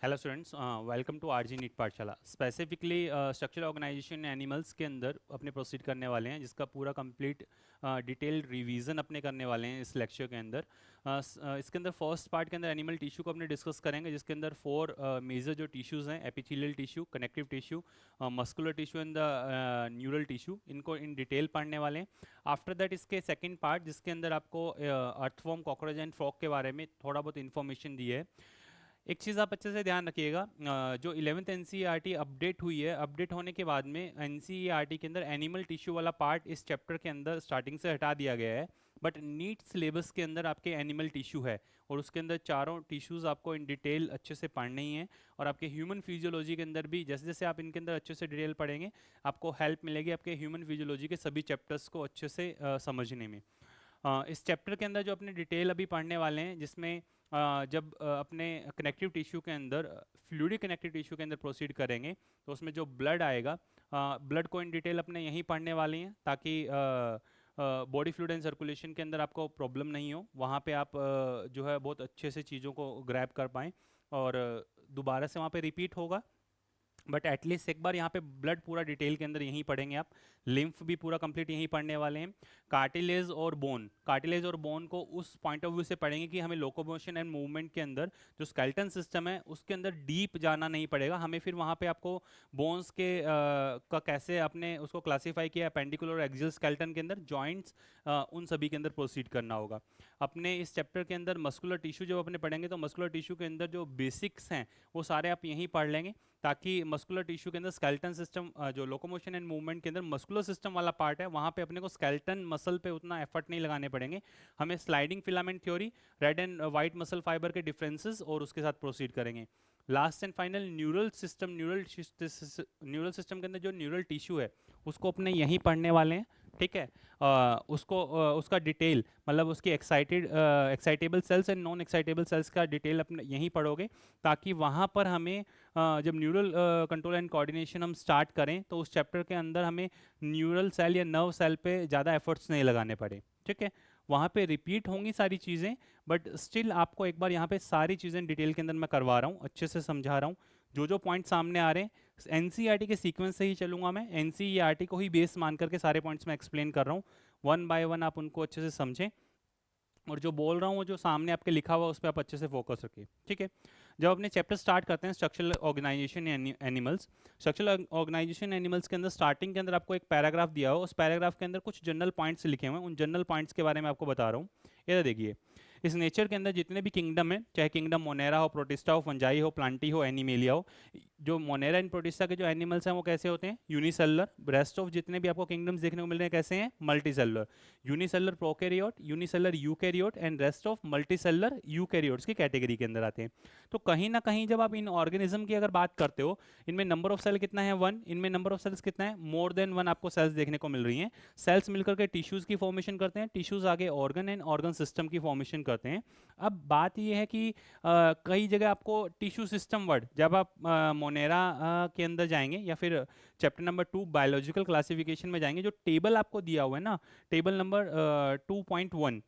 Hello students, welcome to RG NEET Pathshala. Specifically structural organisation animals के अंदर अपने proceed करने वाले हैं, जिसका पूरा कंप्लीट डिटेल्ड रिवीजन अपने करने वाले हैं इस लेक्चर के अंदर। इसके अंदर फर्स्ट पार्ट के अंदर एनिमल टिश्यू को अपने डिस्कस करेंगे, जिसके अंदर फोर मेजर जो टिश्यूज़ हैं, epithelial tissue, connective tissue, muscular tissue and the neural tissue, इनको इन डिटेल पढ़ने वाले हैं। आफ्टर दैट इसके सेकेंड पार्ट, जिसके अंदर आपको अर्थवॉर्म, कॉकरोच एंड फ्रॉग के बारे में थोड़ा बहुत इन्फॉर्मेशन दी है। एक चीज़ आप अच्छे से ध्यान रखिएगा, जो 11th एनसीईआरटी अपडेट हुई है, अपडेट होने के बाद में एनसीईआरटी के अंदर एनिमल टिश्यू वाला पार्ट इस चैप्टर के अंदर स्टार्टिंग से हटा दिया गया है। बट नीट सिलेबस के अंदर आपके एनिमल टिश्यू है, और उसके अंदर चारों टिश्यूज़ आपको इन डिटेल अच्छे से पढ़ने ही हैं। और आपके ह्यूमन फिजियोलॉजी के अंदर भी जैसे जैसे आप इनके अंदर अच्छे से डिटेल पढ़ेंगे, आपको हेल्प मिलेगी आपके ह्यूमन फिजियोलॉजी के सभी चैप्टर्स को अच्छे से समझने में। इस चैप्टर के अंदर जो अपने डिटेल अभी पढ़ने वाले हैं, जिसमें जब अपने कनेक्टिव टिश्यू के अंदर, फ्लूइडिक कनेक्टिव टिश्यू के अंदर प्रोसीड करेंगे, तो उसमें जो ब्लड आएगा, ब्लड को इन डिटेल अपने यहीं पढ़ने वाले हैं, ताकि बॉडी फ्लूइड एंड सर्कुलेशन के अंदर आपको प्रॉब्लम नहीं हो। वहाँ पे आप जो है बहुत अच्छे से चीज़ों को ग्रैब कर पाएँ, और दोबारा से वहाँ पे रिपीट होगा, बट एटलीस्ट एक बार यहाँ पे ब्लड पूरा डिटेल के अंदर यहीं पढ़ेंगे आप। लिम्फ भी पूरा कंप्लीट यहीं पढ़ने वाले हैं। कार्टिलेज और बोन, कार्टिलेज और बोन को उस पॉइंट ऑफ व्यू से पढ़ेंगे कि हमें लोकोमोशन एंड मूवमेंट के अंदर जो स्केलेटन सिस्टम है उसके अंदर डीप जाना नहीं पड़ेगा हमें। फिर वहाँ पे आपको बोन्स के का कैसे आपने उसको क्लासीफाई किया, पेंडिकुलर और एक्सियल स्केलेटन के अंदर जॉइंट्स, उन सभी के अंदर प्रोसीड करना होगा। अपने इस चैप्टर के अंदर मस्कुलर टिश्यू जब अपने पढ़ेंगे, तो मस्कुलर टिश्यू के अंदर जो बेसिक्स हैं वो सारे आप यहीं पढ़ लेंगे, ताकि मस्कुलर टिश्यू के अंदर स्केलेटन सिस्टम, जो लोकोमोशन एंड मूवमेंट के अंदर मस्कुलर सिस्टम वाला पार्ट है, वहाँ पे अपने को स्केलेटन मसल पे उतना एफर्ट नहीं लगाने पड़ेंगे। हमें sliding filament theory, red and white muscle fibre के डिफरेंसेस और उसके साथ प्रोसीड करेंगे। Last and final neural system, neural system के अंदर जो न्यूरल टिश्यू है उसको अपने यहीं पढ़ने वाले हैं। ठीक है, उसका डिटेल, मतलब उसकी excitable cells and non excitable cells का डिटेल अपने यहीं पढ़ोगे, ताकि वहाँ पर हमें जब न्यूरल कंट्रोल एंड कोऑर्डिनेशन हम स्टार्ट करें, तो उस चैप्टर के अंदर हमें न्यूरल सेल या नर्व सेल पे ज़्यादा एफर्ट्स नहीं लगाने पड़े। ठीक है, वहाँ पे रिपीट होंगी सारी चीज़ें, बट स्टिल आपको एक बार यहाँ पे सारी चीज़ें डिटेल के अंदर मैं करवा रहा हूँ, अच्छे से समझा रहा हूँ। जो जो पॉइंट सामने आ रहे हैं एनसीईआरटी के सीक्वेंस से ही चलूंगा मैं, एनसीईआरटी को ही बेस मान करके सारे पॉइंट्स मैं एक्सप्लेन कर रहा हूँ। वन बाय वन आप उनको अच्छे से समझें, और जो बोल रहा हूँ वो जो सामने आपके लिखा हुआ है उस पर आप अच्छे से फोकस रखिए। ठीक है, जब अपने चैप्टर स्टार्ट करते हैं structural organisation animals, structural organisation animals के अंदर स्टार्टिंग के अंदर आपको एक पैराग्राफ दिया हो, उस पैराग्राफ के अंदर कुछ जनरल पॉइंट्स लिखे हुए हैं, उन जनरल पॉइंट्स के बारे में आपको बता रहा हूँ। ये देखिए, इस नेचर के अंदर जितने भी किंगडम है, चाहे किंगडम मोनेरा हो, प्रोटिस्टा हो, फंजाई हो, प्लांटी हो, एनिमेलिया हो, जो मोनेरा एंड प्रोटिस्टा के जो एनिमल्स हैं वो कैसे होते हैं, यूनिसेलुलर। रेस्ट ऑफ जितने भी आपको किंगडम्स देखने को मिल रहे हैं कैसे हैं, multicellular. Unicellular prokaryote, unicellular eukaryote and rest of multicellular eukaryotes की कैटेगरी के अंदर आते हैं। तो कहीं ना कहीं जब आप इन ऑर्गेनिज्म की अगर बात करते हो, इनमें नंबर ऑफ सेल कितना है, वन। इनमें नंबर ऑफ सेल्स कितना है, मोर देन वन आपको सेल्स देखने को मिल रही हैं। सेल्स मिलकर के टिश्यूज की फॉर्मेशन करते हैं, टिश्यूज आगे ऑर्गन एंड ऑर्गन सिस्टम की फॉर्मेशन करते हैं। अब बात यह है कि कई जगह आपको टिश्यू सिस्टम वर्ड, जब आप मोनेरा के अंदर जाएंगे या फिर चैप्टर नंबर 2 बायोलॉजिकल क्लासिफिकेशन में जाएंगे, जो टेबल आपको दिया हुआ है ना, टेबल नंबर 2.1,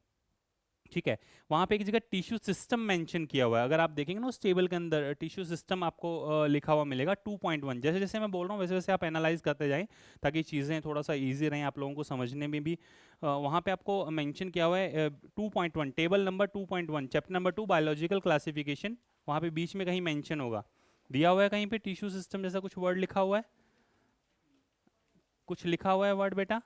ठीक है, वहाँ पे एक जगह टिश्यू सिस्टम मेंशन किया हुआ है। अगर आप देखेंगे ना उस टेबल के अंदर टिश्यू सिस्टम आपको लिखा हुआ मिलेगा 2.1। जैसे जैसे मैं बोल रहा हूँ वैसे वैसे आप एनालाइज करते जाएं, ताकि चीज़ें थोड़ा सा इजी रहें आप लोगों को समझने में भी। वहाँ पे आपको मेंशन किया हुआ है 2.1, table number 2.1, chapter number 2 biological classification. वहाँ पे बीच में कहीं मेंशन होगा, दिया हुआ है कहीं पे टिश्यू सिस्टम जैसा कुछ वर्ड लिखा हुआ है, कुछ लिखा हुआ है वर्ड बेटा।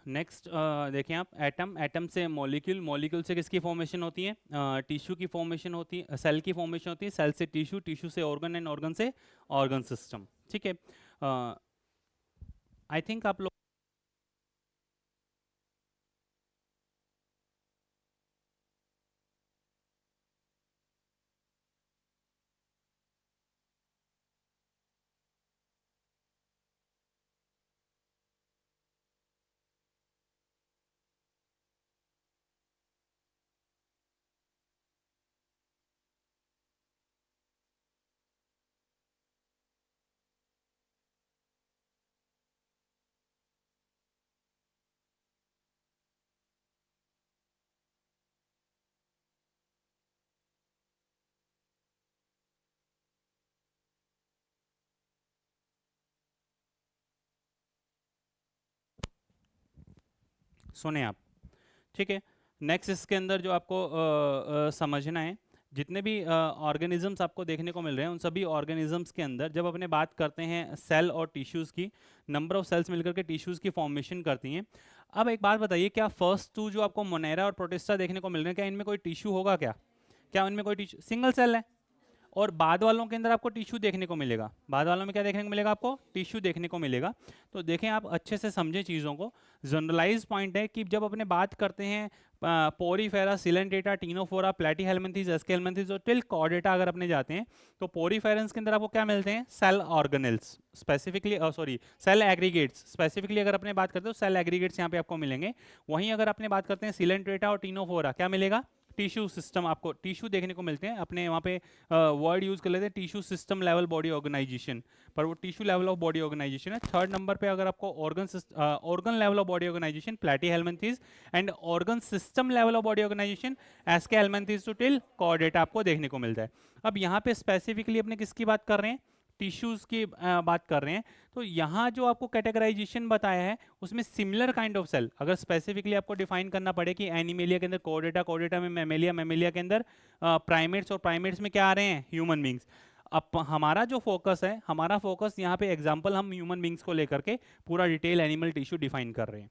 नेक्स्ट देखें आप, एटम, एटम से मॉलिक्यूल, मॉलिक्यूल से किसकी फॉर्मेशन होती है, टिश्यू की फॉर्मेशन होती है, सेल की फॉर्मेशन होती है, सेल से टिश्यू, टिश्यू से ऑर्गन एंड ऑर्गन से ऑर्गन सिस्टम। ठीक है, आई थिंक आप लोग सुने आप। ठीक है, नेक्स्ट इसके अंदर जो आपको समझना है, जितने भी ऑर्गेनिजम्स आपको देखने को मिल रहे हैं उन सभी ऑर्गेनिजम्स के अंदर जब अपने बात करते हैं सेल और टिश्यूज़ की, नंबर ऑफ सेल्स मिलकर के टिश्यूज़ की फॉर्मेशन करती हैं। अब एक बात बताइए, क्या फर्स्ट टू जो आपको मोनेरा और प्रोटिस्टा देखने को मिल रहे हैं, क्या इनमें कोई टिश्यू होगा क्या? क्या इनमें कोई टिश्यू, सिंगल सेल है? और बाद वालों के अंदर आपको टिश्यू देखने को मिलेगा, बाद वालों में क्या देखने को मिलेगा, आपको टिश्यू देखने को मिलेगा। तो देखें आप अच्छे से समझें चीज़ों को, जनरलाइज पॉइंट है कि जब अपने बात करते हैं Porifera, Coelenterata, Ctenophora, Platyhelminthes, Aschelminthes और टिल कॉर्डेटा अगर अपने जाते हैं, तो पोरीफेरेंस के अंदर आपको क्या मिलते हैं, cell organelles, specifically sorry cell aggregates, specifically अगर अपने बात करते हो सेल एग्रीगेट्स यहाँ पे आपको मिलेंगे। वहीं अगर अपने बात करते हैं सिलेंटेटा और टीनोफोरा, क्या मिलेगा, टिश्यू सिस्टम, आपको टिश्यू देखने को मिलते हैं। अपने वहाँ पे वर्ड यूज कर लेते हैं tissue system level body organisation, पर वो tissue level of body organisation है। थर्ड नंबर पे अगर आपको organ level of body organisation platyhelminthes and organ system level of body organisation aschelminthes to till chordata आपको देखने को मिलता है। अब यहाँ पे स्पेसिफिकली अपने किसकी बात कर रहे हैं, टिश्यूज की बात कर रहे हैं। तो यहाँ जो आपको कैटेगराइजेशन बताया है उसमें सिमिलर काइंड ऑफ सेल, अगर स्पेसिफिकली आपको डिफाइन करना पड़े कि एनिमेलिया के अंदर कोर्डेटा, कोर्डेटा में मैमेलिया, मैमेलिया के अंदर प्राइमेट्स, और प्राइमेट्स में क्या आ रहे हैं, ह्यूमन बींग्स। अब हमारा जो फोकस है, हमारा फोकस यहाँ पे एग्जाम्पल हम ह्यूमन बींग्स को लेकर के पूरा डिटेल एनिमल टिश्यू डिफाइन कर रहे हैं।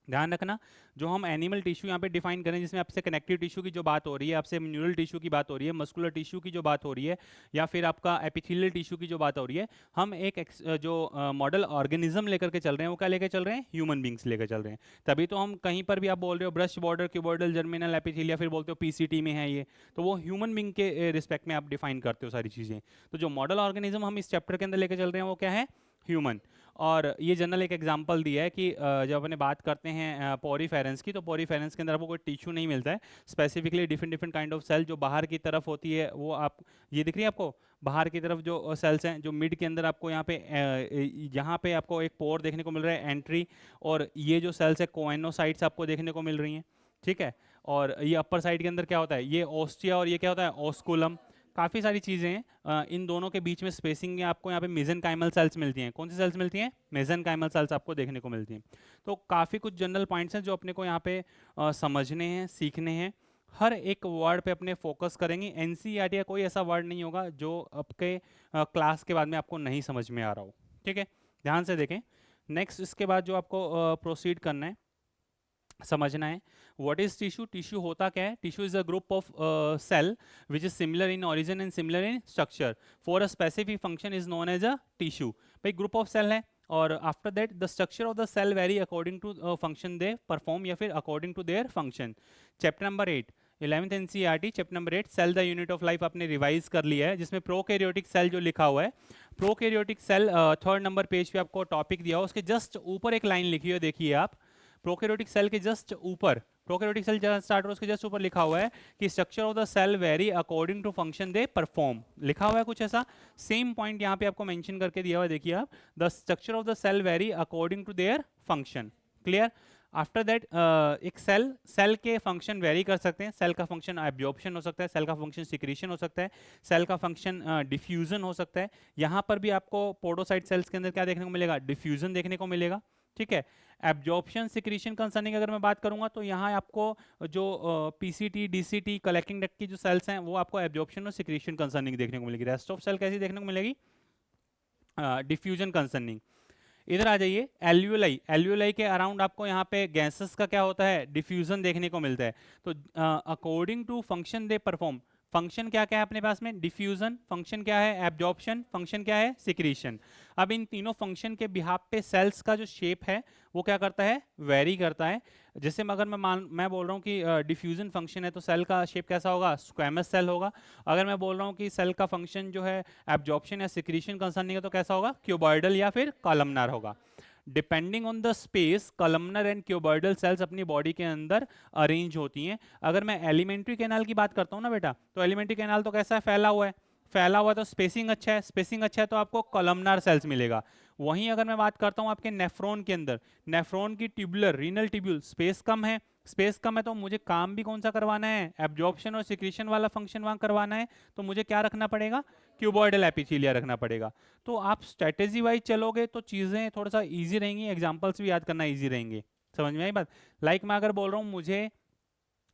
ध्यान रखना, जो हम एनिमल टिश्यू यहाँ पे डिफाइन करें, जिसमें आपसे कनेक्टिव टिश्यू की जो बात हो रही है, आपसे न्यूरल टिश्यू की बात हो रही है, मस्कुलर टिश्यू की जो बात हो रही है, या फिर आपका एपिथेलियल टिश्यू की जो बात हो रही है, हम एक जो मॉडल ऑर्गेनिज्म लेकर के चल रहे हैं, वो क्या लेकर चल रहे हैं, ह्यूमन बींग्स लेकर चल रहे हैं। तभी तो हम कहीं पर भी आप बोल रहे हो brush border, cuboidal, germinal, epithelia, फिर बोलते हो पीसीटी में है ये, तो वो ह्यूमन बींग के रिस्पेक्ट में आप डिफाइन करते हो सारी चीज़ें। तो जो मॉडल ऑर्गेनिज्म हम इस चैप्टर के अंदर लेकर चल रहे हैं वो क्या है, ह्यूमन। और ये जनरल एक एग्जांपल दिया है कि जब अपने बात करते हैं पोरीफेरेंस की, तो पोरीफेरेंस के अंदर आपको कोई टिश्यू नहीं मिलता है, specifically different different kind of cell जो बाहर की तरफ होती है, वो आप ये दिख रही है आपको, बाहर की तरफ जो सेल्स हैं, जो मिड के अंदर आपको यहाँ पे आपको एक पोर देखने को मिल रहा है, एंट्री, और ये जो सेल्स है कोएनोसाइट्स आपको देखने को मिल रही हैं। ठीक है, और ये अपर साइड के अंदर क्या होता है, ये ओस्टिया, और ये क्या होता है, ऑस्कुलम। काफ़ी सारी चीज़ें हैं, इन दोनों के बीच में स्पेसिंग में आपको यहाँ पे मेसेनकाइमल सेल्स मिलती हैं। कौन सी सेल्स मिलती हैं, मेसेनकाइमल सेल्स आपको देखने को मिलती हैं। तो काफ़ी कुछ जनरल पॉइंट्स हैं जो अपने को यहाँ पे समझने हैं, सीखने हैं। हर एक वर्ड पे अपने फोकस करेंगे। एनसीईआरटी का कोई ऐसा वर्ड नहीं होगा जो आपके क्लास के बाद में आपको नहीं समझ में आ रहा हो। ठीक है, ध्यान से देखें। नेक्स्ट इसके बाद जो आपको प्रोसीड करना है, समझना है, व्हाट इज टिश्यू। टिश्यू होता क्या है, tissue is a group of cell which is similar in origin and similar in structure for a specific function is known as a tissue. भाई ग्रुप ऑफ सेल है, और after that the structure of the cell vary according to function they perform, या फिर अकॉर्डिंग to their फंक्शन। Chapter number 8 11th NCERT, chapter number 8 cell the unit of life आपने revise कर लिया है, जिसमें प्रोकैरियोटिक सेल जो लिखा हुआ है, prokaryotic cell third number page पे आपको टॉपिक दिया हो, उसके जस्ट ऊपर एक लाइन लिखी है, देखिए आप, प्रोकैरियोटिक सेल के जस्ट ऊपर, प्रोकैरियोटिक सेल जहां स्टार्ट हो उसके जस्ट ऊपर लिखा हुआ है कि structure of the cell vary according to function they perform, लिखा हुआ है कुछ ऐसा। सेम पॉइंट यहाँ पे आपको मेंशन करके दिया हुआ है, देखिए आप, the structure of the cell vary according to their function. Clear. After that एक सेल के फंक्शन वेरी कर सकते हैं। सेल का फंक्शन एब्जॉर्प्शन हो सकता है, सेल का फंक्शन सिक्रीशन हो सकता है, सेल का फंक्शन डिफ्यूजन हो सकता है। यहाँ पर भी आपको पोडोसाइट सेल्स के अंदर क्या देखने को मिलेगा, डिफ्यूजन देखने को मिलेगा। ठीक है, एब्जॉर्प्शन सिक्रीशन कंसर्निंग अगर मैं बात करूंगा तो यहाँ आपको जो पीसीटी, डीसीटी, कलेक्टिंग डक्ट की जो सेल्स हैं वो आपको एब्जॉर्प्शन और सिक्रीशन कंसर्निंग देखने को मिलेगी। रेस्ट ऑफ सेल कैसी देखने को मिलेगी, डिफ्यूजन कंसर्निंग। इधर आ जाइए, एल्यूलाई, एल्यूलाई के अराउंड आपको यहाँ पे गैसेस का क्या होता है, डिफ्यूजन देखने को मिलता है। तो according to function they perform, function क्या क्या है अपने पास में, डिफ्यूजन, फंक्शन क्या है एब्जॉर्प्शन, फंक्शन क्या है सिक्रीशन। अब इन तीनों फंक्शन के बिहाफ पे सेल्स का जो शेप है वो क्या करता है, वेरी करता है। जैसे अगर मैं बोल रहा हूँ कि डिफ्यूजन फंक्शन है तो सेल का शेप कैसा होगा, स्क्वैमस सेल होगा। अगर मैं बोल रहा हूँ कि सेल का फंक्शन जो है एब्जॉर्प्शन या सिक्रीशन कंसर्निंग है तो कैसा होगा, क्यूबॉइडल या फिर कॉलमनार होगा। Depending on the space columnar and cuboidal cells अपनी बॉडी के अंदर अरेंज होती हैं। अगर मैं एलिमेंट्री कैनाल की बात करता हूँ ना बेटा, तो एलिमेंट्री कैनाल तो कैसा है, फैला हुआ है, फैला हुआ तो स्पेसिंग अच्छा है, स्पेसिंग अच्छा है तो आपको कॉलमनार सेल्स मिलेगा। वहीं अगर मैं बात करता हूँ आपके नेफ्रॉन के अंदर, नेफ्रॉन की ट्यूबुलर रीनल ट्यूब्यूल, स्पेस कम है, स्पेस कम है तो मुझे काम भी कौन सा करवाना है, एब्जॉर्प्शन और सिक्रीशन वाला फंक्शन वहां करवाना है, तो मुझे क्या रखना पड़ेगा, क्यूबॉइडल एपिथेलिया रखना पड़ेगा। तो आप स्ट्रेटेजी वाइज चलोगे तो चीज़ें थोड़ा सा ईजी रहेंगी, एग्जाम्पल्स भी याद करना ईजी रहेंगे। समझ में आई बात। मैं अगर बोल रहा हूँ मुझे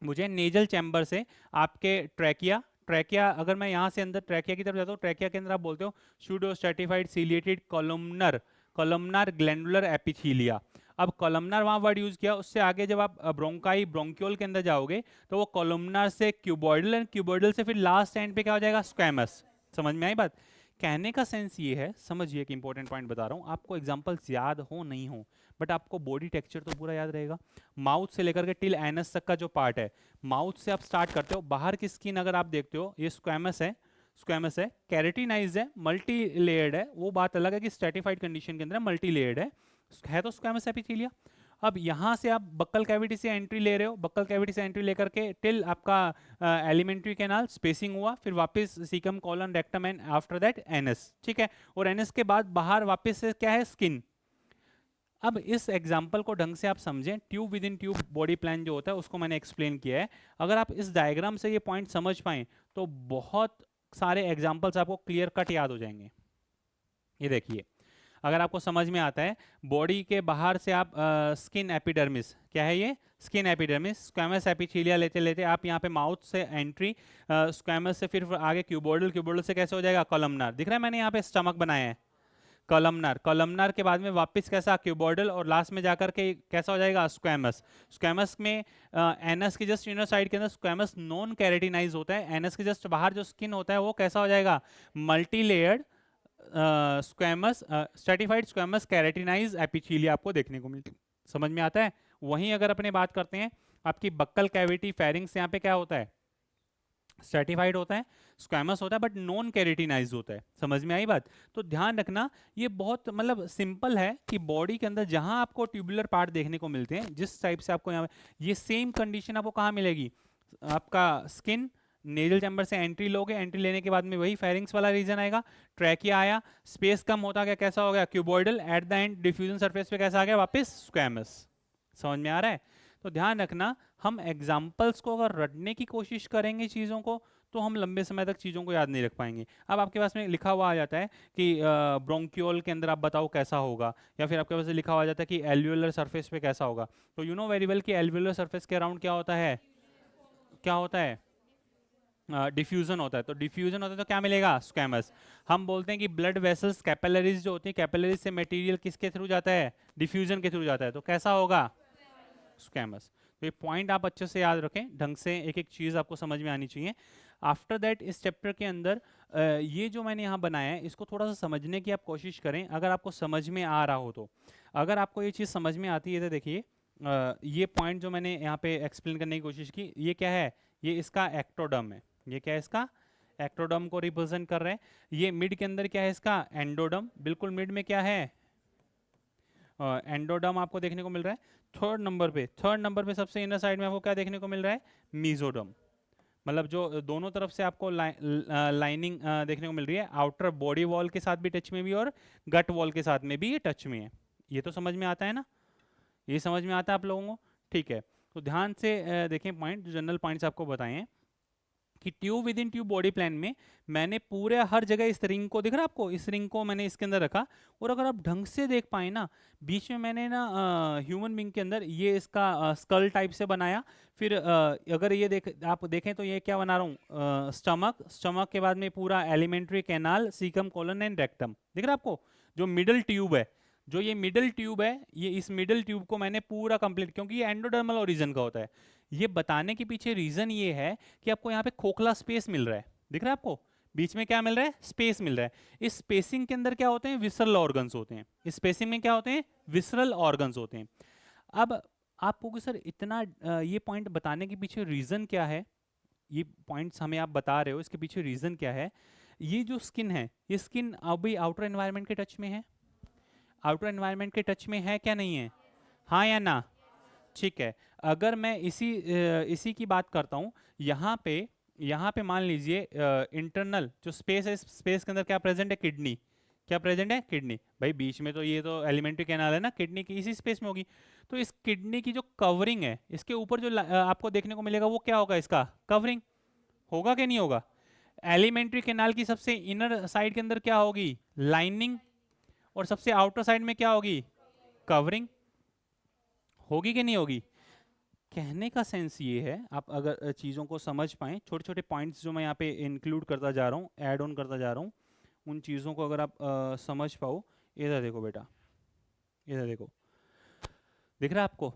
मुझे नेजल चैम्बर से आपके ट्रैकिया, ट्रैकिया अगर मैं यहाँ से अंदर ट्रैकिया की तरफ जाता हूँ, ट्रैकिया के अंदर आप बोलते हो pseudo stratified ciliated columnar, columnar glandular एपिथीलिया। अब कॉलमनार वहाँ वर्ड यूज किया, उससे आगे जब आप ब्रोंकाई ब्रोंक्यूल के अंदर जाओगे तो वो कॉलमनार से क्यूबॉइडल, एंड क्यूबॉइडल से फिर लास्ट एंड पे क्या हो जाएगा, स्क्वैमस। समझ में आई बात। कहने का सेंस ये है, समझिए कि इंपॉर्टेंट पॉइंट बता रहा हूँ, आपको एग्जांपल्स याद हो नहीं हो बट आपको बॉडी टेक्सचर तो पूरा याद रहेगा। माउथ से लेकर के टिल एनस तक का जो पार्ट है, माउथ से आप स्टार्ट करते हो, बाहर की स्किन अगर आप देखते हो ये स्क्वैमस है, स्क्वैमस है, कैरेटिनाइज है, मल्टी लेयर्ड है, वो बात अलग है कि स्ट्रेटिफाइड कंडीशन के अंदर मल्टी लेयर्ड है तो स्क्वैमस एपिथेलिया। अब यहाँ से आप बक्कल कैविटी से एंट्री ले रहे हो, बक्कल कैविटी से एंट्री लेकर के टिल आपका एलिमेंट्री कैनाल स्पेसिंग हुआ, फिर वापस caecum colon rectum and after that anus, ठीक है। और एनस के बाद बाहर वापस से क्या है, स्किन। अब इस एग्जाम्पल को ढंग से आप समझें, tube with in tube body plan जो होता है उसको मैंने एक्सप्लेन किया है। अगर आप इस डायग्राम से ये पॉइंट समझ पाएं तो बहुत सारे एग्जाम्पल्स आपको क्लियर कट याद हो जाएंगे। ये देखिए, अगर आपको समझ में आता है, बॉडी के बाहर से आप स्किन एपिडर्मिस, क्या है ये, स्किन एपिडर्मिस, स्क्वैमस एपिथेलिया लेते लेते आप यहाँ पे माउथ से एंट्री, स्क्वैमस से फिर आगे क्यूबोइडल, क्यूबोइडल से कैसे हो जाएगा, कॉलमनार। दिख रहा है मैंने यहाँ पे स्टमक बनाया है, कॉलमनार, कॉलमनार के बाद में वापस कैसा, क्यूबोइडल, और लास्ट में जाकर के कैसा हो जाएगा, स्क्वैमस। स्क्वैमस में एनस की जस्ट इनर साइड के अंदर स्क्वैमस नॉन कैरेटिनाइज होता है, एनस के जस्ट बाहर जो स्किन होता है वो कैसा हो जाएगा, multi layered squamous, stratified squamous keratinize epithelia आपको देखने को मिलती है। समझ में आता है। वहीं अगर अपने बात करते हैं आपकी बक्कल कैविटी फेरिंग्स, यहाँ पे क्या होता है, स्ट्रेटिफाइड होता है, स्क्वैमस होता है बट नॉन कैरेटिनाइज होता है। समझ में आई बात। तो ध्यान रखना, ये बहुत मतलब सिंपल है कि बॉडी के अंदर जहां आपको ट्यूबुलर पार्ट देखने को मिलते हैं, जिस टाइप से आपको यहाँ ये सेम कंडीशन आपको कहाँ मिलेगी, आपका स्किन, नेजल चैम्बर से एंट्री लोगे, एंट्री लेने के बाद में वही फेरिंग्स वाला रीजन आएगा, ट्रैकिया आया, स्पेस कम होता गया, कैसा हो गया, cuboidal, at the end diffusion surface पे कैसा आ गया, वापस स्क्वैमस। समझ में आ रहा है। तो ध्यान रखना, हम एग्जाम्पल्स को अगर रटने की कोशिश करेंगे चीज़ों को तो हम लंबे समय तक चीज़ों को याद नहीं रख पाएंगे। अब आपके पास में लिखा हुआ आ जाता है कि ब्रोंक्यूल के अंदर आप बताओ कैसा होगा, या फिर आपके पास लिखा हुआ आ जाता है कि एल्वियोलर सरफेस पे कैसा होगा। तो यू नो वेरी वेल कि एल्वियोलर सरफेस के अराउंड क्या होता है, क्या होता है, डिफ्यूजन होता है। तो डिफ्यूजन होता है तो क्या मिलेगा, स्क्वैमस। हम बोलते हैं कि ब्लड वेसल्स, कैपिलरीज जो होती है, कैपिलरीज से मटेरियल किसके थ्रू जाता है, डिफ्यूजन के थ्रू जाता है, तो कैसा होगा, स्क्वैमस। तो ये पॉइंट आप अच्छे से याद रखें, ढंग से एक एक चीज़ आपको समझ में आनी चाहिए। आफ्टर दैट इस चैप्टर के अंदर ये जो मैंने यहाँ बनाया है इसको थोड़ा सा समझने की आप कोशिश करें, अगर आपको समझ में आ रहा हो तो। अगर आपको ये चीज़ समझ में आती है तो देखिए, ये पॉइंट जो मैंने यहाँ पे एक्सप्लेन करने की कोशिश की, ये क्या है, ये इसका एक्टोडर्म है, ये क्या है, इसका एक्टोडर्म को रिप्रेजेंट कर रहे हैं। ये मिड के अंदर क्या है, इसका एंडोडर्म, बिल्कुल मिड में क्या है, एंडोडर्म आपको देखने को मिल रहा है। थर्ड नंबर पे सबसे इनर साइड में आपको क्या देखने को मिल रहा है, मीजोडर्म। मतलब जो दोनों तरफ से आपको लाइनिंग देखने को मिल रही है, आउटर बॉडी वॉल के साथ भी टच में भी और गट वॉल के साथ में भी ये टच में है। ये तो समझ में आता है ना, ये समझ में आता है आप लोगों को, ठीक है। तो ध्यान से देखें पॉइंट, जो जनरल पॉइंट्स आपको बताए हैं कि tube with in tube body plan में मैंने पूरे हर जगह इस रिंग को, दिख रहा है आपको, इस रिंग को मैंने इसके अंदर रखा। और अगर आप ढंग से देख पाए ना, बीच में मैंने ना ह्यूमन बींग के अंदर ये इसका स्कल टाइप से बनाया। फिर अगर ये आप देखें तो ये क्या बना रहा हूँ, स्टमक, स्टमक के बाद में पूरा alimentary canal, caecum colon and rectum, दिख रहा है आपको, जो मिडल ट्यूब है, जो ये मिडल ट्यूब है, ये इस मिडल ट्यूब को मैंने पूरा कंप्लीट, क्योंकि ये एंडोडर्मल ओरिजिन का होता है, ये बताने के पीछे रीजन ये है कि आपको यहाँ पे खोखला स्पेस मिल रहा है, दिख रहा है आपको, बीच में क्या मिल रहा है, स्पेस मिल रहा है। इस स्पेसिंग के अंदर क्या होते हैं, विसरल ऑर्गन्स होते हैं। इस स्पेसिंग में क्या होते हैं, विसरल ऑर्गन्स होते हैं। अब आपको कि सर इतना ये पॉइंट बताने के पीछे रीजन क्या है, ये पॉइंट्स हमें आप बता रहे हो, इसके पीछे रीजन क्या है। ये जो स्किन है, ये स्किन अभी आउटर एनवायरनमेंट के टच में है, आउटर एनवायरनमेंट के टच में है क्या नहीं है, हाँ या ना, ठीक है। अगर मैं इसी की बात करता हूँ, यहाँ पे मान लीजिए इंटरनल जो स्पेस है, स्पेस के अंदर क्या प्रेजेंट है, किडनी, क्या प्रेजेंट है, किडनी। भाई बीच में तो ये तो एलिमेंट्री कैनाल है ना, किडनी की इसी स्पेस में होगी। तो इस किडनी की जो कवरिंग है, इसके ऊपर जो आपको देखने को मिलेगा वो क्या होगा, इसका कवरिंग होगा कि नहीं होगा। एलिमेंट्री कैनाल की सबसे इनर साइड के अंदर क्या होगी, लाइनिंग, और सबसे आउटर साइड में क्या होगी, कवरिंग, होगी कि नहीं होगी। कहने का सेंस ये है, आप अगर चीज़ों को समझ पाएं, छोटे छोटे पॉइंट्स जो मैं यहाँ पे इंक्लूड करता जा रहा हूँ, ऐड ऑन करता जा रहा हूँ, उन चीज़ों को अगर आप समझ पाओ। इधर देखो बेटा, इधर देखो, दिख रहा है आपको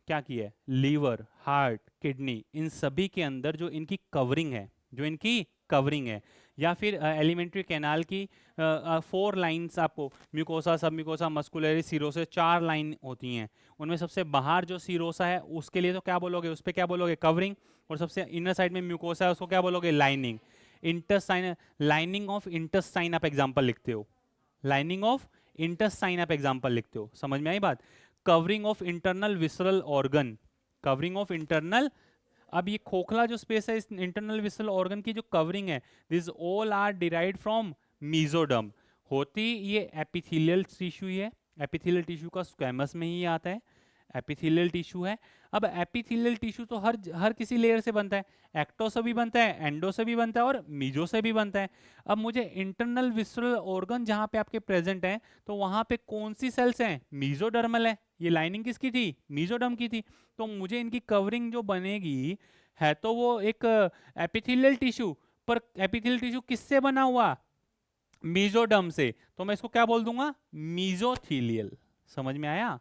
क्या किया है, लीवर, हार्ट, किडनी, इन सभी के अंदर जो इनकी कवरिंग है, जो इनकी कवरिंग है, या फिर एलिमेंट्री कैनाल की 4 लाइंस, आपको म्यूकोसा, सब म्यूकोसा, मस्कुलरिस, सीरोसिस, 4 लाइन होती हैं। उनमें सबसे बाहर जो सीरोसा है उसके लिए तो क्या बोलोगे, उस पर क्या बोलोगे, कवरिंग, और सबसे इनर साइड में म्यूकोसा है उसको क्या बोलोगे, lining. Intestine, lining of intestine आप एग्जाम्पल लिखते हो, लाइनिंग ऑफ इंटेस्टाइन आप एग्जाम्पल लिखते हो, समझ में आई बात। Covering of internal visceral organ, covering of internal, अब ये खोखला जो स्पेस है, इस इंटरनल विसरल ऑर्गन की जो कवरिंग है, this all are derived from mesoderm. होती ये एपिथेलियल टिश्यू है, एपिथेलियल टिश्यू का स्क्वैमस में ही आता है, एपिथेलियल टिश्यू है। अब एपिथेलियल टिश्यू तो हर किसी लेयर से बनता है, एक्टो से भी बनता है, एंडो से भी बनता है, और मीजो से भी बनता है। अब मुझे इंटरनल विसरल ऑर्गन जहाँ पे आपके प्रेजेंट हैं, तो वहाँ पे कौन सी सेल्स हैं, मीजोडर्मल है, ये लाइनिंग किसकी थी, मीजोडर्म की थी। तो मुझे इनकी कवरिंग जो बनेगी है तो वो एक एपिथेलियल टिश्यू, पर एपिथेलियल टिश्यू किससे बना हुआ, मीजोडर्म से, तो मैं इसको क्या बोल दूंगा, मीजोथीलियल। समझ में आया।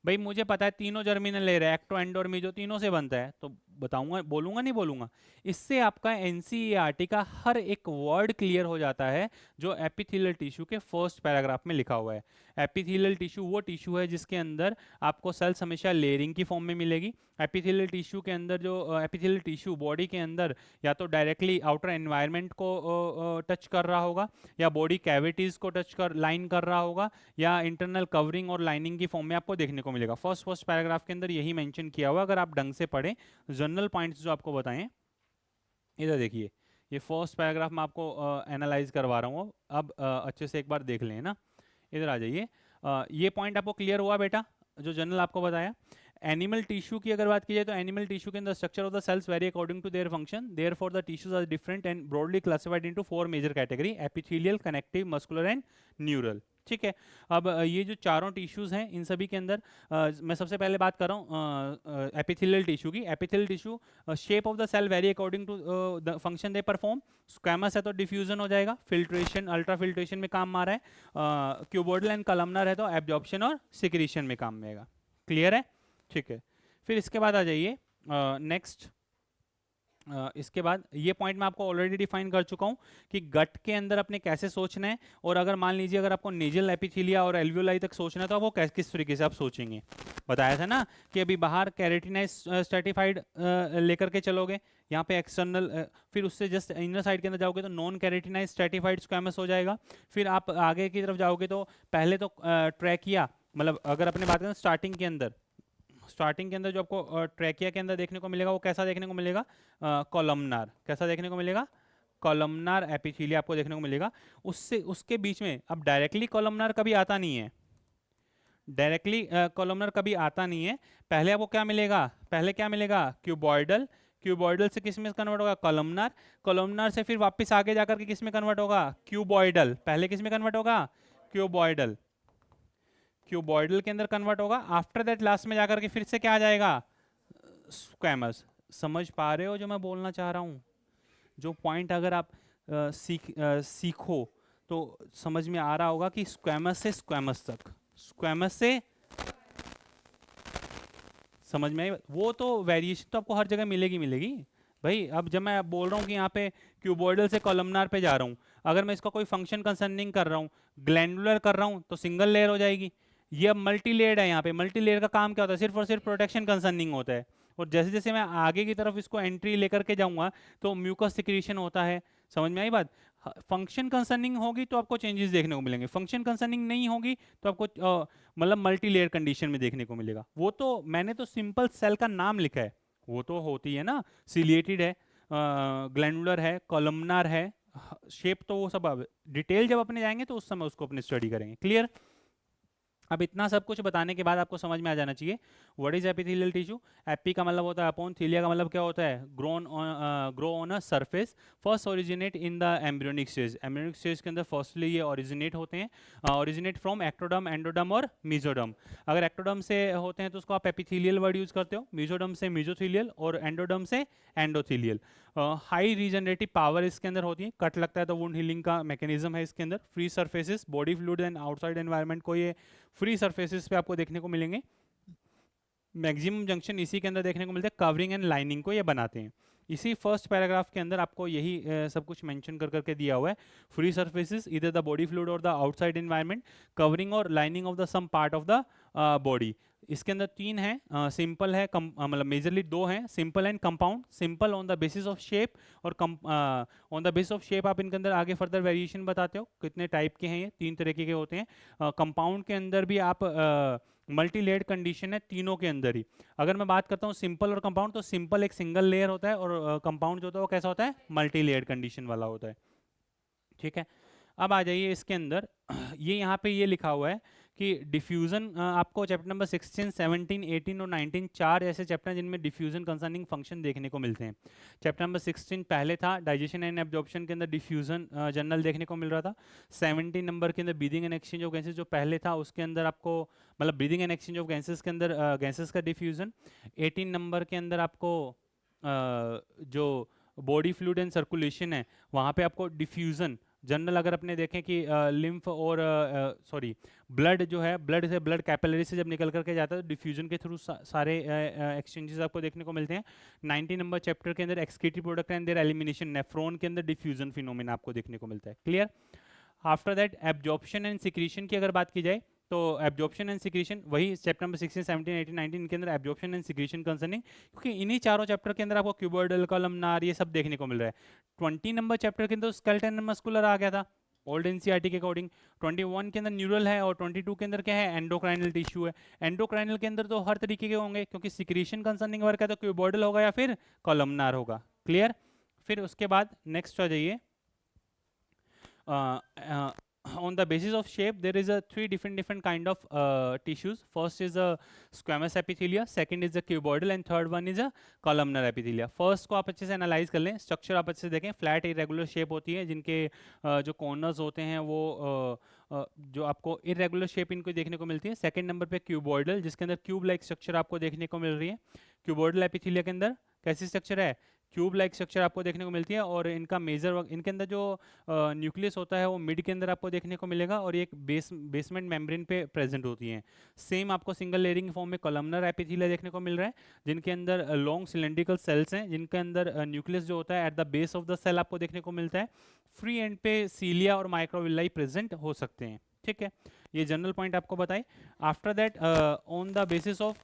भाई मुझे पता है तीनों जर्मिनल ले रहे हैं, एक्टो, एंडो और मीजो तीनों से बनता है, तो बताऊंगा, बोलूंगा नहीं बोलूंगा। इससे आपका एनसीईआरटी का हर एक वर्ड क्लियर हो जाता है जो एपिथेलियल टिश्यू के फर्स्ट पैराग्राफ में लिखा हुआ है। एपिथेलियल टिश्यू वो टिश्यू है जिसके अंदर आपको सेल्स हमेशा लेयरिंग की फॉर्म में मिलेगी। एपिथेलियल टिश्यू के अंदर जो एपिथेलियल टिश्यू बॉडी के अंदर या तो डायरेक्टली आउटर एनवायरनमेंट को टच कर रहा होगा, या बॉडी कैविटीज को टच कर लाइन कर रहा होगा, या इंटरनल कवरिंग और लाइनिंग की फॉर्म में आपको देखने को मिलेगा। फर्स्ट पैराग्राफ के अंदर यही मेंशन किया हुआ, अगर आप ढंग से पढ़ें, जनरल पॉइंट्स जो आपको बताएं। इधर देखिए, ये फर्स्ट पैराग्राफ मैं आपको एनालाइज करवा रहा हूँ, अब अच्छे से एक बार देख लें ना। इधर आ जाइए, ये पॉइंट आपको क्लियर हुआ बेटा, जो जनरल आपको बताया। एनिमल टिश्यू की अगर बात की जाए तो एनिमल टिश्यू के अंदर structure of the cells vary according to their function, therefore the tissues are different and broadly classified into 4 major category, epithelial, connective, muscular and neural. ठीक है। अब ये जो चारों टिश्यूज हैं इन सभी के अंदर मैं सबसे पहले बात कर रहा हूँ एपिथेलियल टिश्यू की। Epithelial tissue shape of the cell vary according to the function they perform. Squamous है तो डिफ्यूजन हो जाएगा, फिल्ट्रेशन, अल्ट्रा फिल्ट्रेशन में काम आ रहा है, क्यूबोइडल एंड कलमनर है तो एब्जॉर्प्शन और सिक्रीशन में काम में आएगा। क्लियर है, ठीक है। फिर इसके बाद आ जाइए नेक्स्ट। इसके बाद ये पॉइंट मैं आपको ऑलरेडी डिफाइन कर चुका हूँ कि गट के अंदर अपने कैसे सोचना है, और अगर मान लीजिए अगर आपको नेजल एपिथेलिया और एल्वियोलाई तक सोचना है तो आपको किस तरीके से आप सोचेंगे। बताया था ना कि अभी बाहर कैरेटिनाइज स्ट्रेटिफाइड लेकर के चलोगे, यहाँ पे एक्सटर्नल, फिर उससे जस्ट इनर साइड के अंदर जाओगे तो नॉन कैरेटिनाइज स्ट्रेटिफाइड स्क्वैमस हो जाएगा। फिर आप आगे की तरफ जाओगे तो पहले तो ट्रैकिया, मतलब अगर अपने बात करें स्टार्टिंग के अंदर जो आपको ट्रैकिया के अंदर देखने को मिलेगा वो कैसा देखने को मिलेगा, कॉलमनार। कैसा देखने को मिलेगा, कॉलमनार एपिथेलिया आपको देखने को मिलेगा। उससे उसके बीच में अब डायरेक्टली कॉलमनार कभी आता नहीं है, डायरेक्टली कॉलमनार कभी आता नहीं है। पहले आपको क्या मिलेगा, पहले क्या मिलेगा, क्यूबॉइडल, क्यूबॉइडल से किस में कन्वर्ट होगा, कॉलमनार, कॉलमनार से फिर वापस आगे जाकर के किस में कन्वर्ट होगा, क्यूबॉइडल। पहले किस में कन्वर्ट होगा, क्यूबॉइडल, क्यूबॉइडल के अंदर कन्वर्ट होगा। आफ्टर दैट लास्ट में जाकर के फिर से क्या आ जाएगा, स्क्वैमस। समझ पा रहे हो जो मैं बोलना चाह रहा हूँ, जो पॉइंट अगर आप सीखो तो समझ में आ रहा होगा कि स्क्वैमस से स्क्वैमस तक स्क्वैमस से, समझ में आई? वो तो वेरिएशन तो आपको हर जगह मिलेगी मिलेगी भाई। अब जब मैं बोल रहा हूँ कि यहाँ पे क्यूबॉइडल से कॉलमनार पे जा रहा हूँ, अगर मैं इसका कोई फंक्शन कंसर्निंग कर रहा हूँ, ग्लैंडुलर कर रहा हूँ, तो सिंगल लेयर हो जाएगी। ये अब मल्टी लेयर्ड है। यहाँ पे मल्टी लेयर का काम क्या होता है? सिर्फ और सिर्फ प्रोटेक्शन कंसर्निंग होता है। और जैसे जैसे मैं आगे की तरफ इसको एंट्री लेकर के जाऊंगा तो म्यूकस सिक्रीशन होता है। समझ में आई बात? फंक्शन कंसर्निंग होगी तो आपको चेंजेस देखने को मिलेंगे, फंक्शन कंसर्निंग नहीं होगी तो आपको मतलब मल्टी लेयर कंडीशन में देखने को मिलेगा। वो तो मैंने तो सिंपल सेल का नाम लिखा है, वो तो होती है ना, सिलिएटेड है, ग्लैंडुलर है, कॉलमनार है, शेप तो वो सब डिटेल जब अपने जाएंगे तो उस समय उसको अपने स्टडी करेंगे। क्लियर? अब इतना सब कुछ बताने के बाद आपको समझ में आ जाना चाहिए what is epithelial tissue. AP का मतलब होता है अपॉन, थीलिया का मतलब क्या होता है? Grow on a surface, first originate in the embryonic stage. Embryonic stage के अंदर फर्स्टली ये ओरिजिनेट होते हैं, ओरिजिनेट फ्रॉम एक्टोडर्म, एंडोडर्म और मीजोडर्म। अगर एक्टोडर्म से होते हैं तो उसको आप एपिथेलियल वर्ड यूज करते हो, मीजोडर्म से मीजोथीलियल और एंडोडर्म से एंडोथीलियल। हाई रीजनरेटिव पावर इसके अंदर होती है, कट लगता है तो वुंड हीलिंग का मैकेनिज्म है इसके अंदर। Free surfaces, body fluid and outside environment को ये फ्री सर्फेसिस पे आपको देखने को मिलेंगे। मैक्सिमम जंक्शन इसी के अंदर देखने को मिलते हैं, कवरिंग एंड लाइनिंग को ये बनाते हैं। इसी फर्स्ट पैराग्राफ के अंदर आपको यही सब कुछ मेंशन कर करके दिया हुआ है। फ्री सर्फेसिस इधर द बॉडी फ्लूइड और द आउटसाइड एनवायरनमेंट, कवरिंग और lining of the some part of the body. इसके अंदर तीन है, सिंपल है, मतलब मेजरली दो हैं, simple and compound. Simple on the basis of shape और on the basis of shape आप इनके अंदर आगे फर्दर वेरिएशन बताते हो कितने टाइप के हैं, ये तीन तरीके के होते हैं। कंपाउंड के अंदर भी आप मल्टी लेयर्ड कंडीशन है तीनों के अंदर ही। अगर मैं बात करता हूँ सिंपल और कंपाउंड, तो सिंपल एक सिंगल लेयर होता है और कंपाउंड जो होता है वो कैसा होता है? मल्टी लेयर्ड कंडीशन वाला होता है। ठीक है, अब आ जाइए इसके अंदर ये यहाँ पे ये लिखा हुआ है कि डिफ्यूजन, आपको चैप्टर नंबर 16, 17, 18 और 19 चार ऐसे चैप्टर हैं जिनमें डिफ्यूजन कंसर्निंग फंक्शन देखने को मिलते हैं। चैप्टर नंबर 16 पहले था डाइजेशन एंड एब्जॉर्प्शन के अंदर डिफ्यूजन जनरल देखने को मिल रहा था। 17 नंबर के अंदर breathing and exchange of gases जो पहले था उसके अंदर आपको मतलब breathing and exchange of gases के अंदर गैसेस का डिफ्यूजन। 18 नंबर के अंदर आपको जो बॉडी फ्लूइड एंड सर्कुलेशन है वहाँ पे आपको डिफ्यूजन जनरल, अगर अपने देखें कि लिम्फ और सॉरी ब्लड जो है, ब्लड से ब्लड कैपिलरी से जब निकल करके जाता है तो डिफ्यूजन के थ्रू सारे एक्सचेंजेस आपको देखने को मिलते हैं। 90 नंबर चैप्टर के अंदर excretory product and there elimination, nephron के अंदर डिफ्यूजन फिनोमेना आपको देखने को मिलता है। Clear? After that absorption and secretion की अगर बात की जाए तो एब्जॉर्प्शन एंड सिक्रीशन वही चैप्टर नंबर 16, 17, 18, 19 के अंदर एब्जॉर्प्शन एंड सिक्रीशन कंसर्निंग, क्योंकि इन्हीं चारों चैप्टर के अंदर आपको क्यूबॉइडल, कॉलमनार ये सब देखने को मिल रहा है। 20 नंबर चैप्टर के अंदर स्केलेटन एंड मस्कुलर आ गया था ओल्ड एनसीईआरटी के अकॉर्डिंग। 21 के अंदर न्यूरल है और 22 के अंदर क्या है? एंडोक्राइनल टिश्यू है। एंडोक्राइनल के अंदर तो हर तरीके के होंगे क्योंकि सिक्रीशन कंसर्निंग वर्क है तो क्यूबॉइडल होगा या फिर कॉलमनार होगा। क्लियर? फिर उसके बाद नेक्स्ट आ जाइए, on the basis of shape there is a three different kind of tissues. First is a squamous epithelia, second is a cuboidal and third one is a columnar epithelia. First को आप अच्छे से analyse कर लें, structure आप अच्छे से देखें, फ्लैट इरेगुलर शेप होती है जिनके जो कॉर्नर्स होते हैं वो जो आपको इरेगुलर शेप इनको देखने को मिलती है। सेकंड नंबर पे क्यूबॉइडल जिसके अंदर क्यूब लाइक स्ट्रक्चर आपको देखने को मिल रही है। क्यूबॉइडल एपिथेलिया के अंदर कैसी स्ट्रक्चर है? क्यूब लाइक स्ट्रक्चर आपको देखने को मिलती है और इनका मेजर इनके अंदर जो न्यूक्लियस होता है वो मिड के अंदर आपको देखने को मिलेगा और एक बेसमेंट मेम्ब्रेन पे प्रेजेंट होती हैं। सेम आपको सिंगल लेयरिंग फॉर्म में कॉलमनर एपिथेलिया देखने को मिल रहा है जिनके अंदर लॉन्ग सिलेंड्रिकल सेल्स हैं जिनके अंदर न्यूक्लियस जो होता है at the base of the cell आपको देखने को मिलता है। फ्री एंड पे सीलिया और माइक्रोविलाई प्रेजेंट हो सकते हैं। ठीक है, ये जनरल पॉइंट आपको बताए। After that on the basis of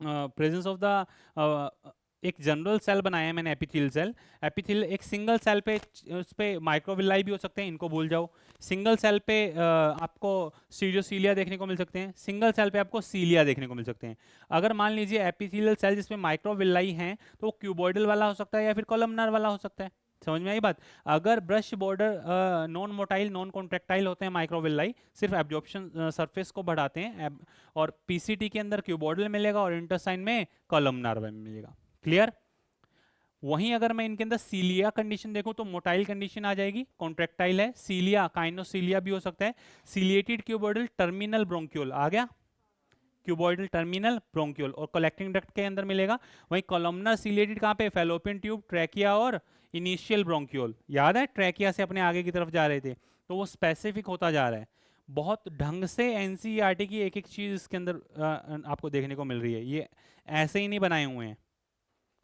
presence of the एक जनरल सेल बनाया है मैंने, एपिथेलियल सेल। एपिथेलियल एक सिंगल सेल पे उस पे माइक्रोविलाई भी हो सकते हैं, इनको भूल जाओ। सिंगल सेल पे आपको सीरियोसीलिया देखने को मिल सकते हैं, सिंगल सेल पे आपको सीलिया देखने को मिल सकते हैं। अगर मान लीजिए एपिथेलियल सेल जिसमें माइक्रोविलाई हैं तो वो क्यूबॉइडल वाला हो सकता है या फिर कॉलमनार वाला हो सकता है। समझ में आई बात? अगर brush border non motile non contractile होते हैं माइक्रोविलाई, सिर्फ एब्जॉर्प्शन सरफेस को बढ़ाते हैं, और पीसीटी के अंदर क्यूबॉइडल मिलेगा और इंटरसाइन में कॉलमनार मिलेगा। क्लियर? वहीं अगर मैं इनके अंदर सीलिया कंडीशन देखूं तो मोटाइल कंडीशन आ जाएगी, कॉन्ट्रेक्टाइल है। सीलिया काइनोसीलिया भी हो सकता है। सीलिएटेड क्यूबॉइडल टर्मिनल ब्रोंक्यूल आ गया, क्यूबॉइडल टर्मिनल ब्रोंक्यूल और कलेक्टिंग डक्ट के अंदर मिलेगा। वहीं कॉलमनर सीलिएटेड कहाँ पे? फैलोपियन ट्यूब, ट्रैकिया और इनिशियल ब्रोंक्यूल। याद है ट्रैकिया से अपने आगे की तरफ जा रहे थे तो वो स्पेसिफिक होता जा रहा है। बहुत ढंग से एनसीईआरटी की एक एक चीज इसके अंदर आपको देखने को मिल रही है। ये ऐसे ही नहीं बनाए हुए हैं,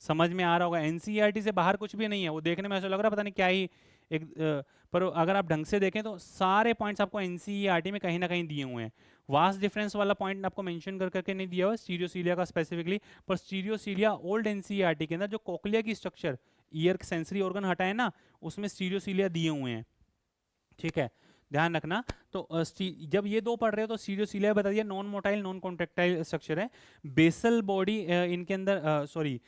समझ में आ रहा होगा। एनसीईआरटी से बाहर कुछ भी नहीं है, वो देखने में ऐसा लग रहा है पता नहीं क्या ही एक पर अगर आप ढंग से देखें तो सारे पॉइंट्स आपको एनसीईआरटी में कहीं ना कहीं दिए हुए हैं। वास्ट डिफरेंस वाला पॉइंट आपको मेंशन कर करके नहीं दिया हुआ स्टीरियोसीलिया का स्पेसिफिकली, पर स्टीरियोसीलिया ओल्ड एनसीईआरटी के अंदर जो कोक्लिया की स्ट्रक्चर, ईयर सेंसरी ऑर्गन हटाए ना, उसमें स्टीरियोसीलिया दिए हुए हैं, ठीक है, ध्यान रखना। तो जब ये दो पढ़ रहे हो तो स्टीरियोसीलिया बता दिया, non motile non contractile structure है। बेसल बॉडी इनके अंदर sorry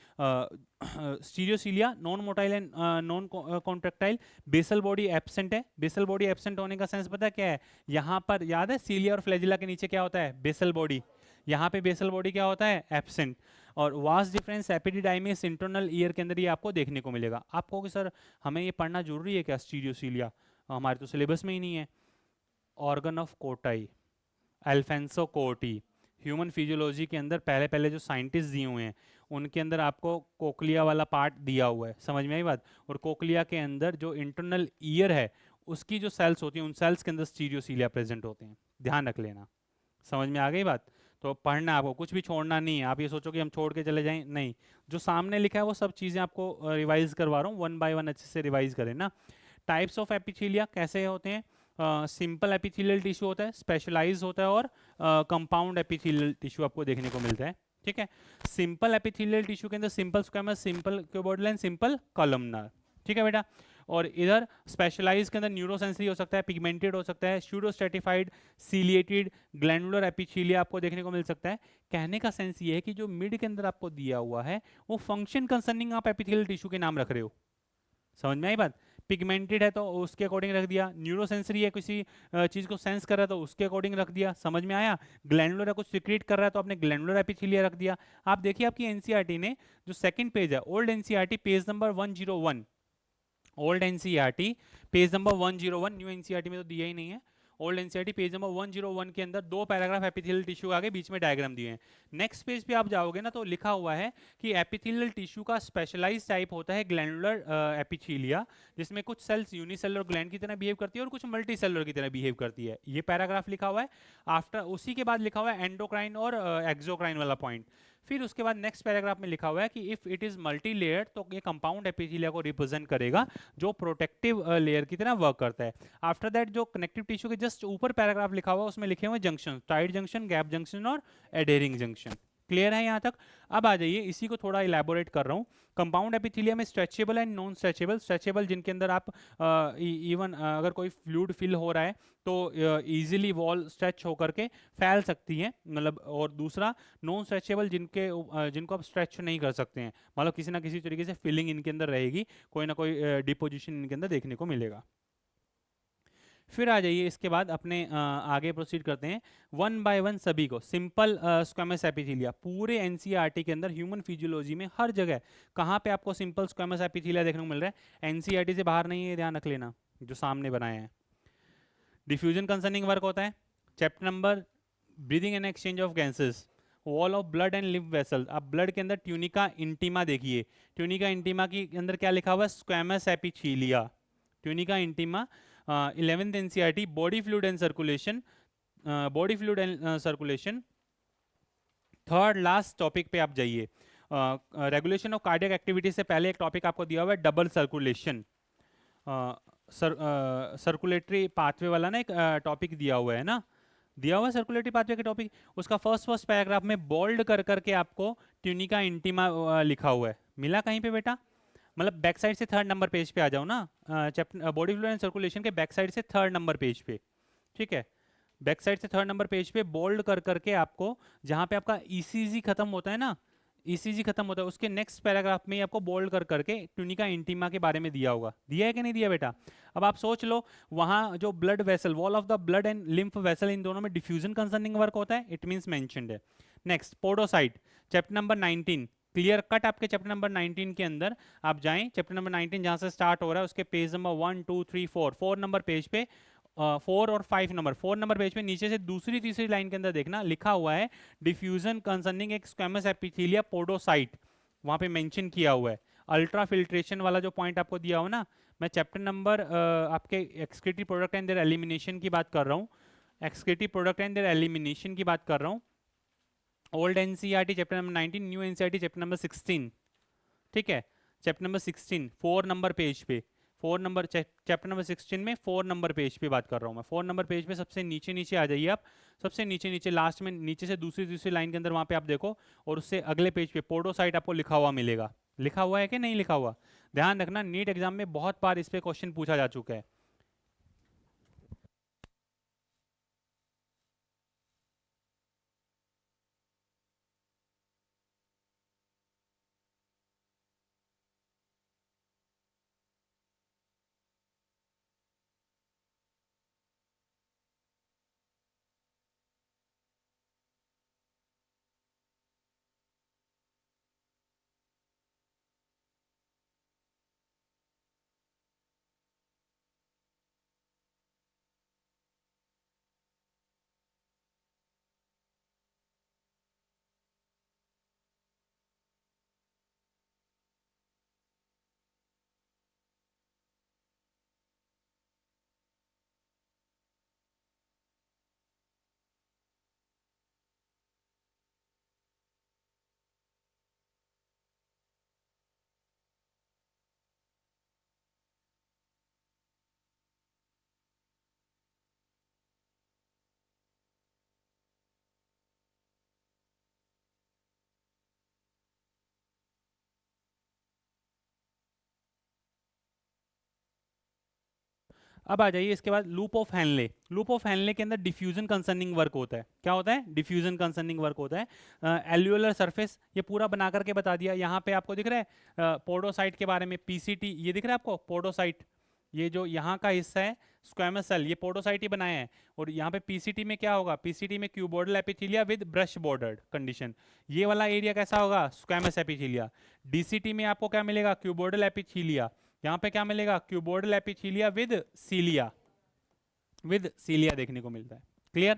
stereocilia non motile and non contractile, basal body absent है। बेसल बॉडी एब्सेंट होने का सेंस पता है क्या है? यहाँ पर याद है सीलिया और फ्लैजिला के नीचे क्या होता है? Basal body. यहाँ पे बेसल बॉडी क्या होता है? एब्सेंट। और vas deferens epididymis internal ear के अंदर ये आपको देखने को मिलेगा। आप कहोगे सर हमें ये पढ़ना जरूरी है क्या स्टीरियोसीलिया? हमारे तो सिलेबस में ही नहीं है। ऑर्गन ऑफ कोटाई, अल्फेंसो कोटी, ह्यूमन फिजियोलॉजी के अंदर पहले पहले जो साइंटिस्ट दिए हुए हैं उनके अंदर आपको कोक्लिया वाला पार्ट दिया हुआ है, समझ में आई बात? और कोक्लिया के अंदर जो इंटरनल ईयर है उसकी जो सेल्स होती हैं उन सेल्स के अंदर स्टीरियोसीलिया प्रेजेंट होते हैं, ध्यान रख लेना। समझ में आ गई बात? तो पढ़ना आपको, कुछ भी छोड़ना नहीं है। आप ये सोचो कि हम छोड़ के चले जाएं, नहीं, जो सामने लिखा है वो सब चीज़ें आपको रिवाइज करवा रहा हूँ, वन बाय वन अच्छे से रिवाइज करें ना। टाइप्स ऑफ एपिथीलिया कैसे होते हैं? सिंपल एपिथेलियल टिश्यू होता है, स्पेशलाइज होता है, और कंपाउंड एपिथेलियल टिश्यू आपको देखने को मिलता है, ठीक है। सिंपल एपिथेलियल टिश्यू के अंदर simple squamous, simple cuboidal, simple columnar, ठीक है बेटा। और इधर स्पेशलाइज के अंदर न्यूरोसेंसरी हो सकता है, पिगमेंटेड हो सकता है, स्यूडोस्ट्रेटिफाइड, सीलिएटेड, ग्लैंडुलर एपिथेलिया आपको देखने को मिल सकता है। कहने का सेंस ये है कि जो मिड के अंदर आपको दिया हुआ है वो फंक्शन कंसर्निंग आप एपिथेलियल टिश्यू के नाम रख रहे हो, समझ में आई बात? पिगमेंटेड है तो उसके अकॉर्डिंग रख दिया, न्यूरोसेंसरी है किसी चीज को सेंस कर रहा है तो उसके अकॉर्डिंग रख दिया, समझ में आया? ग्लैंडुलर है कुछ सिक्रेट कर रहा है तो आपने ग्लैंडुलर एपिथेलिया रख दिया। आप देखिए आपकी एनसीईआरटी ने जो सेकंड पेज है, old NCERT page number 101, old NCERT page number 101, new NCERT में तो दिया ही नहीं है। ओल्ड एनसीईआरटी पेज नंबर 101 के अंदर 2 पैराग्राफ एपिथेलियल टिश्यू आगे बीच में डायग्राम दिए हैं। नेक्स्ट पेज पे आप जाओगे ना तो लिखा हुआ है कि एपिथेलियल टिश्यू का स्पेशलाइज्ड टाइप होता है ग्लैंडुलर एपिथेलिया, जिसमें कुछ सेल्स यूनिसेलुलर ग्लैंड की तरह बिहेव करती है और कुछ मल्टी सेलुलर की तरह बिहेव करती है। ये पैराग्राफ लिखा हुआ है। आफ्टर उसी के बाद लिखा हुआ है एंडोक्राइन और एक्सोक्राइन वाला पॉइंट। फिर उसके बाद नेक्स्ट पैराग्राफ में लिखा हुआ है कि if it is multi layer तो ये कंपाउंड एपिथेलिया को रिप्रेजेंट करेगा जो प्रोटेक्टिव लेयर की तरह वर्क करता है। आफ्टर दैट जो कनेक्टिव टिश्यू के जस्ट ऊपर पैराग्राफ लिखा हुआ है उसमें लिखे हुए junction, tight junction, gap junction और एडेरिंग जंक्शन। क्लियर है यहाँ तक? अब आ जाइए, इसी को थोड़ा इलेबोरेट कर रहा हूँ। कंपाउंड एपिथेलिया में stretchable and non stretchable. Stretchable जिनके अंदर आप इवन अगर कोई फ्लूइड फिल हो रहा है तो इजीली वॉल स्ट्रेच होकर के फैल सकती है, मतलब। और दूसरा नॉन स्ट्रेचेबल जिनको आप स्ट्रेच नहीं कर सकते हैं, मतलब किसी ना किसी तरीके से फिलिंग इनके अंदर रहेगी, कोई ना कोई डिपोजिशन इनके अंदर देखने को मिलेगा। फिर आ जाइए, इसके बाद अपने आगे प्रोसीड करते हैं वन बाय वन सभी को। सिंपल स्क्वेमस एपिथेलिया पूरे एनसीईआरटी के अंदर ह्यूमन फिजियोलॉजी में हर जगह कहाँ पे आपको सिंपल स्क्वेमस एपिथेलिया देखने को मिल रहा है? एनसीईआरटी से बाहर नहीं है, ध्यान रख लेना, जो सामने बनाए हैं। डिफ्यूजन कंसर्निंग वर्क होता है। Chapter number breathing and exchange of gases, wall of blood and lymph vessel. अब ब्लड के अंदर ट्यूनिका इंटीमा देखिए, ट्यूनिका इंटीमा के अंदर क्या लिखा हुआ है? Squamous epithelia, tunica intima. 11th NCERT body fluid and circulation, body fluid and circulation. Third last topic पे आप जाइए, रेगुलेशन ऑफ कार्डियक एक्टिविटी से पहले एक टॉपिक आपको दिया हुआ है डबल सर्कुलेशन, सर्कुलेटरी पाथवे वाला ना एक टॉपिक दिया हुआ है ना, दिया हुआ सर्कुलेटरी पाथवे का टॉपिक। उसका फर्स्ट पैराग्राफ में बोल्ड कर करके आपको ट्यूनिका इंटीमा लिखा हुआ है, मिला कहीं पे बेटा? मतलब बैक साइड से 3rd नंबर पेज पे आ जाओ ना, chapter body fluid and circulation के बैक साइड से 3rd नंबर पेज पे, ठीक है। बैक साइड से 3rd नंबर पेज पे बोल्ड कर करके आपको, जहां पे आपका ईसीजी खत्म होता है ना, ईसीजी खत्म होता है उसके नेक्स्ट पैराग्राफ में आपको बोल्ड कर करके ट्यूनिका इंटीमा के बारे में दिया होगा। दिया है कि नहीं दिया बेटा? अब आप सोच लो, वहां जो blood vessel, wall of the blood and lymph vessel, इन दोनों में डिफ्यूजन कंसर्निंग वर्क होता है, इट मींस मेंशन्ड है। Next podocyte, chapter number 19, clear cut आपके चैप्टर नंबर 19 के अंदर आप जाएं। चैप्टर नंबर 19 जहां से स्टार्ट हो रहा है उसके पेज नंबर 1 2 3 4 नंबर पेज पे, 4 और 5 नंबर, 4 नंबर पेज पे नीचे से दूसरी तीसरी लाइन के अंदर देखना लिखा हुआ है डिफ्यूजन कंसर्निंग एक स्क्वेमस एपिथेलिया पोडोसाइट, वहां पे मेंशन किया हुआ है। अल्ट्रा फिल्ट्रेशन वाला जो पॉइंट आपको दिया हुआ ना, मैं चैप्टर नंबर आपके excretory product and there elimination की बात कर रहा हूँ। Excretive product and there elimination की बात कर रहा हूँ। Old NCERT chapter number 19, new NCERT chapter number 16, ठीक है। चैप्टर नंबर 16 4 नंबर पेज पे, 4 नंबर चैप्टर नंबर 16 में 4 नंबर पेज पे बात कर रहा हूँ मैं। 4 नंबर पेज पे सबसे नीचे नीचे आ जाइए आप, सबसे नीचे नीचे लास्ट में नीचे से दूसरी दूसरी लाइन के अंदर वहाँ पे आप देखो, और उससे अगले पेज पे पोडोसाइट आपको लिखा हुआ मिलेगा। लिखा हुआ है कि नहीं लिखा हुआ? ध्यान रखना, नीट एग्जाम में बहुत बार इस पे क्वेश्चन पूछा जा चुका है। अब आ जाइए इसके बाद loop of Henle. Loop of Henle के अंदर डिफ्यूजन कंसर्निंग वर्क होता है। क्या होता है? डिफ्यूजन कंसर्निंग वर्क होता है। एल्यूलर सरफेस ये पूरा बना करके बता दिया। यहाँ पे आपको दिख रहा है पोडोसाइट के बारे में, पीसीटी ये दिख रहा है आपको, पोडोसाइट ये जो यहाँ का हिस्सा है स्क्वेमस सेल, ये पोडोसाइट ही बनाया है। और यहाँ पे पीसीटी में क्या होगा? पीसीटी में cuboidal epithelia with brush bordered condition. ये वाला एरिया कैसा होगा? Squamous epithelia. डीसीटी में आपको क्या मिलेगा? Cuboidal epithelia. यहाँ पे क्या मिलेगा? क्यूबोइडल एपिथेलिया विद सीलिया देखने को मिलता है। क्लियर?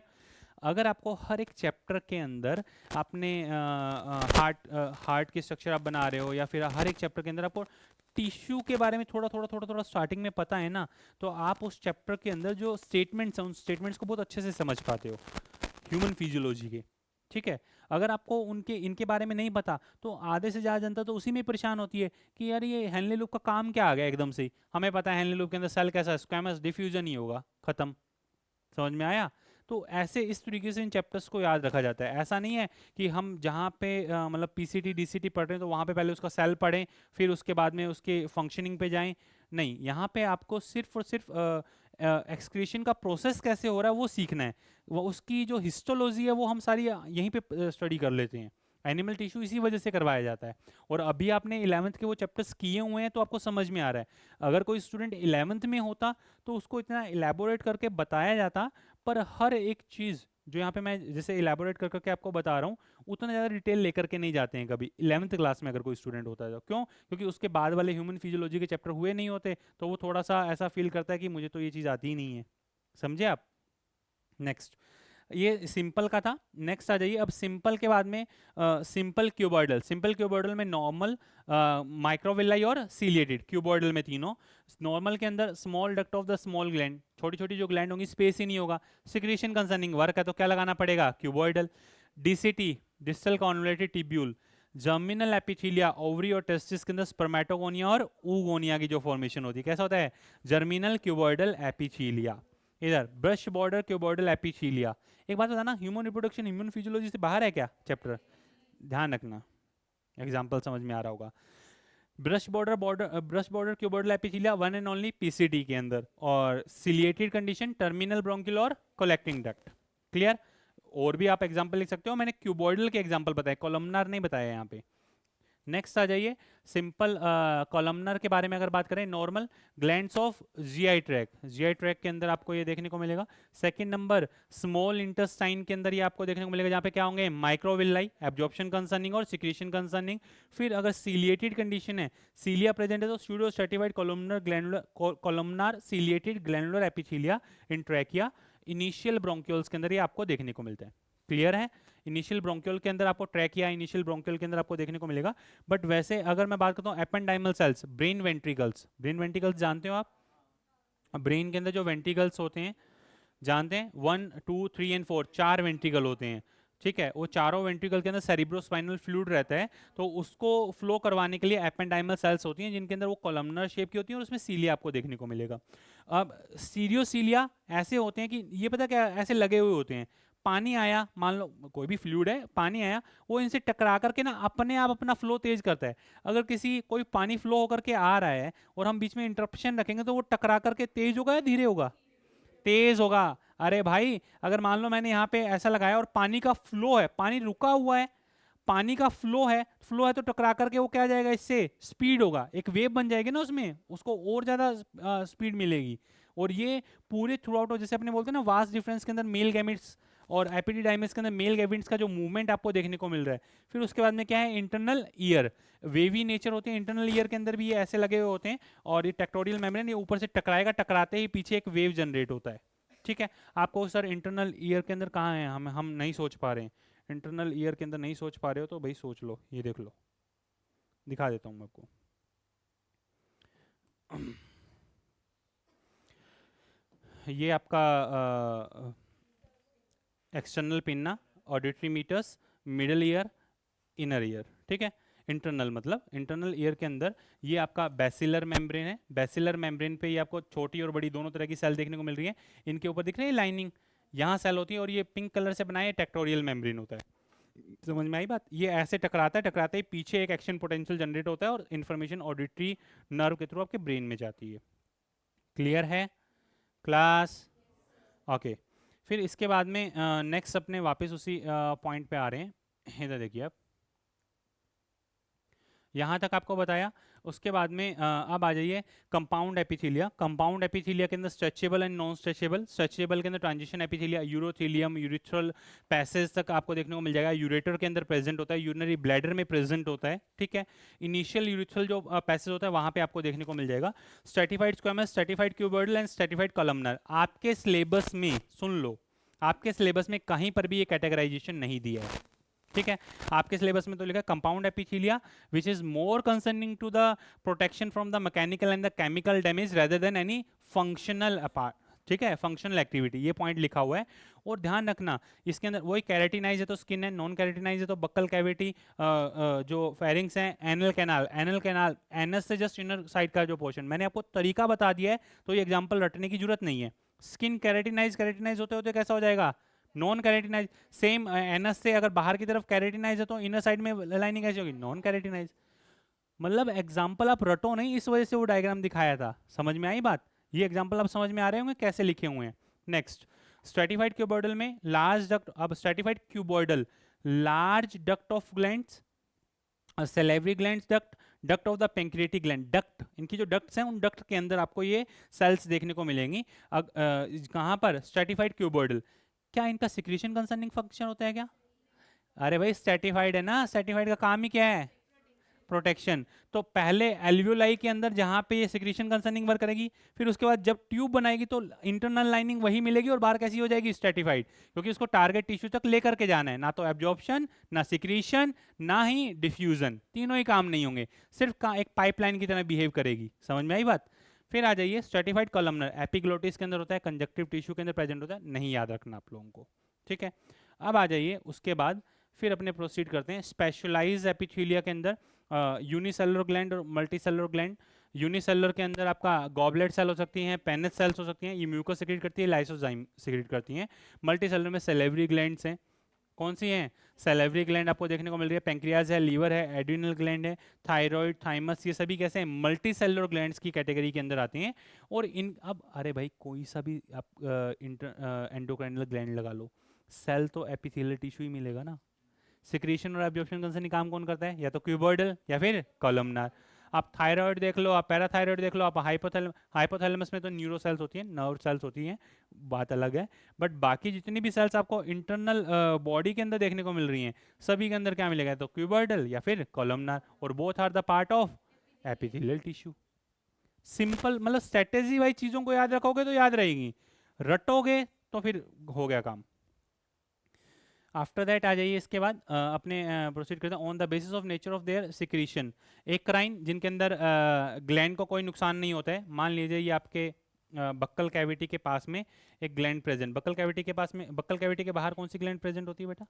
अगर आपको हर एक चैप्टर के अंदर आपने हार्ट की स्ट्रक्चर आप बना रहे हो, या फिर हर एक चैप्टर के अंदर आपको टिश्यू के बारे में थोड़ा थोड़ा थोड़ा थोड़ा स्टार्टिंग में पता है ना, तो आप उस चैप्टर के अंदर जो स्टेटमेंट्स हैं उन स्टेटमेंट्स को बहुत अच्छे से समझ पाते हो ह्यूमन फिजियोलॉजी के। ठीक है? अगर आपको उनके इनके बारे में नहीं पता तो आधे से ज़्यादा जनता तो उसी में परेशान होती है कि यार ये हेनले लूप का काम क्या आ गया एकदम से ही। हमें पता है हेनले लूप के अंदर सेल कैसा, स्क्वैमस डिफ्यूजन ही होगा, खत्म। समझ में आया? तो ऐसे इस तरीके से इन चैप्टर्स को याद रखा जाता है। ऐसा नहीं है कि हम जहाँ पे मतलब पीसीटी डीसीटी पढ़ रहे हैं तो वहाँ पे पहले उसका सेल पढ़ें फिर उसके बाद में उसके फंक्शनिंग पे जाएं। नहीं, यहाँ पे आपको सिर्फ और सिर्फ एक्सक्रीशन का प्रोसेस कैसे हो रहा है वो सीखना है। वो उसकी जो हिस्टोलॉजी है वो हम सारी यहीं पे स्टडी कर लेते हैं। एनिमल टिश्यू इसी वजह से करवाया जाता है। और अभी आपने 11th के वो चैप्टर्स किए हुए हैं तो आपको समझ में आ रहा है। अगर कोई स्टूडेंट 11th में होता तो उसको इतना इलेबोरेट करके बताया जाता, पर हर एक चीज़ जो यहाँ पे मैं जैसे इलेबोरेट कर करके आपको बता रहा हूँ उतना ज़्यादा डिटेल लेकर के नहीं जाते हैं कभी 11th क्लास में अगर कोई स्टूडेंट होता है तो। क्यों? क्योंकि उसके बाद वाले ह्यूमन फिजियोलॉजी के चैप्टर हुए नहीं होते, तो वो थोड़ा सा ऐसा फील करता है कि मुझे तो ये चीज़ आती ही नहीं है। समझे आप? नेक्स्ट, ये सिंपल का था। नेक्स्ट आ जाइए अब सिंपल के बाद में सिंपल क्यूबॉइडल। सिंपल क्यूबॉइडल में नॉर्मल, माइक्रोविलाई और सीलिएटेड, क्यूबॉइडल में तीनों। नॉर्मल के अंदर small duct of the small gland, छोटी छोटी जो ग्लैंड होंगी स्पेस ही नहीं होगा। सिक्रीशन कंसर्निंग वर्क है तो क्या लगाना पड़ेगा? Cuboidal. DCT distal convoluted tubule. Germinal epithelia ovary और टेस्टिस के अंदर स्पर्मेटोगोनिया और ऊगोनिया की जो फॉर्मेशन होती है कैसा होता है? Germinal cuboidal epithelia. इधर ब्रश बॉर्डर क्यूबॉइडल एपिथेलिया। एक बात बताना, ह्यूमन रिप्रोडक्शन ह्यूमन फिजियोलॉजी से बाहर है क्या चैप्टर? ध्यान रखना, एग्जांपल समझ में आ रहा होगा। Brush border cuboidal epithelia one and only PCT के अंदर, और सिलिएटेड कंडीशन टर्मिनल ब्रोंकियल और कलेक्टिंग डक्ट। क्लियर? और भी आप एग्जांपल लिख सकते हो, मैंने क्यूबॉइडल के एग्जांपल बताए, कॉलमनार नहीं बताया यहाँ पे। नेक्स्ट आ जाइए सिंपल कॉलमनर के बारे में अगर बात करें, normal glands of GI tract. GI tract के अंदर आपको ये देखने को मिलेगा। सेकंड नंबर स्मॉल इंटेस्टाइन के अंदर ये आपको देखने को मिलेगा, जहाँ पे क्या होंगे? माइक्रोविलाई, एब्जॉर्प्शन कंसर्निंग और सिक्रीशन कंसर्निंग। फिर अगर सीलिएटेड कंडीशन है, सीलिया प्रेजेंट है तो pseudo stratified columnar glandular columnar ciliated glandular epithelia in trachea. Initial bronchioles के अंदर ये आपको देखने को मिलता है। क्लियर है? इनिशियल ब्रोंक्यूल के अंदर आपको ट्रैकिया, इनिशियल ब्रोंक्यूल के अंदर आपको देखने को मिलेगा। बट वैसे अगर मैं बात करता हूँ ependymal sales, brain ventricles, brain ventricles जानते हो आप? ब्रेन के अंदर जो वेंट्रिकल्स होते हैं, जानते हैं 1 2 3 एंड 4 चार वेंट्रिकल होते हैं, ठीक है। वो चारों वेंट्रिकल के अंदर सेरिब्रोस्पाइनल फ्लूइड रहता है, तो उसको फ्लो करवाने के लिए एपेंडाइमल सेल्स होती हैं जिनके अंदर वो कॉलमनर शेप की होती है और उसमें सीलिया आपको देखने को मिलेगा। अब स्टीरियोसीलिया ऐसे होते हैं कि ये पता क्या ऐसे लगे हुए होते हैं, पानी आया, मान लो कोई भी फ्लूइड है, पानी आया, वो इनसे टकरा करके ना अपने आप अपना फ्लो तेज करता है। अगर किसी कोई पानी फ्लो होकर के आ रहा है और हम बीच में इंटरप्शन रखेंगे तो वो टकरा करके तेज होगा या धीरे होगा? तेज होगा। अरे भाई, अगर मान लो मैंने यहाँ पे ऐसा लगाया और पानी का फ्लो है, पानी रुका हुआ है, पानी का फ्लो है तो टकरा करके वो क्या जाएगा, इससे स्पीड होगा, एक वेव बन जाएगी ना उसमें, उसको और ज्यादा स्पीड मिलेगी। और ये पूरे थ्रू आउट, जैसे अपने बोलते हैं ना वास्ट डिफरेंस के अंदर मेल गैमेट्स और एपिडिडाइमिस के अंदर मेल गैमेट्स का जो मूवमेंट आपको देखने को मिल रहा है। फिर उसके बाद में क्या है, इंटरनल ईयर, वेवी नेचर होते हैं इंटरनल ईयर के अंदर भी, ये ऐसे लगे हुए होते हैं। और ये टेक्टोरियल मेम्ब्रेन, ये ऊपर से टकराएगा, टकराते ही पीछे एक वेव जनरेट होता है, ठीक है। आपको सर इंटरनल ईयर के अंदर कहाँ है, हम नहीं सोच पा रहे हैं, इंटरनल ईयर के अंदर नहीं सोच पा रहे हो तो भाई सोच लो, ये देख लो, दिखा देता हूँ मैं आपको। ये आपका external pinna, auditory meatus, middle ear, inner ear, ठीक है। इंटरनल मतलब इंटरनल ईयर के अंदर ये आपका बैसिलर मेम्ब्रेन है, बैसिलर मेम्ब्रेन पे ये आपको छोटी और बड़ी दोनों तरह की सेल देखने को मिल रही है। इनके ऊपर दिख रही है लाइनिंग, यहाँ सेल होती है और ये पिंक कलर से बनाया टेक्टोरियल मेम्ब्रेन होता है। समझ में आई बात? ये ऐसे टकराता है, टकराते ही पीछे एक एक्शन पोटेंशियल जनरेट होता है और इन्फॉर्मेशन ऑडिटरी नर्व के थ्रू आपके ब्रेन में जाती है। क्लियर है क्लास? ओके। फिर इसके बाद में नेक्स्ट अपने वापस उसी पॉइंट पे आ रहे हैं। इधर देखिए आप, यहाँ तक आपको बताया। उसके बाद में अब आ जाइए कंपाउंड एपिथेलिया। कंपाउंड एपिथेलिया के अंदर stretchable and non stretchable, stretchable के अंदर transition epithelia, urothelium, urethral passage तक आपको देखने को मिल जाएगा। यूरेटर के अंदर प्रेजेंट होता है, यूरिनरी ब्लैडर में प्रेजेंट होता है, ठीक है। इनिशियल यूरिथ्रल जो पैसेज होता है वहाँ पे आपको देखने को मिल जाएगा। Stratified squamous, stratified cuboidal and stratified columnar. आपके सिलेबस में सुन लो, आपके सिलेबस में कहीं पर भी ये कैटेगराइजेशन नहीं दिया है, ठीक है। आपके सिलेबस में तो लिखा है compound epithelia which is more concerning to the protection from the mechanical and the chemical damage rather than any functional apart, ठीक है, फंक्शनल एक्टिविटी, ये पॉइंट लिखा हुआ है। और ध्यान रखना इसके अंदर वही कैरेटिनाइज है तो स्किन है, नॉन कैरेटिनाइज है तो बक्कल कैविटी, जो फेरिंग्स हैं, anal canal, anal canal anus से जस्ट इनर साइड का जो पोर्शन, मैंने आपको तरीका बता दिया है तो ये एग्जाम्पल रटने की जरूरत नहीं है। स्किन कैरेटिनाइज कैरेटिनाइज होते होते कैसा हो जाएगा, नॉन कैरेटिनाइज। सेम एनस से अगर बाहर की तरफ कैरेटिनाइज है तो इनर साइड में लाइनिंग कैसी होगी, नॉन कैरेटिनाइज। मतलब एग्जाम्पल आप रटो नहीं, इस वजह से वो डायग्राम दिखाया था। समझ में आई बात? ये एग्जाम्पल आप समझ में आ रहे होंगे कैसे लिखे हुए हैं। नेक्स्ट, स्ट्रेटिफाइड क्यूबॉइडल में लार्ज डक्ट, अब stratified cuboidal, large duct of glands, salivary glands duct, duct of the pancreatic gland, duct, इनकी जो डक्ट्स हैं उन डक्ट के अंदर आपको ये सेल्स देखने को मिलेंगी। कहाँ पर, स्ट्रेटिफाइड क्यूबॉइडल। क्या इनका सिक्रीशन कंसर्निंग फंक्शन होता है क्या? अरे भाई स्ट्रेटिफाइड है ना, स्ट्रेटिफाइड का काम ही क्या है, प्रोटेक्शन। तो पहले एल्वियोलाई के अंदर जहां पे ये सिक्रीशन कंसर्निंग वर्क करेगी, फिर उसके बाद जब ट्यूब बनाएगी तो इंटरनल लाइनिंग वही मिलेगी और बाहर कैसी हो जाएगी, स्ट्रेटिफाइड, क्योंकि उसको टारगेट टिश्यू तक लेकर के जाना है। ना तो एब्जॉर्प्शन, ना सिक्रीशन, ना ही डिफ्यूजन, तीनों ही काम नहीं होंगे, सिर्फ एक पाइपलाइन की तरह बिहेव करेगी। समझ में आई बात? फिर आ जाइए स्ट्रेटिफाइड कॉलमनर, एपिग्लोटिस के अंदर होता है, कंजक्टिव टिश्यू के अंदर प्रेजेंट होता है, नहीं याद रखना आप लोगों को, ठीक है। अब आ जाइए उसके बाद फिर अपने प्रोसीड करते हैं स्पेशलाइज एपिथेलिया के अंदर, यूनिसेलुलर ग्लैंड और मल्टीसेलुलर ग्लैंड। यूनिसेलुलर के अंदर आपका गॉबलेट सेल हो सकती हैं, पेनिस सेल्स हो सकती हैं, ये म्यूकस सिक्रीट करती है, लाइसोजाइम सिक्रीट करती हैं। मल्टीसेलुलर में सेलेवरी ग्लैंड्स हैं, कौन सी हैं, सेलेवरी ग्लैंड आपको देखने को मिल रही है, पेंक्रियाज है, लीवर है, एड्रिनल ग्लैंड है, थायराइड, थाइमस, ये सभी कैसे हैं, मल्टी सेलुलर ग्लैंड्स की कैटेगरी के अंदर आती हैं। और इन अब अरे भाई कोई सा भी आप एंडोक्राइनल ग्लैंड लगा लो, सेल तो एपिथेलियल टिश्यू ही मिलेगा ना। सिक्रीशन और एब्जॉर्प्शन कंसर्निंग काम कौन करता है, या तो क्यूबॉइडल या फिर कॉलमनार। आप थायराइड देख लो, आप पैराथायराइड देख लो, आप हाइपोथैलेमस में तो न्यूरो सेल्स होती हैं, नर्व सेल्स होती हैं, बात अलग है। बट बाकी जितनी भी सेल्स आपको इंटरनल बॉडी के अंदर देखने को मिल रही हैं, सभी के अंदर क्या मिलेगा, तो क्यूबॉइडल या फिर कॉलमनार, और both are the part of epithelial tissue. Simple, मतलब स्ट्रेटेजी वाइज चीजों को याद रखोगे तो याद रहेगी, रटोगे तो फिर हो गया काम। आफ्टर दैट आ जाइए इसके बाद अपने प्रोसीड करते हैं on the basis of nature of their secretion. एक क्राइन जिनके अंदर ग्लैंड को कोई नुकसान नहीं होता है, मान लीजिए ये आपके बक्कल कैविटी के पास में एक ग्लैंड प्रेजेंट, बक्कल कैविटी के पास में, बक्कल कैविटी के बाहर कौन सी ग्लैंड प्रेजेंट होती है बेटा?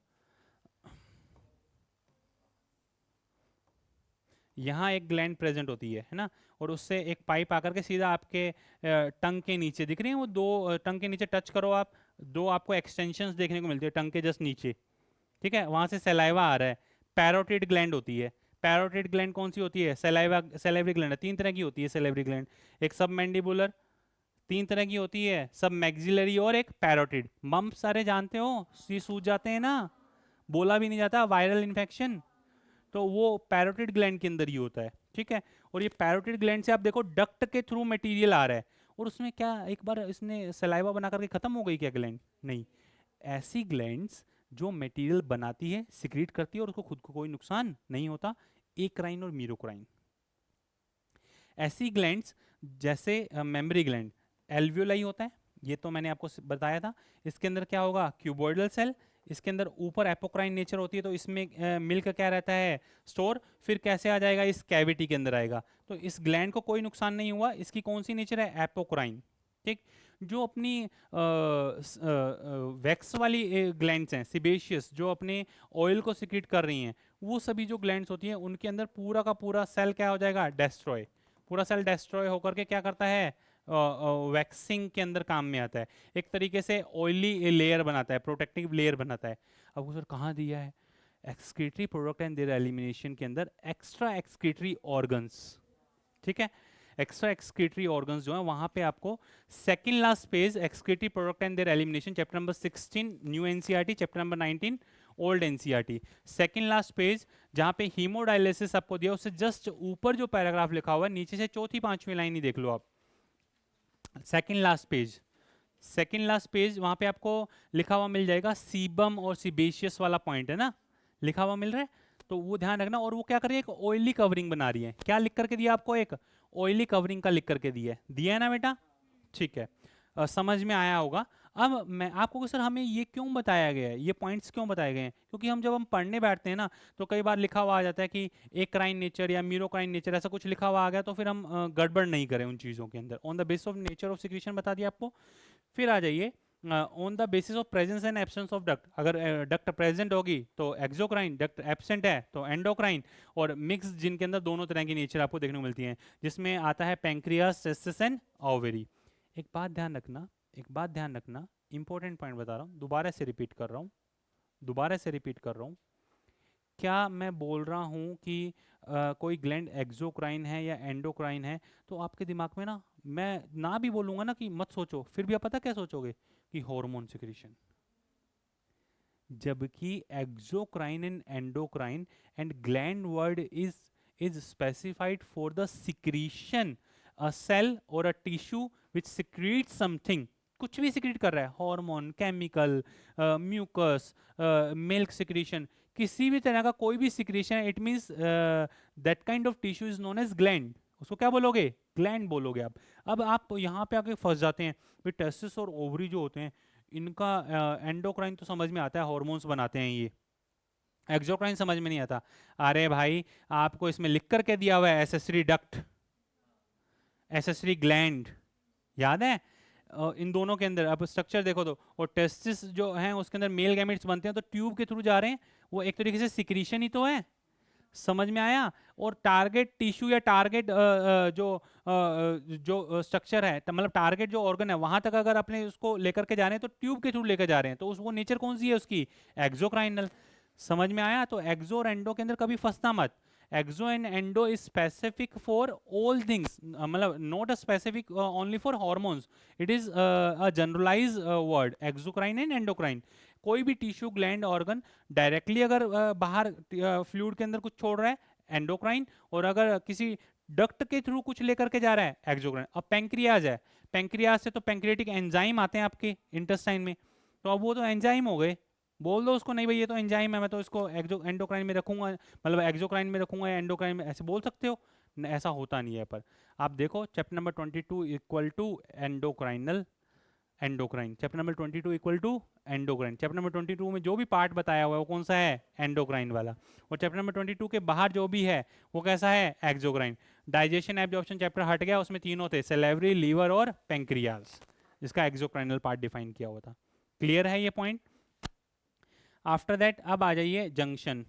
यहाँ एक ग्लैंड प्रेजेंट होती है ना, और उससे एक पाइप आकर के सीधा आपके टंग के नीचे दिख रही है वो दो, टंग के नीचे टच करो आप, दो आपको एक्सटेंशंस देखने को मिलती है टंग के जस्ट नीचे, ठीक है, वहां से सलाइवा आ रहा है, पैरोटिड ग्लैंड होती है। पैरोटिड ग्लैंड कौन सी होती है? सलाइवा, सलाइवरी ग्लैंड, तीन तरह की होती है सलाइवरी ग्लैंड, एक सब मैंडिबुलर, तीन तरह की होती है, सब मैक्सिलरी और एक पैरोटिड। मम्प सारे जानते हो, सी सूज जाते हैं ना, बोला भी नहीं जाता, वायरल इन्फेक्शन, तो वो पैरोटिड ग्लैंड के अंदर ही होता है, ठीक है। और ये पैरोटिड ग्लैंड से आप देखो डक्ट के थ्रू मटेरियल आ रहा है, और उसमें क्या एक बार इसने सलाइवा बना करके खत्म हो गई क्या ग्लैंड? नहीं, ऐसी ग्लैंड्स जो मटेरियल बनाती है, सिक्रीट करती है, और उसको खुद को कोई नुकसान नहीं होता, एक्राइन और मीरोक्राइन। ऐसी ग्लैंड्स जैसे मेमरी ग्लैंड, एल्वियोलाई होता है, ये तो मैंने आपको बताया था। इसके अंदर क्या होगा? क्यूबॉइडल सेल, इसके अंदर ऊपर एपोक्राइन नेचर होती है, तो इसमें मिल्क क्या रहता है? स्टोर। फिर कैसे आ जाएगा? इस कैविटी के अंदर आएगा। तो इस ग्लैंड को कोई नुकसान नहीं हुआ, इसकी कौन सी नेचर है? एपोक्राइन, ठीक। जो अपनी वैक्स वाली ग्लैंड्स हैं, सिबेशियस, जो अपने ऑयल को सिक्रीट कर रही हैं, वो सभी जो ग्लैंड्स होती हैं उनके अंदर पूरा का पूरा सेल क्या हो जाएगा? डेस्ट्रॉय। पूरा सेल डेस्ट्रॉय होकर के क्या करता है? वैक्सिंग के अंदर काम में आता है, एक तरीके से ऑयली लेयर बनाता है, प्रोटेक्टिव लेयर बनाता है। अब वो सर कहाँ दिया है? Excretory product and there elimination के अंदर एक्स्ट्रा एक्सक्रीटरी ऑर्गन्स, ठीक है। एक्स्ट्रा एक्सक्रीटरी ऑर्गन्स जो है वहां पे आपको second last page, excretory product and there elimination, chapter number 16 new NCERT, chapter number 19 old NCERT, second last page, जहां पे हीमोडायलिसिस आपको दिया, उससे जस्ट ऊपर जो पैराग्राफ लिखा हुआ है, नीचे से चौथी पांचवी लाइन ही देख लो आप, second last page, second last page, वहां पे आपको लिखा हुआ मिल जाएगा सीबम और सीबेशियस वाला पॉइंट है ना, लिखा हुआ मिल रहा है, तो वो ध्यान रखना। और वो क्या कर रही है? एक ऑयली कवरिंग बना रही है। क्या लिख करके दिया आपको? एक ऑयली कवरिंग का लिख करके दिया है ना बेटा? ठीक है, समझ में आया होगा। अब मैं आपको सर हमें ये क्यों बताया गया है, ये पॉइंट्स क्यों बताए गए हैं? क्योंकि हम जब हम पढ़ने बैठते हैं ना, तो कई बार लिखा हुआ आ जाता है कि एक्राइन नेचर या मीरोक्राइन नेचर, ऐसा कुछ लिखा हुआ आ गया, तो फिर हम गड़बड़ नहीं करें उन चीज़ों के अंदर। On the basis of nature of secretion बता दिया आपको। फिर आ जाइए on the basis of presence and absence of duct, अगर डक्ट प्रेजेंट होगी तो एक्सोक्राइन, डक्ट एब्सेंट है तो एंडोक्राइन, और मिक्स जिनके अंदर दोनों तरह की नेचर आपको देखने को मिलती है, जिसमें आता है पैंक्रियास, टेस्टिस एंड ओवरी। एक बात ध्यान रखना, एक बात ध्यान रखना, इंपॉर्टेंट पॉइंट बता रहा हूँ, दोबारा से रिपीट कर रहा हूँ, दोबारा से रिपीट कर रहा हूँ। क्या मैं बोल रहा हूँ कि कोई ग्लैंड एक्सोक्राइन है या एंडोक्राइन है, तो आपके दिमाग में ना, मैं ना भी बोलूँगा ना कि मत सोचो, फिर भी आप पता क्या सोचोगे? कि हार्मोन सिक्रीशन। जबकि exocrine and endocrine and gland word is specified for the secretion, a cell और a tissue which secrete something, कुछ भी सिक्रीट कर रहा है, hormone, chemical, mucus, milk secretion, किसी भी तरह का कोई भी secretion, it means that kind of tissue is known as gland. उसको क्या बोलोगे? ग्लैंड बोलोगे आप। अब आप यहाँ पे आके फंस जाते हैं, फिर टेस्टिस और ओवरी जो होते हैं, इनका एंडोक्राइन तो समझ में आता है, हॉर्मोन्स बनाते हैं ये, एक्सोक्राइन समझ में नहीं आता। अरे भाई, आपको इसमें लिख करके दिया हुआ है एसेसरी डक्ट, एसेसरी ग्लैंड, याद है? इन दोनों के अंदर अब स्ट्रक्चर देखो तो, और टेस्टिस जो हैं उसके अंदर मेल गैमेट्स बनते हैं, तो ट्यूब के थ्रू जा रहे हैं, वो एक तरीके से सिक्रीशन ही तो है, समझ में आया? और टारगेट टिश्यू या टारगेट जो स्ट्रक्चर है, मतलब टारगेट जो ऑर्गन है, वहां तक अगर अपने उसको लेकर के जा रहे हैं तो ट्यूब के थ्रू लेकर जा रहे हैं, तो वो नेचर कौन सी है उसकी? एक्सोक्राइनल। समझ में आया? तो एक्सो और एंडो के अंदर कभी फंसना मत। Exo and endo is specific for all things, मतलब not a specific only for hormones, it is a generalize word, exocrine and endocrine. कोई भी टिश्यू, ग्लैंड, ऑर्गन डायरेक्टली अगर बाहर फ्लूइड के अंदर कुछ छोड़ रहा है, एंडोक्राइन, और अगर किसी डक्ट के थ्रू कुछ लेकर के जा रहा है, एक्सोक्राइन। अब पैंक्रियाज है, पैंक्रियाज से तो पैंक्रियाटिक एंजाइम आते हैं आपके इंटेस्टाइन में, तो अब वो तो एंजाइम हो गए, बोल दो उसको, नहीं भाई ये तो एंजाइम है, मैं तो इसको एंडोक्राइन में रखूंगा, मतलब एक्सोक्राइन में रखूंगा या एंडोक्राइन में, ऐसे बोल सकते हो। ऐसा होता नहीं है। पर आप देखो chapter number 22 equal to endocrinal, endocrine, chapter number 22 equal to endocrine. Chapter number 22 में जो भी पार्ट बताया हुआ है वो कौन सा है? एंडोक्राइन वाला। और चैप्टर नंबर 22 के बाहर जो भी है वो कैसा है? एक्सोक्राइन। डाइजेशन एब्जॉर्प्शन चैप्टर हट गया, उसमें तीन होते, सेलेवरी, लीवर और पेंक्रियाज, जिसका एक्सोक्राइनल पार्ट डिफाइन किया हुआ था। क्लियर है ये पॉइंट? आफ्टर दैट अब आ जाइए जंक्शन।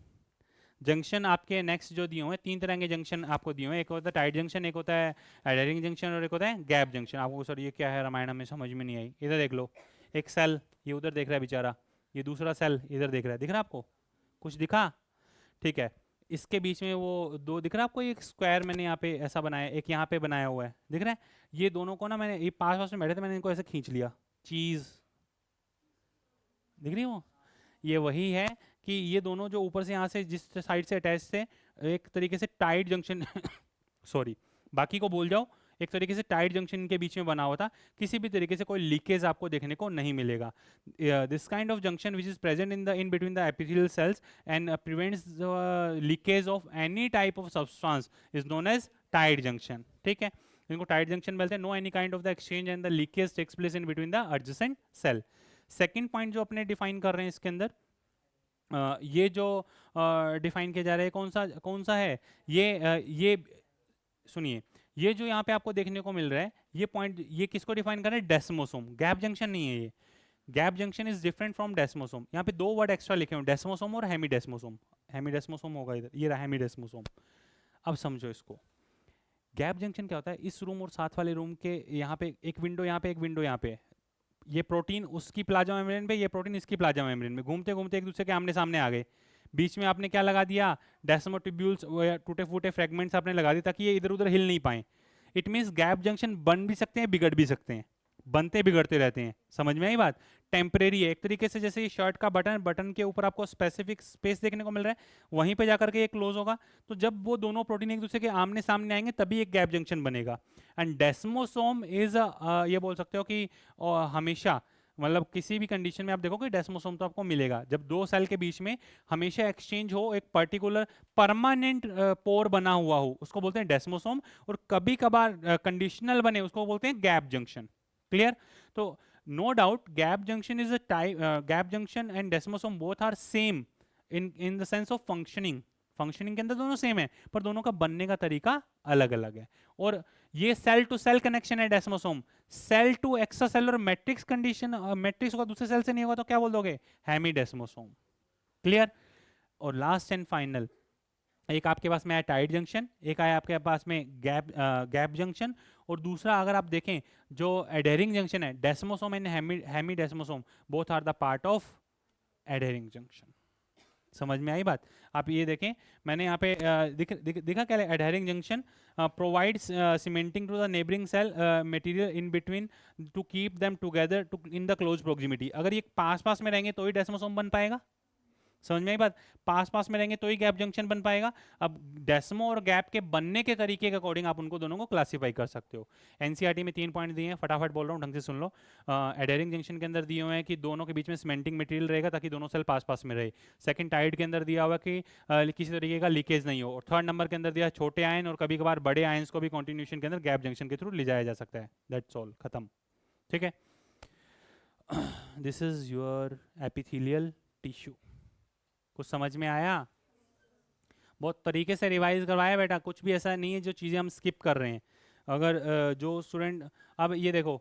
जंक्शन आपके नेक्स्ट जो दिए हुए हैं, तीन तरह के जंक्शन आपको दिए हुए हैं, एक होता है टाइट जंक्शन, एक होता है एडहरिंग जंक्शन और एक होता है गैप जंक्शन। आपको सर ये क्या है, रामायण में समझ में नहीं आई। इधर देख लो, एक सेल ये उधर देख रहा है बेचारा, ये दूसरा सेल इधर देख रहा है, दिख रहा है आपको? कुछ दिखा? ठीक है, इसके बीच में वो दो दिख रहा है आपको, एक स्क्वायर मैंने यहाँ पे ऐसा बनाया, एक यहाँ पे बनाया हुआ है, दिख रहा है? ये दोनों को ना मैंने, ये पास पास में बैठे थे, मैंने इनको ऐसे खींच लिया, चीज दिख रही है वो? ये वही है कि ये दोनों जो ऊपर से यहाँ से जिस साइड से अटैच थे, एक तरीके से टाइट जंक्शन सॉरी, बाकी को भूल जाओ, एक तरीके से टाइट जंक्शन के बीच में बना हुआ था, किसी भी तरीके से कोई लीकेज आपको देखने को नहीं मिलेगा। This kind of junction which is present in between the epithelial cells and prevents leakage of any type of substance is known as tight junction. ठीक है, इनको टाइट जंक्शन बोलते हैं। No any kind of the exchange and the leakage takes place in between the adjacent cell. Second point जो अपने define कर रहे हैं इसके अंदर, ये जो डिफाइन किया जा रहा है कौन सा है, ये सुनिए, ये जो यहाँ पे आपको देखने को मिल रहा है, ये पॉइंट, ये किसको डिफाइन कर रहे हैं? डेस्मोसोम। गैप जंक्शन नहीं है ये, gap junction is different from desmosome. यहाँ पे दो वर्ड एक्स्ट्रा लिखे हुए, डेस्मोसोम और हेमीडेस्मोसोम। हेमीडेस्मोसोम होगा इधर, ये रहा हेमीडेस्मोसोम। अब समझो इसको, गैप जंक्शन क्या होता है? इस रूम और साथ वाले रूम के यहाँ पे एक विंडो, यहाँ पे एक विंडो, यहाँ पे ये प्रोटीन उसकी प्लाज्मा मेम्ब्रेन पे, ये प्रोटीन इसकी प्लाज्मा मेम्ब्रेन में, घूमते घूमते एक दूसरे के आमने सामने आ गए। बीच में आपने क्या लगा दिया? डेस्मोटिब्यूल्स, टूटे फूटे फ्रेगमेंट्स आपने लगा दिए ताकि ये इधर उधर हिल नहीं पाए। इट मीन्स गैप जंक्शन बन भी सकते हैं, बिगड़ भी सकते हैं, बनते बिगड़ते रहते हैं। समझ में आई बात? टेम्परेरी है एक तरीके से, जैसे ये शर्ट का बटन, बटन के ऊपर आपको स्पेसिफिक स्पेस देखने को मिल रहा है, वहीं पे जाकर के ये क्लोज होगा। तो जब वो दोनों प्रोटीन एक दूसरे के आमने सामने आएंगे तभी एक गैप जंक्शन बनेगा। एंड डेस्मोसोम इज, ये बोल सकते हो कि हमेशा, मतलब किसी भी कंडीशन में आप देखोगे डेस्मोसोम तो आपको मिलेगा, जब दो सेल के बीच में हमेशा एक्सचेंज हो, एक पर्टिकुलर परमानेंट पोर बना हुआ हो, उसको बोलते हैं डेस्मोसोम। और कभी कभार कंडीशनल बने, उसको बोलते हैं गैप जंक्शन। क्लियर? तो no doubt gap junction is a type, gap junction and desmosome both are same in the sense of functioning. Functioning के अंदर दोनों सेम है, पर दोनों का बनने का तरीका अलग अलग है। और ये सेल टू सेल कनेक्शन है desmosome. Cell to extra cellular matrix condition, matrix होगा दूसरे सेल से नहीं होगा तो क्या बोल दोगे? हेमीडेस्मोसोम। क्लियर? और लास्ट एंड फाइनल, एक आपके पास में है टाइट जंक्शन, एक आया आपके पास में गैप जंक्शन, और दूसरा अगर आप देखें जो एडहेरिंग जंक्शन है, desmosome and hemidesmosome both are the part of adhering junction. समझ में आई बात? आप ये देखें, मैंने यहाँ पे दिखा क्या, adhering junction provides cementing to the neighbouring cell material in between to keep them together to in the close proximity. अगर ये पास पास में रहेंगे तो ही डेस्मोसोम बन पाएगा। समझ में आई बात? पास पास में रहेंगे तो ही गैप जंक्शन बन पाएगा। अब डेस्मो और गैप के बनने के तरीके के अकॉर्डिंग आप उनको दोनों को क्लासीफाई कर सकते हो। एनसीईआरटी में 3 पॉइंट दिए हैं, फटाफट बोल रहा हूँ, ढंग से सुन लो। एडहेरिंग जंक्शन के अंदर दिए हुए हैं कि दोनों के बीच में सीमेंटिंग मटेरियल रहेगा ताकि दोनों सेल पास पास में रहे। सेकंड, टाइड के अंदर दिया हुआ कि किसी तरीके का लीकेज नहीं हो। और थर्ड नंबर के अंदर दिया छोटे आयन और कभी कभार बड़े आयन्स को भी कॉन्टिन्यूशन के अंदर गैप जंक्शन के थ्रू ले जाया जा सकता है। दैट्स ऑल, खत्म। ठीक है, this is your epithelial tissue. कुछ समझ में आया? बहुत तरीके से रिवाइज करवाया बेटा, कुछ भी ऐसा नहीं है जो चीज़ें हम स्किप कर रहे हैं। अगर जो स्टूडेंट, अब ये देखो,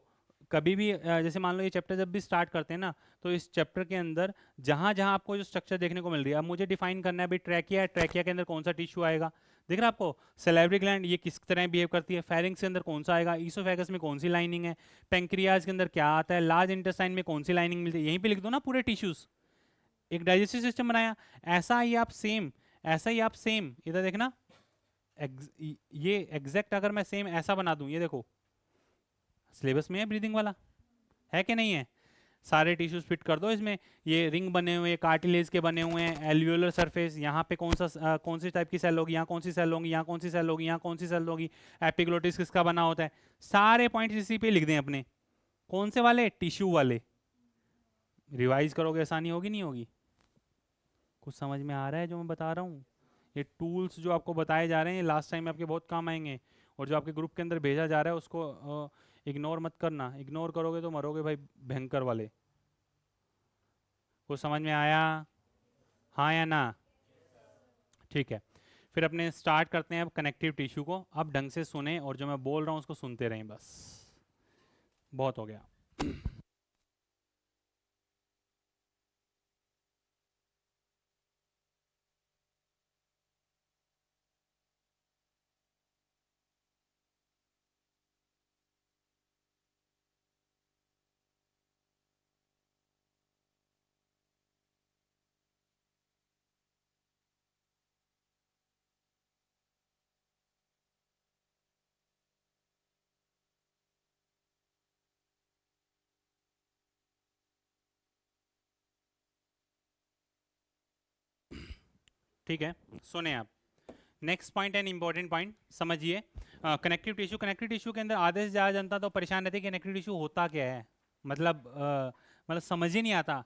कभी भी जैसे मान लो ये चैप्टर जब भी स्टार्ट करते हैं ना, तो इस चैप्टर के अंदर जहाँ जहाँ आपको जो स्ट्रक्चर देखने को मिल रही है, अब मुझे डिफाइन करना है भाई ट्रैकिया है, ट्रैकिया के अंदर कौन सा टिश्यू आएगा, दिख रहा है आपको? सैलिवरी ग्लैंड ये किस तरह बिहेव करती है, फेरिंग्स के अंदर कौन सा आएगा, ईसोफेगस में कौन सी लाइनिंग है, पेंक्रियाज के अंदर क्या आता है, लार्ज इंटेस्टाइन में कौन सी लाइनिंग मिलती है, यहीं पे लिख दो ना पूरे टिश्यूज। एक डाइजेस्टिव सिस्टम बनाया, ऐसा ही आप सेम, ऐसा ही आप सेम इधर देखना, ये एग्जैक्ट अगर मैं सेम ऐसा बना दूं, ये देखो सिलेबस में है ब्रीदिंग वाला, है कि नहीं है? सारे टिश्यूज फिट कर दो इसमें, ये रिंग बने हुए हैं, कार्टिलेज के बने हुए हैं, एल्वियोलर सरफेस, यहाँ पे कौन सी टाइप की सेल होगी, यहाँ कौन सी सेल होगी, यहाँ कौन सी सेल होगी, यहाँ कौन सी सेल होगी, एपिग्लोटिस किसका बना होता है, सारे पॉइंट्स इसी पे लिख दें अपने। कौन से वाले? टिश्यू वाले। रिवाइज करोगे आसानी होगी नहीं होगी? कुछ समझ में आ रहा है जो मैं बता रहा हूँ? ये टूल्स जो आपको बताए जा रहे हैं लास्ट टाइम आपके बहुत काम आएंगे, और जो आपके ग्रुप के अंदर भेजा जा रहा है उसको इग्नोर मत करना, इग्नोर करोगे तो मरोगे भाई, भयंकर वाले। कुछ समझ में आया? हाँ या ना? ठीक है, फिर अपने स्टार्ट करते हैं अब कनेक्टिव टिश्यू को। अब ढंग से सुने और जो मैं बोल रहा हूँ उसको सुनते रहें बस, बहुत हो गया। ठीक है, सुने आप। Next point and important point समझिए। कनेक्टिव टिश्यू के अंदर आधे से ज़्यादा जनता तो परेशान रहती है कि कनेक्टिव टिश्यू होता क्या है। मतलब समझ ही नहीं आता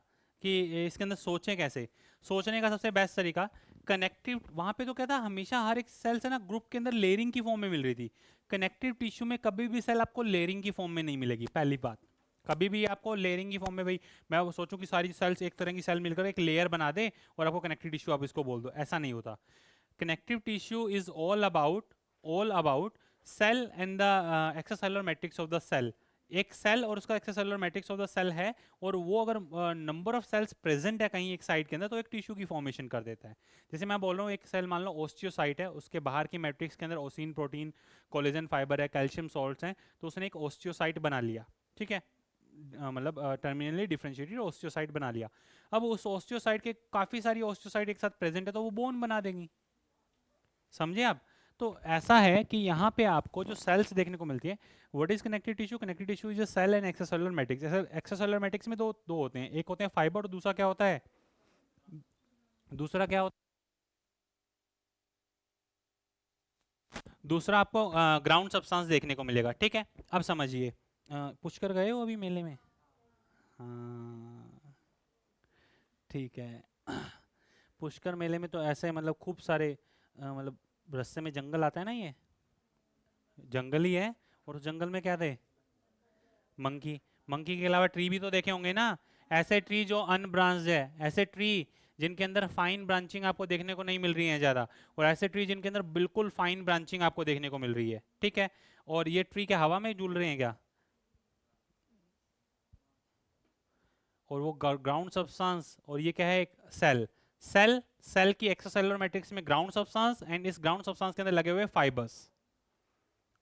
कि इसके अंदर सोचें कैसे। सोचने का सबसे बेस्ट तरीका, कनेक्टिव वहाँ पे तो क्या था, हमेशा हर एक सेल से ना ग्रुप के अंदर लेयरिंग की फॉर्म में मिल रही थी। कनेक्टिव टिश्यू में कभी भी सेल आपको लेयरिंग की फॉर्म में नहीं मिलेगी, पहली बात। कभी भी आपको लेयरिंग की फॉर्म में, भाई मैं वो सोचूं कि सारी सेल्स एक तरह की सेल मिलकर एक लेयर बना दे और आपको कनेक्टिव टिश्यू आप इसको बोल दो, ऐसा नहीं होता। Connective tissue is all about cell and the extracellular matrix of the cell। एक सेल और उसका extracellular matrix of the cell है, और वो अगर नंबर ऑफ सेल्स प्रेजेंट है कहीं एक साइड के अंदर तो एक टिश्यू की फॉर्मेशन कर देता है। जैसे मैं बोल रहा हूँ, एक सेल मान लो ओस्टियोसाइट है, उसके बाहर की मैट्रिक्स के अंदर ओसिन प्रोटीन, कोलेजन फाइबर है, कैल्शियम सॉल्ट्स हैं, तो उसने एक ओस्टियोसाइट बना लिया। ठीक है, मतलब टर्मिनली डिफरेंशिएटेड ओस्टियोसाइट बना लिया। अब उस ओस्टियोसाइट के काफ़ी सारी ओस्टियोसाइट एक साथ प्रेजेंट है तो वो बोन बना देंगी। समझे आप? तो ऐसा है कि यहाँ पे आपको जो सेल्स देखने को मिलती है, what is connective tissue? Connective tissue is a cell and extracellular matrix. Extracellular matrix में दो दो होते हैं, एक होते हैं फाइबर और दूसरा क्या होता है? दूसरा क्या होता दूसरा आपको ग्राउंड सब्सटेंस देखने को मिलेगा। ठीक है, अब समझिए। पुष्कर गए हो अभी मेले में? हाँ, ठीक है। पुष्कर मेले में तो ऐसे मतलब खूब सारे मतलब रास्ते में जंगल आता है ना, ये जंगल ही है। और उस जंगल में क्या थे? मंकी। मंकी के अलावा ट्री भी तो देखे होंगे ना, ऐसे ट्री जो अनब्रांच्ड है, ऐसे ट्री जिनके अंदर फाइन ब्रांचिंग आपको देखने को नहीं मिल रही है ज़्यादा, और ऐसे ट्री जिनके अंदर बिल्कुल फाइन ब्रांचिंग आपको देखने को मिल रही है। ठीक है, और ये ट्री क्या हवा में झूल रहे हैं क्या? और वो ग्राउंड सब्सटेंस, और ये क्या है? एक सेल। सेल सेल की एक्स्ट्रासेलुलर मैट्रिक्स में ग्राउंड सब्सटेंस, एंड इस ग्राउंड सब्सटेंस के अंदर लगे हुए फाइबर्स।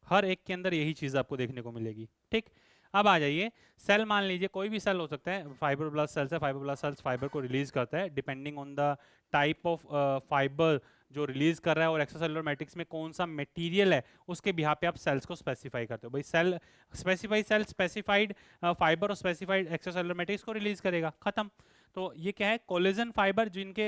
हर एक के अंदर यही चीज़ आपको देखने को मिलेगी। ठीक, अब आ जाइए। सेल मान लीजिए कोई भी सेल हो सकता है, फाइब्रोब्लास्ट सेल्स है, फाइब्रोब्लास्ट सेल्स फाइबर को रिलीज करता है depending on the type of fibre जो रिलीज कर रहा है, और एक्स्ट्रासेलुलर मैट्रिक्स में कौन सा मटेरियल है उसके बिहाफ पे आप सेल्स को स्पेसिफाई करते हो। भाई cell specify, cell specified fibre और स्पेसिफाइड एक्स्ट्रासेलुलर मैट्रिक्स को रिलीज करेगा, खत्म। तो ये क्या है? कोलेजन फाइबर, जिनके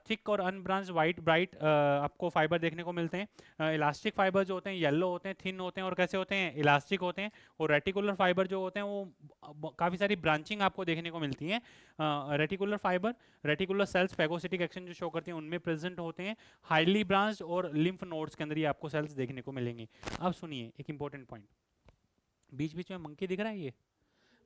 थिक और अनब्रांच वाइट ब्राइट आपको फाइबर देखने को मिलते हैं। इलास्टिक फाइबर जो होते हैं येलो होते हैं, थिन होते हैं, और कैसे होते हैं? इलास्टिक होते हैं। और रेटिकुलर फाइबर जो होते हैं वो काफ़ी सारी ब्रांचिंग आपको देखने को मिलती है। Reticular fibre, reticular cells phagocytic action जो शो करती हैं उनमें प्रेजेंट होते हैं। हाईली ब्रांच और लिम्फ नोड्स के अंदर ये आपको सेल्स देखने को मिलेंगी। अब सुनिए एक इंपॉर्टेंट पॉइंट, बीच बीच में मंकी दिख रहा है, ये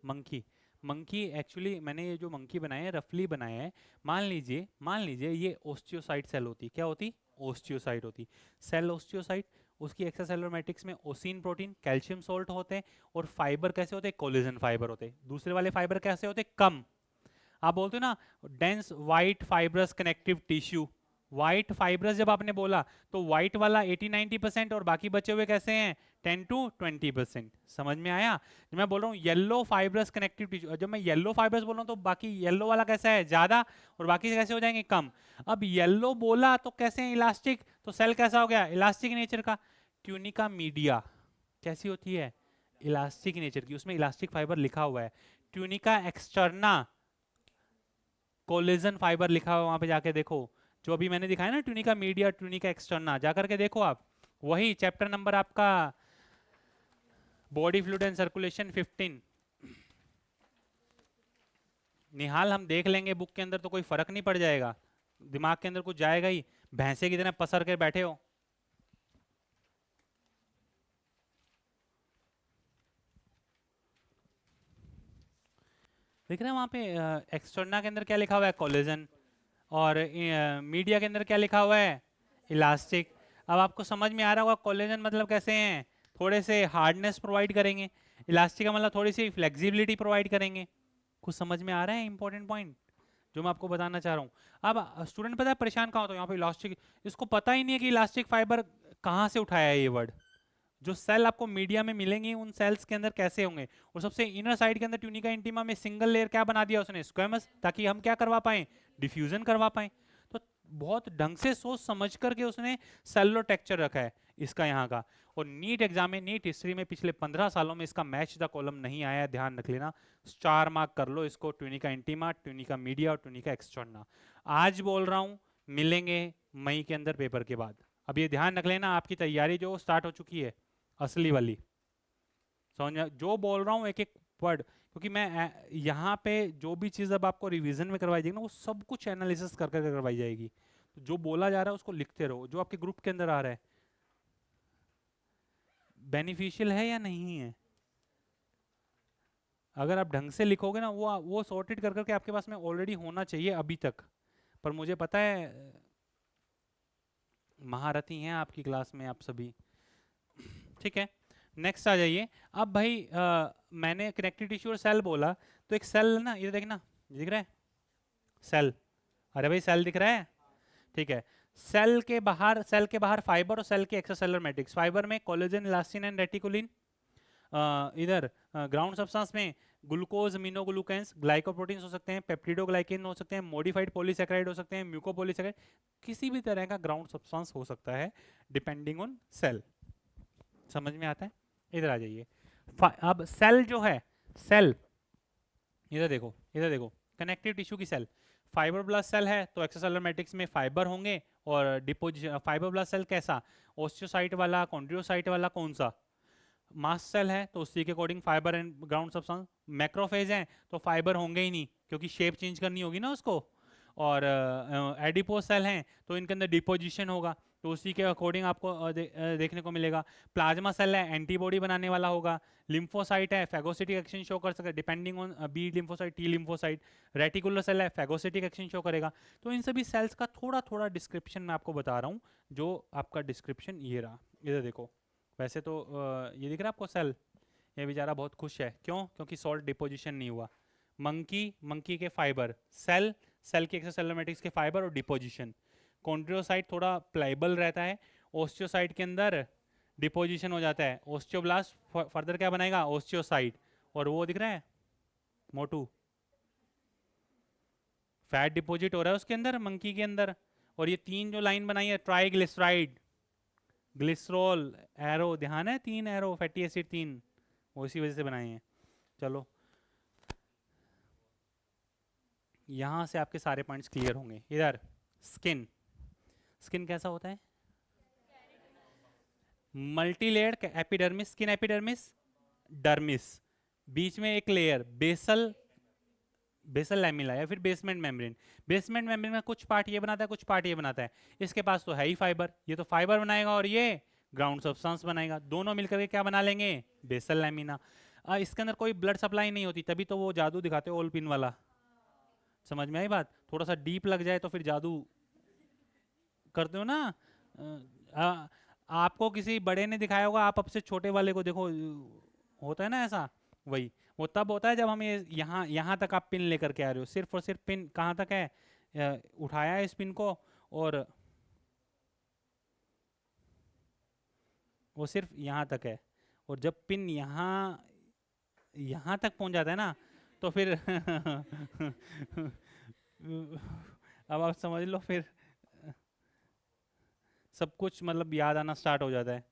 मंकी। मंकी एक्चुअली मैंने ये जो मंकी बनाया है रफली बनाया है। मान लीजिए ये ओस्टियोसाइट सेल होती, क्या होती? ओस्टियोसाइट होती। सेल ओस्टियोसाइट, उसकी एक्स्ट्रासेलुलर मैट्रिक्स में ओसिन प्रोटीन, कैल्शियम सॉल्ट होते हैं, और फाइबर कैसे होते हैं? कोलेजन फाइबर होते हैं। दूसरे वाले फाइबर कैसे होते हैं? कम। आप बोलते हो ना dense white fibrous connective tissue, white fibrous जब आपने बोला तो वाइट वाला 80-90% और बाकी बचे हुए कैसे हैं? 10-20%। समझ में आया? जब मैं बोल रहा हूँ येलो फाइब्रस कनेक्टिव टिश्यू, जब मैं येलो फाइब्रस बोल रहा हूँ तो बाकी येलो वाला कैसा है? ज्यादा, और बाकी से कैसे हो जाएंगे? कम। अब येलो बोला तो कैसे हैं? इलास्टिक, तो सेल कैसा हो गया? इलास्टिक नेचर का। ट्यूनिका मीडिया कैसी होती है? इलास्टिक नेचर की, उसमें इलास्टिक फाइबर लिखा हुआ है। ट्यूनिका एक्सटर्ना कोलेजन फाइबर लिखा हुआ, वहां पे जाके देखो। जो अभी मैंने दिखाया ना ट्यूनिका मीडिया, ट्यूनिका एक्सटर्ना, जाकर के देखो आप। वही चैप्टर नंबर आपका बॉडी फ्लूइड एंड सर्कुलेशन 15। निहाल हम देख लेंगे बुक के अंदर तो कोई फर्क नहीं पड़ जाएगा, दिमाग के अंदर कुछ जाएगा ही। भैंसे की तरह पसर के बैठे हो। देख रहे हैं वहां पे एक्सटर्ना के अंदर क्या लिखा हुआ है? कोलेजन। और मीडिया के अंदर क्या लिखा हुआ है? इलास्टिक। अब आपको समझ में आ रहा होगा कोलेजन मतलब कैसे हैं, थोड़े से हार्डनेस प्रोवाइड करेंगे, इलास्टिक का मतलब थोड़ी सी फ्लेक्सिबिलिटी प्रोवाइड करेंगे। कुछ समझ में आ रहा है इंपॉर्टेंट पॉइंट जो मैं आपको बताना चाह रहा हूँ। अब स्टूडेंट पता है परेशान कहाँ होता है यहाँ पे, इलास्टिक, इसको पता ही नहीं है कि इलास्टिक फाइबर कहाँ से उठाया है ये वर्ड। जो सेल आपको मीडिया में मिलेंगे उन सेल्स के अंदर कैसे होंगे, और सबसे इनर साइड के अंदर ट्यूनिका इंटीमा में सिंगल लेयर क्या बना दिया उसने, स्क्वेमस, ताकि हम क्या करवा पाए, डिफ्यूजन करवा पाए। तो बहुत ढंग से सोच समझ करके उसने सेलुलर टेक्सचर रखा है इसका यहाँ का। और नीट एग्जाम में, नीट हिस्ट्री में पिछले 15 सालों में इसका मैच द कॉलम नहीं आया है, ध्यान रख लेना, स्टार मार्क कर लो इसको, ट्यूनिका इंटीमा, ट्यूनिका मीडिया और ट्यूनिका एक्सटर्ना। आज बोल रहा हूँ, मिलेंगे मई के अंदर पेपर के बाद। अब ये ध्यान रख लेना, आपकी तैयारी जो स्टार्ट हो चुकी है असली वाली, समझ जो बोल रहा हूँ एक एक वर्ड, क्योंकि मैं यहाँ पे जो भी चीज़ अब आपको रिवीजन में करवाई जाएगी ना वो सब कुछ एनालिसिस कर कर करवाई जाएगी। तो जो बोला जा रहा है उसको लिखते रहो, जो आपके ग्रुप के अंदर आ रहा है बेनिफिशियल है या नहीं है। अगर आप ढंग से लिखोगे ना वो सॉर्टेड कर करके आपके पास में ऑलरेडी होना चाहिए अभी तक। पर मुझे पता है महारथी हैं आपकी क्लास में आप सभी, ठीक है। नेक्स्ट आ जाइए। अब भाई मैंने कनेक्टिव टिश्यू और सेल बोला, तो एक सेल ना, ये देखना, दिख रहा है सेल, अरे भाई सेल दिख रहा है, ठीक है। सेल के बाहर फाइबर और सेल के एक्स्ट्रासेलुलर मैट्रिक्स, फाइबर में कोलेजन, इलास्टिन एंड रेटिकुलिन, इधर ग्राउंड सब्सटेंस में ग्लूकोज, अमीनोग्लूकेंस, ग्लाइकोप्रोटीन्स हो सकते हैं, पेप्टिडोग्लाइकेन हो सकते हैं, मॉडिफाइड पॉलीसैकेराइड हो सकते हैं, म्यूकोपॉलीसैकेराइड, किसी भी तरह का ग्राउंड सब्सटेंस हो सकता है डिपेंडिंग ऑन सेल। समझ में आता है। इधर आ जाइए। अब सेल जो है, सेल इधर देखो, इधर देखो, कनेक्टिव टिश्यू की सेल, फाइब्रोब्लास्ट सेल है तो एक्स्ट्रासेलुलर मैट्रिक्स में फाइबर होंगे और डिपोजिशन, फाइब्रोब्लास्ट सेल कैसा, ओस्टियोसाइट वाला, कॉन्ड्रियोसाइट वाला, कौन सा, मास्ट सेल है तो उसी के according fibre and ground substance, macrophage है तो फाइबर होंगे ही नहीं क्योंकि शेप चेंज करनी होगी ना उसको, और एडिपोज सेल हैं तो इनके अंदर डिपोजिशन होगा तो उसी के अकॉर्डिंग आपको देखने को मिलेगा। प्लाज्मा सेल है, एंटीबॉडी बनाने वाला होगा। लिम्फोसाइट है, फैगोसिटिक एक्शन शो कर सकता है depending on B lymphocyte, T lymphocyte. Reticular cell है, फैगोसिटिक एक्शन शो करेगा। तो इन सभी सेल्स का थोड़ा थोड़ा डिस्क्रिप्शन मैं आपको बता रहा हूँ, जो आपका डिस्क्रिप्शन ये रहा, इधर देखो। वैसे तो ये दिख रहा है आपको सेल, ये बेचारा बहुत खुश है, क्यों, क्योंकि सॉल्ट डिपोजिशन नहीं हुआ। मंकी के फाइबर, सेल, सेल के एक्स्ट्रासेलुलर मैट्रिक्स के फाइबर और डिपोजिशन। कॉन्ड्रियोसाइट थोड़ा प्लाइबल रहता है, ओस्टियोसाइट के अंदर डिपोजिशन हो जाता है, ओस्टियोब्लास्ट फर्दर क्या बनाएगा, ओस्टियोसाइट, और वो दिख रहा है मोटू, फैट डिपोजिट हो रहा है उसके अंदर, मंकी के अंदर। और ये तीन जो लाइन बनाई है, ट्राइग्लिसराइड, ग्लिसरॉल, एरो, ध्यान है, 3 एरो, फैटी एसिड 3, वो इसी वजह से बनाए हैं। चलो यहां से आपके सारे पॉइंट्स क्लियर होंगे। इधर स्किन, स्किन कैसा होता है, multi layered epidermis, skin epidermis, dermis, बीच में एक लेयर बेसल, बेसल लैमिला या फिर बेसमेंट मेम्ब्रेन। बेसमेंट मेम्ब्रेन का कुछ पार्ट ये बनाता है, कुछ पार्ट ये बनाता है। इसके पास तो है ही फाइबर, ये तो फाइबर बनाएगा और ये ग्राउंड सब्सटेंस बनाएगा, दोनों मिलकर के क्या बना लेंगे, बेसल लैमिना। इसके अंदर कोई ब्लड सप्लाई नहीं होती, तभी तो वो जादू दिखाते हो ओल पिन वाला। समझ में आई बात, थोड़ा सा डीप लग जाए तो फिर जादू करते हो ना। आपको किसी बड़े ने दिखाया होगा, आप अब से छोटे वाले को देखो, होता है ना ऐसा, वही वो तब होता है जब हम ये यहाँ तक आप पिन लेकर के आ रहे हो, सिर्फ और सिर्फ पिन कहाँ तक है, उठाया है इस पिन को और वो सिर्फ यहाँ तक है, और जब पिन यहाँ तक पहुँच जाता है ना तो फिर अब आप समझ लो, फिर सब कुछ मतलब याद आना स्टार्ट हो जाता है,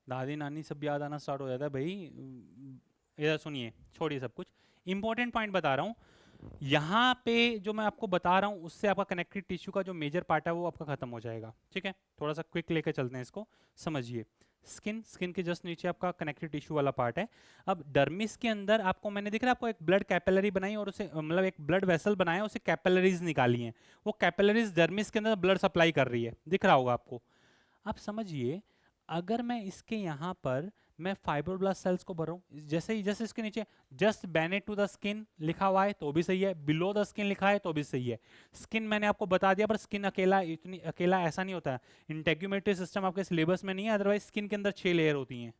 दादी नानी सब याद आना स्टार्ट हो जाता है भाई। इधर सुनिए, छोड़िए सब कुछ, इंपॉर्टेंट पॉइंट बता रहा हूँ। यहाँ पे जो मैं आपको बता रहा हूँ उससे आपका कनेक्टिव टिश्यू का जो मेजर पार्ट है वो आपका खत्म हो जाएगा, ठीक है। थोड़ा सा क्विक लेके चलते हैं इसको, समझिए। स्किन, स्किन के जस्ट नीचे आपका कनेक्टिव टिश्यू वाला पार्ट है। अब डर्मिस के अंदर आपको मैंने दिख रहा है, आपको एक ब्लड कैपिलरी बनाई और उसे मतलब एक ब्लड वेसल बनाया, उसे कैपिलरीज निकाली हैं, वो कैपिलरीज डर्मिस के अंदर ब्लड सप्लाई कर रही है, दिख रहा होगा आपको। आप समझिए, अगर मैं इसके यहाँ पर मैं फाइब्रोब्लास्ट सेल्स को भर रहा हूँ, जैसे इसके नीचे just beneath to the skin लिखा हुआ है तो भी सही है, बिलो द स्किन लिखा है तो भी सही है। स्किन मैंने आपको बता दिया, पर स्किन अकेला ऐसा नहीं होता। इंटेग्यूमेटरी सिस्टम आपके सिलेबस में नहीं है, अदरवाइज स्किन के अंदर 6 लेयर होती हैं।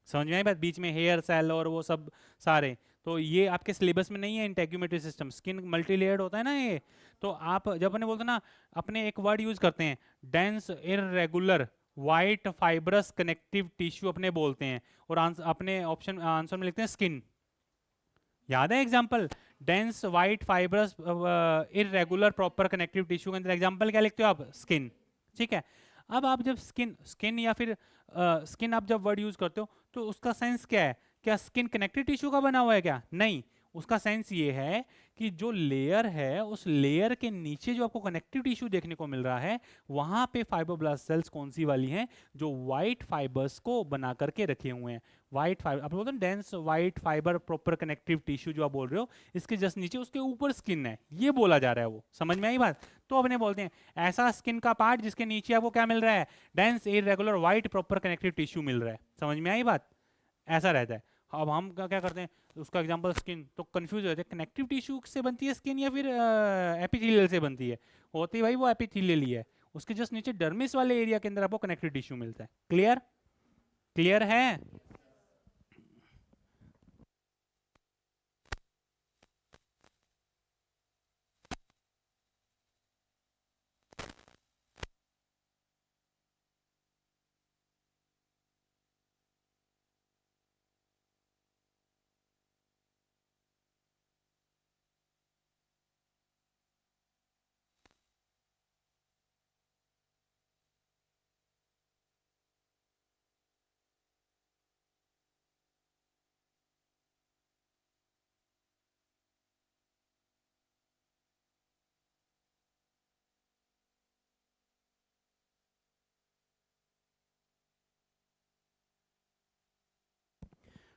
समझ में आई बात? बीच में हेयर सेल और वो सब सारे, तो ये आपके सिलेबस में नहीं है इंटेग्यूमेटरी सिस्टम। स्किन मल्टी लेयर्ड होता है ना ये। तो आप जब अपने बोलते ना, अपने एक वर्ड यूज करते हैं dense irregular white fibrous connective tissue अपने बोलते हैं, और अपने ऑप्शन आंसर में लिखते हैं स्किन। याद है example? Dense white fibrous irregular proper connective tissue के अंदर एग्जांपल क्या लिखते हो आप? स्किन। ठीक है। अब आप जब स्किन स्किन या फिर स्किन आप जब वर्ड यूज करते हो तो उसका सेंस क्या है? क्या स्किन कनेक्टिव टिश्यू का बना हुआ है क्या? नहीं। उसका सेंस ये है कि जो लेयर है उस लेयर के नीचे जो आपको कनेक्टिव टिश्यू देखने को मिल रहा है, वहां पे फाइब्रोब्लास्ट सेल्स कौन सी वाली हैं? जो व्हाइट फाइबर्स को बना करके रखे हुए हैं। व्हाइट फाइबर आप बोलते हैं dense white fibre proper connective tissue जो आप बोल रहे हो, इसके जस्ट नीचे उसके ऊपर स्किन है, ये बोला जा रहा है। वो समझ में आई बात? तो अपने बोलते हैं ऐसा स्किन का पार्ट जिसके नीचे आपको क्या मिल रहा है? Dense irregular white proper connective tissue मिल रहा है। समझ में आई बात? ऐसा रहता है। अब हम क्या क्या करते हैं, उसका एग्जांपल स्किन, तो कंफ्यूज हो जाते हैं कनेक्टिव टिश्यू से बनती है स्किन या फिर एपिथेलियल से बनती है। होती भाई वो एपिथेलियल ही है, उसके जस्ट नीचे डर्मिस वाले एरिया के अंदर आपको कनेक्टिव टिश्यू मिलता है। क्लियर? क्लियर है?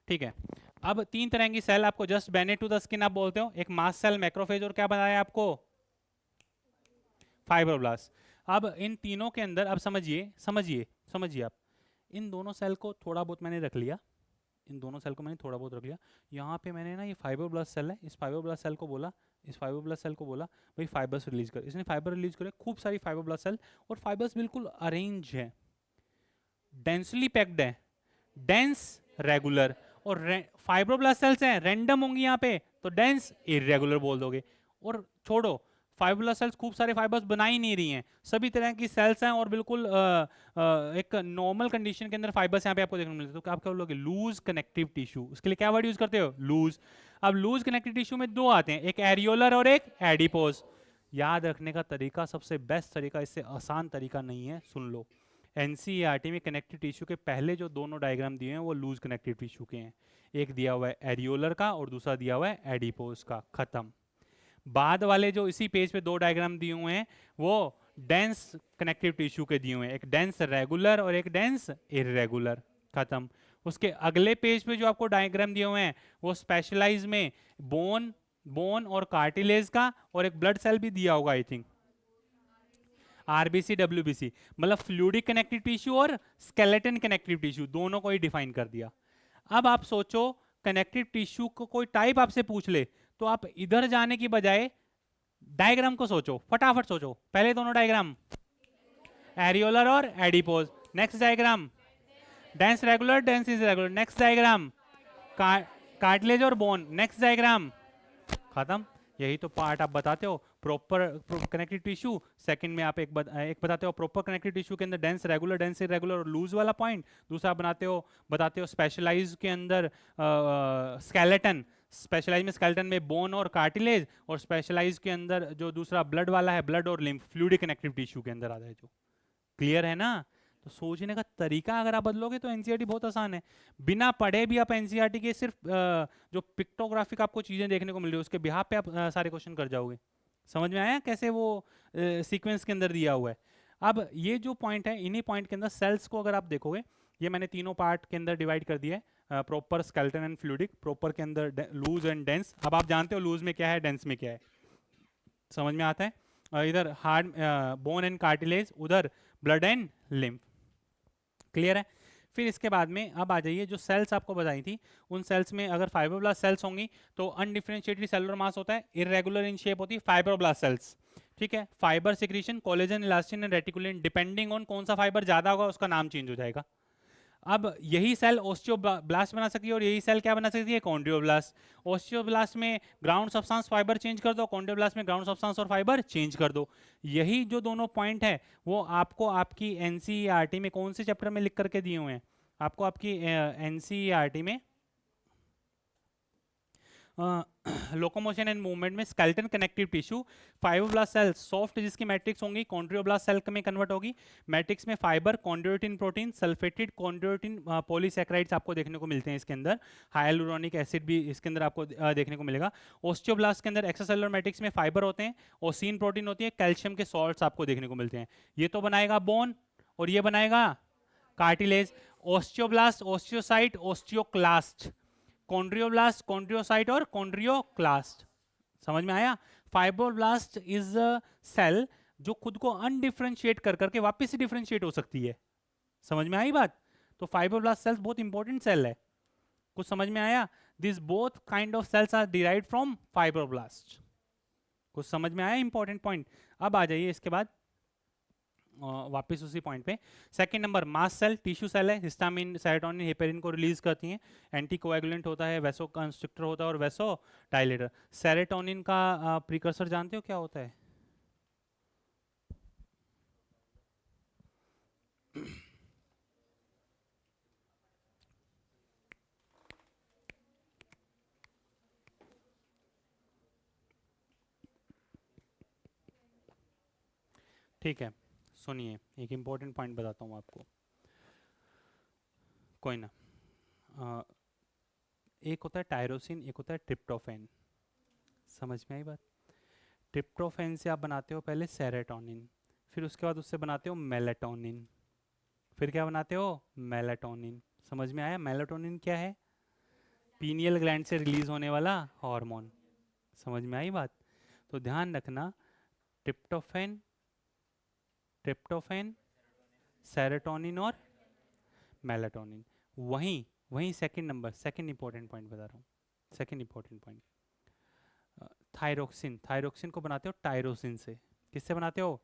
ठीक है। अब 3 तरह की सेल आपको just beneath to the skin आप बोलते हो, एक मास्ट सेल, मैक्रोफेज, और क्या बताया आपको? फाइब्रोब्लास्ट। अब इन तीनों के अंदर अब समझिए समझिए समझिए आप, इन दोनों सेल को थोड़ा बहुत मैंने रख लिया, इन दोनों सेल को मैंने थोड़ा बहुत रख लिया। यहाँ पे मैंने ना ये फाइब्रोब्लास्ट सेल है, इस फाइब्रोब्लास्ट सेल को बोला, इस फाइब्रोब्लास्ट सेल को बोला भाई फाइबर्स रिलीज कर। इसने फाइबर रिलीज करे, खूब सारी फाइब्रोब्लास्ट सेल, और फाइबर्स बिल्कुल अरेंज है, डेंसली पैक्ड है, डेंस रेगुलर। और फाइब्रोब्लास्ट सेल्स हैं, रैंडम होंगी यहाँ पे, तो डेंस इरेगुलर बोल दोगे। और छोड़ो, फाइब्रोब्लास्ट सेल्स खूब सारे फाइबर्स बना ही नहीं रही हैं, सभी तरह की सेल्स हैं, और बिल्कुल एक नॉर्मल कंडीशन के अंदर फाइबर्स यहाँ पे आपको देखने को मिलते हैं। तो आप क्या बोलोगे? Loose connective tissue. उसके लिए क्या वर्ड यूज करते हो? लूज। अब लूज कनेक्टिव टिश्यू में दो आते हैं, एक एरियोलर और एक एडिपोज। याद रखने का तरीका, सबसे बेस्ट तरीका, इससे आसान तरीका नहीं है, सुन लो। एनसीईआरटी में कनेक्टिव टिश्यू के पहले जो दोनों डायग्राम दिए हैं वो लूज कनेक्टिव टिश्यू के हैं। एक दिया हुआ है एरियोलर का और दूसरा दिया हुआ है एडिपोज का। खत्म। बाद वाले जो इसी पेज पे दो डायग्राम दिए हुए हैं वो डेंस कनेक्टिव टिश्यू के दिए हुए हैं, एक डेंस रेगुलर और एक डेंस इरेगुलर। खत्म। उसके अगले पेज पे जो आपको डायग्राम दिए हुए हैं वो स्पेशलाइज में बोन बोन और कार्टिलेज का, और एक ब्लड सेल भी दिया होगा आई थिंक, आरबीसी डब्ल्यूबीसी, मतलब फ्लूइडिक कनेक्टिव टिश्यू और स्केलेटन कनेक्टिव टिश्यू, दोनों को ही डिफाइन कर दिया। अब आप सोचो, कनेक्टिव टिश्यू को कोई टाइप आपसे पूछ ले तो आप इधर जाने की बजाय डायग्राम को सोचो, फटाफट सोचो। पहले दोनों डायग्राम, एरियोलर और adipose. Next diagram, dense regular dense is regular. Next diagram, cartilage और बोन। नेक्स्ट डायग्राम, खत्म। यही तो पार्ट आप बताते हो प्रॉपर कनेक्टिव टिश्यू। सेकंड में आप एक बताते हो प्रॉपर कनेक्टिव टिश्यू के अंदर डेंस रेगुलर डेंस इरेगुलर और लूज वाला पॉइंट। दूसरा बताते हो स्पेशलाइज के अंदर स्केलेटन, स्पेशलाइज में स्केलेटन में बोन और कार्टिलेज, और स्पेशलाइज के अंदर जो दूसरा ब्लड वाला है, ब्लड और लिम्फ, फ्लूइडिक कनेक्टिव टिश्यू के अंदर आता है जो। क्लियर है ना? तो सोचने का तरीका अगर आप बदलोगे तो एनसीईआरटी बहुत आसान है। बिना पढ़े भी आप एनसीईआरटी के सिर्फ जो पिक्टोग्राफिक आपको चीजें देखने को मिल रही है उसके बिहाफ पे आप सारे क्वेश्चन कर जाओगे। समझ में आया कैसे वो सीक्वेंस के अंदर दिया हुआ है? अब ये जो पॉइंट है, इन्हीं पॉइंट के अंदर सेल्स को अगर आप देखोगे, ये मैंने तीनों पार्ट के अंदर डिवाइड कर दिया है, proper skeleton and fluidic, proper के अंदर लूज एंड डेंस। अब आप जानते हो लूज में क्या है, डेंस में क्या है, समझ में आता है? इधर हार्ड बोन एंड कार्टिलेज, उधर ब्लड एंड लिम्फ। क्लियर है? फिर इसके बाद में अब आ जाइए, जो सेल्स आपको बताई थी उन सेल्स में अगर फाइब्रोब्लास्ट सेल्स होंगी तो अनडिफरेंशिएटेड सेलुलर मास होता है, इरेगुलर इन शेप होती है फाइब्रोब्लास्ट सेल्स। ठीक है, fibre secretion, collagen, elastin and reticulin, depending on कौन सा फाइबर ज्यादा होगा उसका नाम चेंज हो जाएगा। अब यही सेल ओस्टियोब्लास्ट बना सकती है और यही सेल क्या बना सकती है, कॉन्ड्रियोब्लास्ट। ओस्टियोब्लास्ट में ग्राउंड सब्सटेंस फाइबर चेंज कर दो, कॉन्ड्रियोब्लास्ट में ग्राउंड सब्सटेंस और फाइबर चेंज कर दो। यही जो दोनों पॉइंट है वो आपको आपकी एनसीईआरटी में कौन से चैप्टर में लिख करके दिए हुए हैं, आपको आपकी एनसीईआरटी में लोकोमोशन एंड मूवमेंट में skeleton connective tissue, fibroblast cell soft जिसकी मैट्रिक्स होंगी कॉन्ड्रियोब्लास्ट सेल में कन्वर्ट होगी। मैट्रिक्स में fibre, chondroitin protein, sulphated chondroitin polysaccharides आपको देखने को मिलते हैं इसके अंदर, हाइलुरोनिक एसिड भी इसके अंदर आपको देखने को मिलेगा। ओस्टियोब्लास्ट के अंदर एक्स्ट्रासेलुलर मैट्रिक्स में फाइबर होते हैं, ओसीन प्रोटीन होती है, कैल्शियम के सॉल्ट्स आपको देखने को मिलते हैं। ये तो बनाएगा बोन और ये बनाएगा कार्टिलेज। ओस्टियोब्लास्ट, ओस्टियोसाइट, ओस्टियोक्लास्ट, कॉन्ड्रियोब्लास्ट, कॉन्ड्रियोसाइट और कॉन्ड्रियोक्लास्ट। समझ में आया? फाइब्रोब्लास्ट इज अ सेल जो खुद को अनडिफरेंशिएट कर करके वापस से डिफरेंशिएट हो सकती है। समझ में आई बात? तो फाइब्रोब्लास्ट सेल्स बहुत इंपॉर्टेंट सेल है। कुछ समझ में आया? This both kind of cells are derived from fibroblast. कुछ समझ में आया इंपॉर्टेंट पॉइंट? अब आ जाइए इसके बाद वापस उसी पॉइंट पे। Second number mast cell, tissue cell है, हिस्टामिन, सेरोटोनिन, हेपेरिन को रिलीज करती हैं, एंटी कोएगुलेंट होता है, वैसो कंस्ट्रिक्टर होता है और वैसो डायलेटर। सेरोटोनिन का प्रीकर्सर जानते हो क्या होता है? ठीक है, सुनिए एक इंपॉर्टेंट पॉइंट बताता हूँ आपको। कोई ना, एक होता है टायरोसिन, एक होता है ट्रिप्टोफैन। समझ में आई बात? ट्रिप्टोफैन से आप बनाते हो पहले सेरोटोनिन, फिर उसके बाद उससे बनाते हो मेलाटोनिन, फिर क्या बनाते हो, मेलाटोनिन। समझ में आया? मेलाटोनिन क्या है? पीनियल ग्लैंड से रिलीज होने वाला हार्मोन। समझ में आई बात? तो ध्यान रखना, ट्रिप्टोफैन, ट्रिप्टोफैन, सेरोटोनिन और मेलाटोनिन। वहीं वहीं second number, second important point बता रहा हूँ, second important point, thyroxine. Thyroxine को बनाते हो टायरोसिन से। किससे बनाते हो?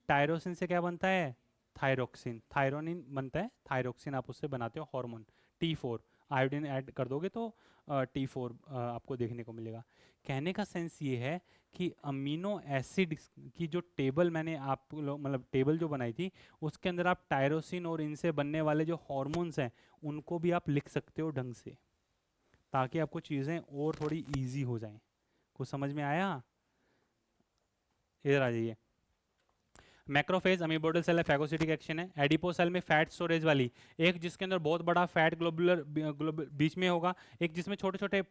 टायरोसिन से क्या बनता है? थायरोक्सिन। थायरोनिन बनता है, थायरोक्सिन आप उससे बनाते हो हार्मोन T4। आयोडीन ऐड कर दोगे तो T4 आपको देखने को मिलेगा। कहने का सेंस ये है कि अमीनो एसिड की जो टेबल मैंने आप लोग मतलब टेबल जो बनाई थी उसके अंदर आप टायरोसिन और इनसे बनने वाले जो हार्मोन्स हैं उनको भी आप लिख सकते हो ढंग से, ताकि आपको चीज़ें और थोड़ी ईजी हो जाएं। कुछ समझ में आया? इधर आ जाइए। मैक्रोफेज अमीबोडल सेल है, फैगोसिटिक एक्शन है। एडिपो सेल में फैट स्टोरेज वाली, एक जिसके अंदर बहुत बड़ा फैट ग्लोबुलर बीच में होगा, एक जिसमें छोटे छोटे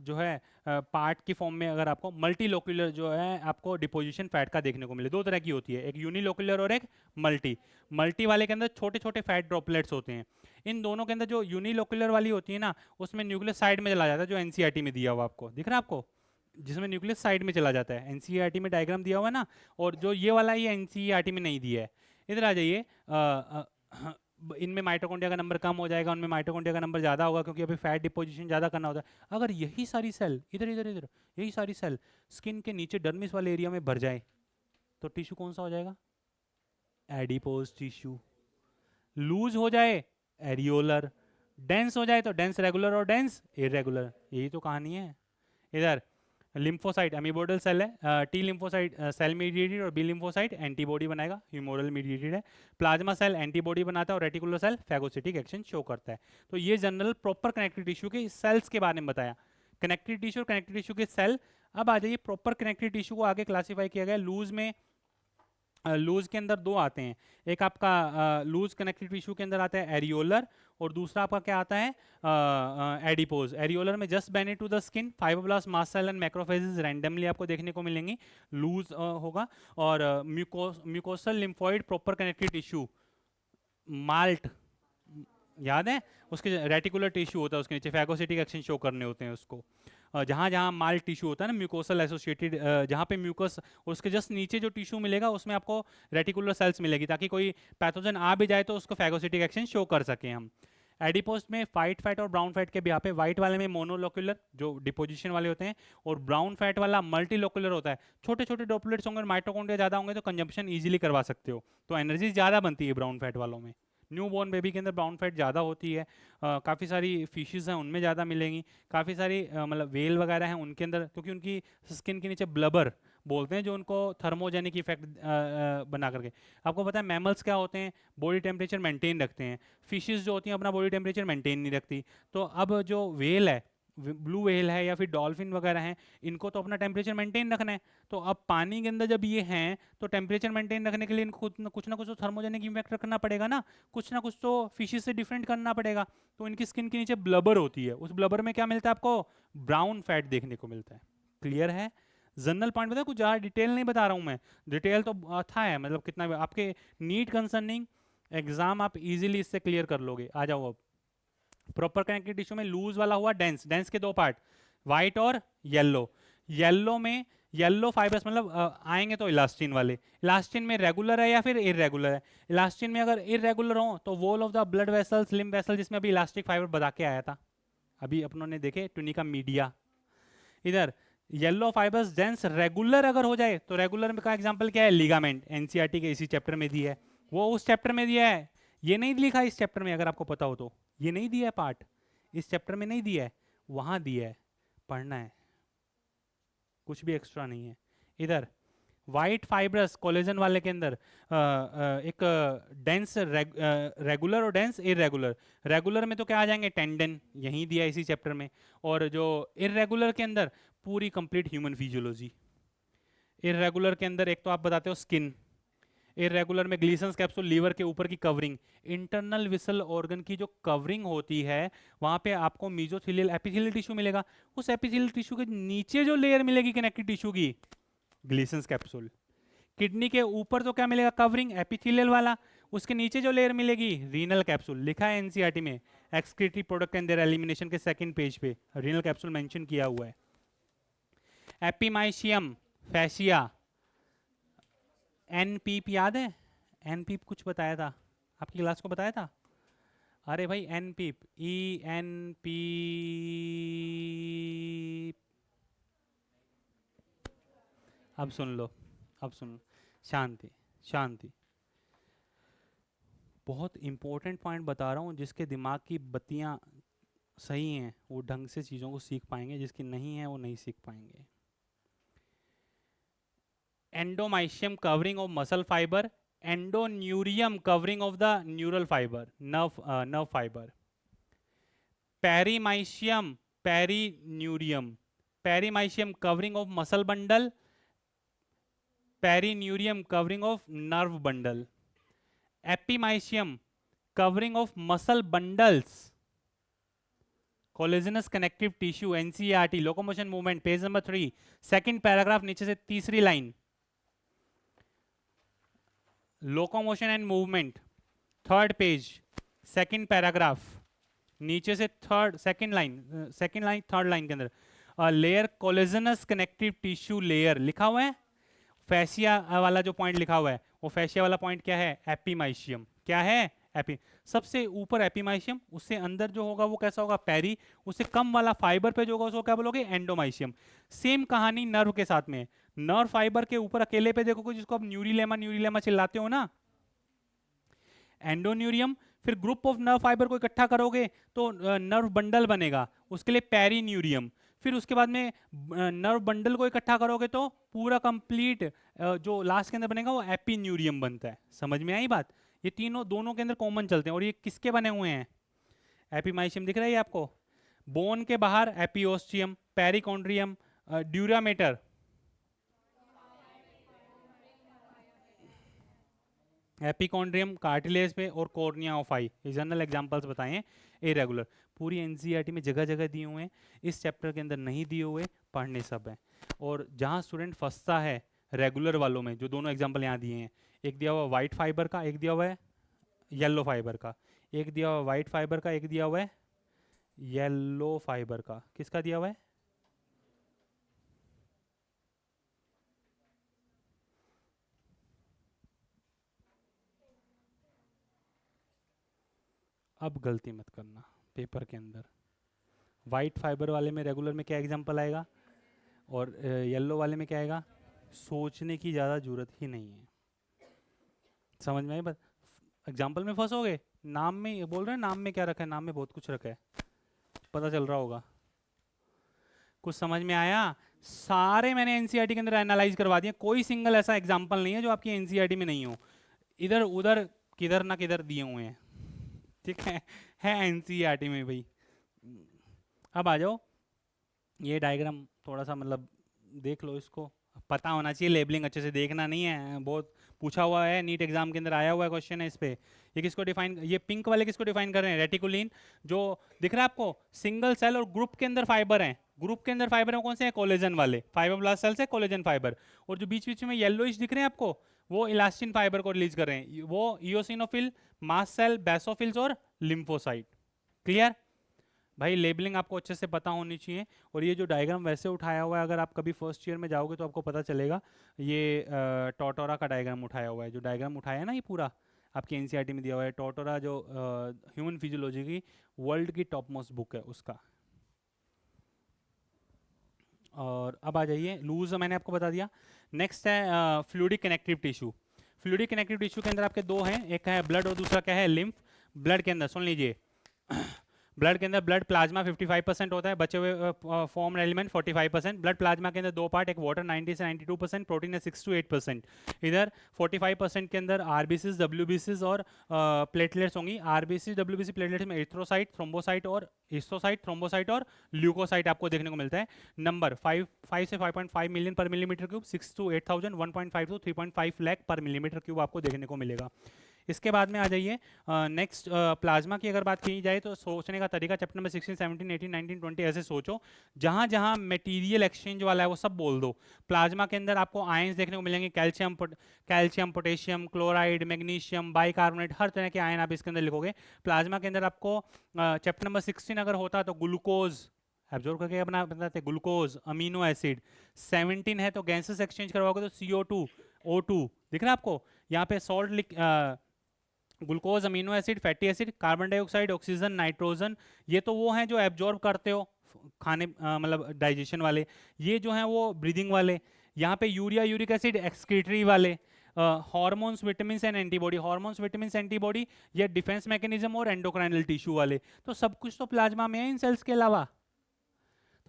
जो है पार्ट की फॉर्म में अगर आपको मल्टीलोक्युलर जो है आपको डिपोजिशन फैट का देखने को मिले। दो तरह की होती है, एक यूनिलोक्युलर और एक मल्टी। मल्टी वाले के अंदर छोटे छोटे फैट ड्रॉपलेट्स होते हैं। इन दोनों के अंदर जो यूनिलोक्युलर वाली होती है ना उसमें न्यूक्लियस साइड में चला जाता है, जो एनसीईआरटी में दिया हुआ आपको दिख रहा है आपको, जिसमें न्यूक्लियस साइड में चला जाता है। एनसीईआरटी में डायग्राम दिया हुआ है ना, और जो ये वाला ये एनसीईआरटी में नहीं दिया है। इधर आ जाइए। इनमें माइटोकॉन्ड्रिया का नंबर कम हो जाएगा, उनमें माइटोकॉन्ड्रिया का नंबर ज़्यादा होगा, क्योंकि अभी फैट डिपोजिशन ज़्यादा करना होता है। अगर यही सारी सेल इधर इधर इधर यही सारी सेल स्किन के नीचे डर्मिस वाले एरिया में भर जाए तो टिश्यू कौन सा हो जाएगा? Adipose tissue. लूज हो जाए एरियोलर, डेंस हो जाए तो डेंस रेगुलर और डेंस इरेगुलर। यही तो कहानी है। इधर लिम्फोसाइट अमीबोडल सेल है, टी लिम्फोसाइट सेल मीडिएटेड और बी लिम्फोसाइट एंटीबॉडी बनाएगा, ह्यूमोरल मीडिएटेड है। प्लाज्मा सेल एंटीबॉडी बनाता है और reticular cell phagocytic action show करता है। तो ये जनरल प्रॉपर कनेक्टिव टिश्यू के सेल्स के बारे में बताया, कनेक्टिव टिश्यू और कनेक्टिव टिश्यू के सेल। अब आ जाइए प्रॉपर कनेक्टिव टिश्यू को आगे क्लासीफाई किया गया लूज में। लूज के अंदर दो आते हैं, एक आपका लूज कनेक्टिव टिश्यू के अंदर आता है एरियोलर और दूसरा आपका क्या आता है एडिपोज। एरियोलर में just beneath to the skin, fibroblast, mast cell and macrophages randomly आपको देखने को मिलेंगी, लूज होगा। और mucosal lymphoid proper connective tissue MALT, याद है उसके रेटिकुलर टिश्यू होता है उसके नीचे, फैगोसिटिक एक्शन शो करने होते हैं उसको। जहाँ जहाँ माल टिश्यू होता है ना, म्यूकोसल एसोसिएटेड, जहाँ पे म्यूकस, उसके जस्ट नीचे जो टिश्यू मिलेगा उसमें आपको रेटिकुलर सेल्स मिलेगी, ताकि कोई पैथोजन आ भी जाए तो उसको फैगोसिटिक एक्शन शो कर सकें हम। एडिपोज में वाइट फैट और ब्राउन फैट के भी यहाँ पे वाइट वाले में मोनोलोकुलर जो डिपोजिशन वाले होते हैं, और ब्राउन फैट वाला मल्टीलोकुलर होता है। छोटे छोटे ड्रॉपलेट्स होंगे, माइटोकॉन्ड्रिया ज़्यादा होंगे तो कंजम्पशन इजीली करवा सकते हो, तो एनर्जी ज़्यादा बनती है ब्राउन फैट वालों में। न्यू बॉर्न बेबी के अंदर ब्राउन फैट ज़्यादा होती है। काफ़ी सारी फिशेस हैं उनमें ज़्यादा मिलेंगी, काफ़ी सारी मतलब वेल वगैरह हैं उनके अंदर, क्योंकि उनकी स्किन के नीचे ब्लबर बोलते हैं जो उनको थर्मोजेनिक इफेक्ट बना करके। आपको पता है मैमल्स क्या होते हैं, बॉडी टेम्परेचर मेंटेन रखते हैं, फिशेस जो होती हैं अपना बॉडी टेम्परेचर मेंटेन नहीं रखती। तो अब जो वेल है, ब्लू वेल है या फिर डॉल्फिन वगैरह हैं, इनको तो अपना टेम्परेचर मेंटेन रखना है। तो अब पानी के अंदर जब ये हैं तो टेम्परेचर मेंटेन रखने के लिए इनको कुछ ना कुछ तो थर्मोजेनिक इफेक्ट रखना पड़ेगा ना, कुछ ना कुछ तो फिशेस से डिफरेंट करना पड़ेगा। तो इनकी स्किन के नीचे ब्लबर होती है, उस ब्लबर में क्या मिलता है आपको, ब्राउन फैट देखने को मिलता है। क्लियर है? जनरल पॉइंट बता, कुछ ज़्यादा डिटेल नहीं बता रहा हूँ मैं, डिटेल तो था है, मतलब कितना भी आपके नीट कंसर्निंग एग्जाम आप इजीली इससे क्लियर कर लोगे। आ जाओ अब। प्रॉपर कनेक्टिव टिश्यू में लूज वाला हुआ डेंस, डेंस के दो पार्ट, व्हाइट और येलो। येलो में येलो फाइबर्स मतलब आएंगे तो इलास्टिन वाले, इलास्टिन में रेगुलर है या फिर इरेगुलर है। इलास्टिन में अगर इरेगुलर हो तो wall of the blood vessels, lymph vessel, जिसमें अभी इलास्टिक फाइबर बता के आया था, अभी अपनों ने देखे टुनिका मीडिया। इधर येलो फाइबर्स डेंस रेगुलर अगर हो जाए तो रेगुलर का एग्जांपल क्या है, लिगामेंट, एनसीईआरटी के इसी चैप्टर में दिया है, वो उस चैप्टर में दिया है, ये नहीं लिखा इस चैप्टर में, अगर आपको पता हो तो ये नहीं दिया है पार्ट, इस चैप्टर में नहीं दिया है, वहां दिया है, पढ़ना है, कुछ भी एक्स्ट्रा नहीं है। इधर वाइट फाइब्रस कोलेजन वाले के अंदर एक डेंस रेगुलर और डेंस इरेगुलर। रेगुलर में तो क्या आ जाएंगे, टेंडन, यहीं दिया इसी चैप्टर में। और जो इरेगुलर के अंदर पूरी कंप्लीट ह्यूमन फिजियोलॉजी। इरेगुलर के अंदर एक तो आप बताते हो स्किन, इरेगुलर में ग्लीसन्स कैप्सूल, लीवर के ऊपर की कवरिंग, इंटरनल विसल ऑर्गन की जो कवरिंग होती है वहां पे आपको मीजोथेलियल एपिथेलियल टिश्यू मिलेगा, उस एपिथेलियल टिश्यू के नीचे जो लेयर मिलेगी कनेक्टिव टिश्यू की, ग्लीसन्स कैप्सूल। किडनी के ऊपर तो क्या मिलेगा, कवरिंग एपिथेलियल वाला, उसके नीचे जो लेयर मिलेगी रीनल कैप्सूल, लिखा है एनसीईआरटी में excretory product and there elimination के सेकंड पेज पे रीनल कैप्सूल मेंशन किया हुआ है। एपिमाइशियम, फैसिया, एनपीप याद है, एनपीप कुछ बताया था आपकी क्लास को, बताया था, अरे भाई एनपीप, ई एन पी, अब सुन लो, अब सुन लो, शांति शांति, बहुत इंपॉर्टेंट पॉइंट बता रहा हूँ, जिसके दिमाग की बत्तियाँ सही हैं वो ढंग से चीज़ों को सीख पाएंगे, जिसकी नहीं है वो नहीं सीख पाएंगे। Endomysium covering of muscle fibre, endoneurium covering of the neural fibre, nerve fibre. Perimysium, perineurium, perimysium covering of muscle bundle, perineurium covering of nerve bundle. Epimysium covering of muscle bundles, collagenous connective tissue, NCERT, locomotion movement, page number 3, second paragraph, नीचे से तीसरी line, locomotion and movement, third page, second paragraph, नीचे से second line third line के अंदर layer collagenous connective tissue layer लिखा हुआ है। फैसिया वाला जो पॉइंट लिखा हुआ है वो फैसिया वाला पॉइंट क्या है, एपिमाइशियम, क्या है, एपी, सबसे ऊपर एपिमाइशियम, उससे अंदर जो होगा वो कैसा होगा, पेरी, उससे कम वाला फाइबर पे जो होगा उसको क्या बोलोगे, एंडोमाइशियम। सेम कहानी नर्व के साथ में, नर्व फाइबर के ऊपर अकेले पे देखोगे जिसको आप न्यूरिलेमा न्यूरिलेमा चिल्लाते हो ना, एंडोन्यूरियम, फिर ग्रुप ऑफ नर्व फाइबर को इकट्ठा करोगे तो नर्व बंडल बनेगा, उसके लिए पेरीन्यूरियम, फिर उसके बाद में नर्व बंडल को इकट्ठा करोगे तो पूरा कंप्लीट जो लास्ट के अंदर बनेगा वो एपिन्यूरियम बनता है। समझ में आई बात? ये तीनों दोनों के अंदर कॉमन चलते हैं। और ये किसके बने हुए हैं, एपिमाइशियम दिख रहा है आपको, बोन के बाहर एपिओस्टियम, पेरिकॉन्ड्रियम, ड्यूरामेटर, एपिकॉन्ड्रियम कार्टिलेज पे, और कॉर्निया ऑफ आई, ये जनरल एग्जांपल्स बताए हैं इरेगुलर। पूरी एनसीईआरटी में जगह जगह दिए हुए हैं, इस चैप्टर के अंदर नहीं दिए हुए, पढ़ने सब हैं। और जहाँ स्टूडेंट फंसता है रेगुलर वालों में, जो दोनों एग्जाम्पल यहाँ दिए हैं, एक दिया हुआ वाइट फाइबर का, एक दिया हुआ है येलो फाइबर का, एक दिया हुआ वाइट फाइबर का, एक दिया हुआ है येलो फाइबर का, किसका दिया हुआ है, अब गलती मत करना पेपर के अंदर। वाइट फाइबर वाले में रेगुलर में क्या एग्जांपल आएगा, और येलो वाले में क्या आएगा। सोचने की ज़्यादा जरूरत ही नहीं है। समझ में आई बात। एग्जाम्पल में फंसोगे, नाम में बोल रहे हैं, नाम में क्या रखा है, नाम में बहुत कुछ रखा है, पता चल रहा होगा। कुछ समझ में आया। सारे मैंने एनसीईआरटी के अंदर एनालाइज करवा दिए, कोई सिंगल ऐसा एग्जाम्पल नहीं है जो आपकी एनसीईआरटी में नहीं हो। इधर उधर किधर ना किधर दिए हुए हैं, ठीक है एनसीईआरटी में भाई। अब आ जाओ, ये डायग्राम थोड़ा सा मतलब देख लो, इसको पता होना चाहिए, लेबलिंग अच्छे से देखना नहीं है, बहुत पूछा हुआ है, नीट एग्जाम के अंदर आया हुआ है क्वेश्चन है इस पे। ये किसको डिफाइन, ये पिंक वाले किसको डिफाइन कर रहे हैं, रेटिकुलिन। जो दिख रहा है आपको, सिंगल सेल और ग्रुप के अंदर फाइबर हैं, ग्रुप के अंदर फाइबर है कौन से हैं, कोलेजन वाले, फाइब्रोब्लास्ट सेल्स है कोलेजन फाइबर। और जो बीच बीच में येलोइश दिख रहे हैं आपको, वो इलास्टिन फाइबर को रिलीज कर रहे हैं, वो इओसिनोफिल, मास्ट सेल, बेसोफिल्स और लिम्फोसाइट। क्लियर भाई, लेबलिंग आपको अच्छे से पता होनी चाहिए। और ये जो डायग्राम वैसे उठाया हुआ है, अगर आप कभी फर्स्ट ईयर में जाओगे तो आपको पता चलेगा, ये टोटोरा का डायग्राम उठाया हुआ है। जो डायग्राम उठाया है ना ये पूरा आपकी एनसीईआरटी में दिया हुआ है, टोटोरा जो ह्यूमन फिजियोलॉजी की वर्ल्ड की टॉप मोस्ट बुक है उसका। और अब आ जाइए, लूज मैंने आपको बता दिया। नेक्स्ट है fluidic connective tissue. Fluidic connective tissue के अंदर आपके दो हैं, एक है ब्लड और दूसरा क्या है, लिम्फ। ब्लड के अंदर सुन लीजिए, ब्लड के अंदर ब्लड प्लाज्मा 55% होता है, बचे हुए फॉर्म एलिमेंट 45%। ब्लड प्लाज्मा के अंदर दो पार्ट, एक वाटर 90 से 92%, प्रोटीन है 6 to 8%। इधर 45% के अंदर आरबीसीज, डब्ल्यूबीसीज और प्लेटलेट्स होंगी। आरबीसी डब्ल्यूबीसी प्लेटलेट्स में एरिथ्रोसाइट, थ्रोम्बोसाइट और हिस्टोसाइट, थ्रोम्बोसाइट और ल्यूकोसाइट आपको देखने को मिलता है। नंबर 5 से 5.5 मिलियन पर millimetre cube, 6 to 8,000, 1.5 to 3.5 lakh पर मिलीमीटर क्यूब आपको देखने को मिलेगा। इसके बाद में आ जाइए नेक्स्ट, प्लाज्मा की अगर बात की जाए तो सोचने का तरीका चैप्टर नंबर 16, 17, 18, 19, 20 ऐसे सोचो, जहाँ जहाँ मटेरियल एक्सचेंज वाला है वो सब बोल दो। प्लाज्मा के अंदर आपको आयंस देखने को मिलेंगे, calcium, potassium, chloride, magnesium, bicarbonate, हर तरह के आयन आप इसके अंदर लिखोगे। प्लाज्मा के अंदर आपको चैप्टर नंबर 16 अगर होता तो ग्लूकोज एब्जॉर्ब करके अपना बताते, ग्लूकोज, अमीनो एसिड। 17 है तो गैसेस एक्सचेंज करवाओगे तो CO2, O2 दिख रहा है आपको। यहाँ पे salt, glucose, amino acid, fatty acid, carbon dioxide, oxygen, nitrogen, ये तो वो हैं जो एब्जॉर्ब करते हो खाने, मतलब डाइजेशन वाले। ये जो हैं वो ब्रीदिंग वाले। यहाँ पे यूरिया, यूरिक एसिड एक्सक्रीटरी वाले। Hormones, vitamins and antibody, hormones, vitamins, antibody ये डिफेंस मैकेनिज्म और एंडोक्राइनल टिश्यू वाले। तो सब कुछ तो प्लाज्मा में है इन सेल्स के अलावा।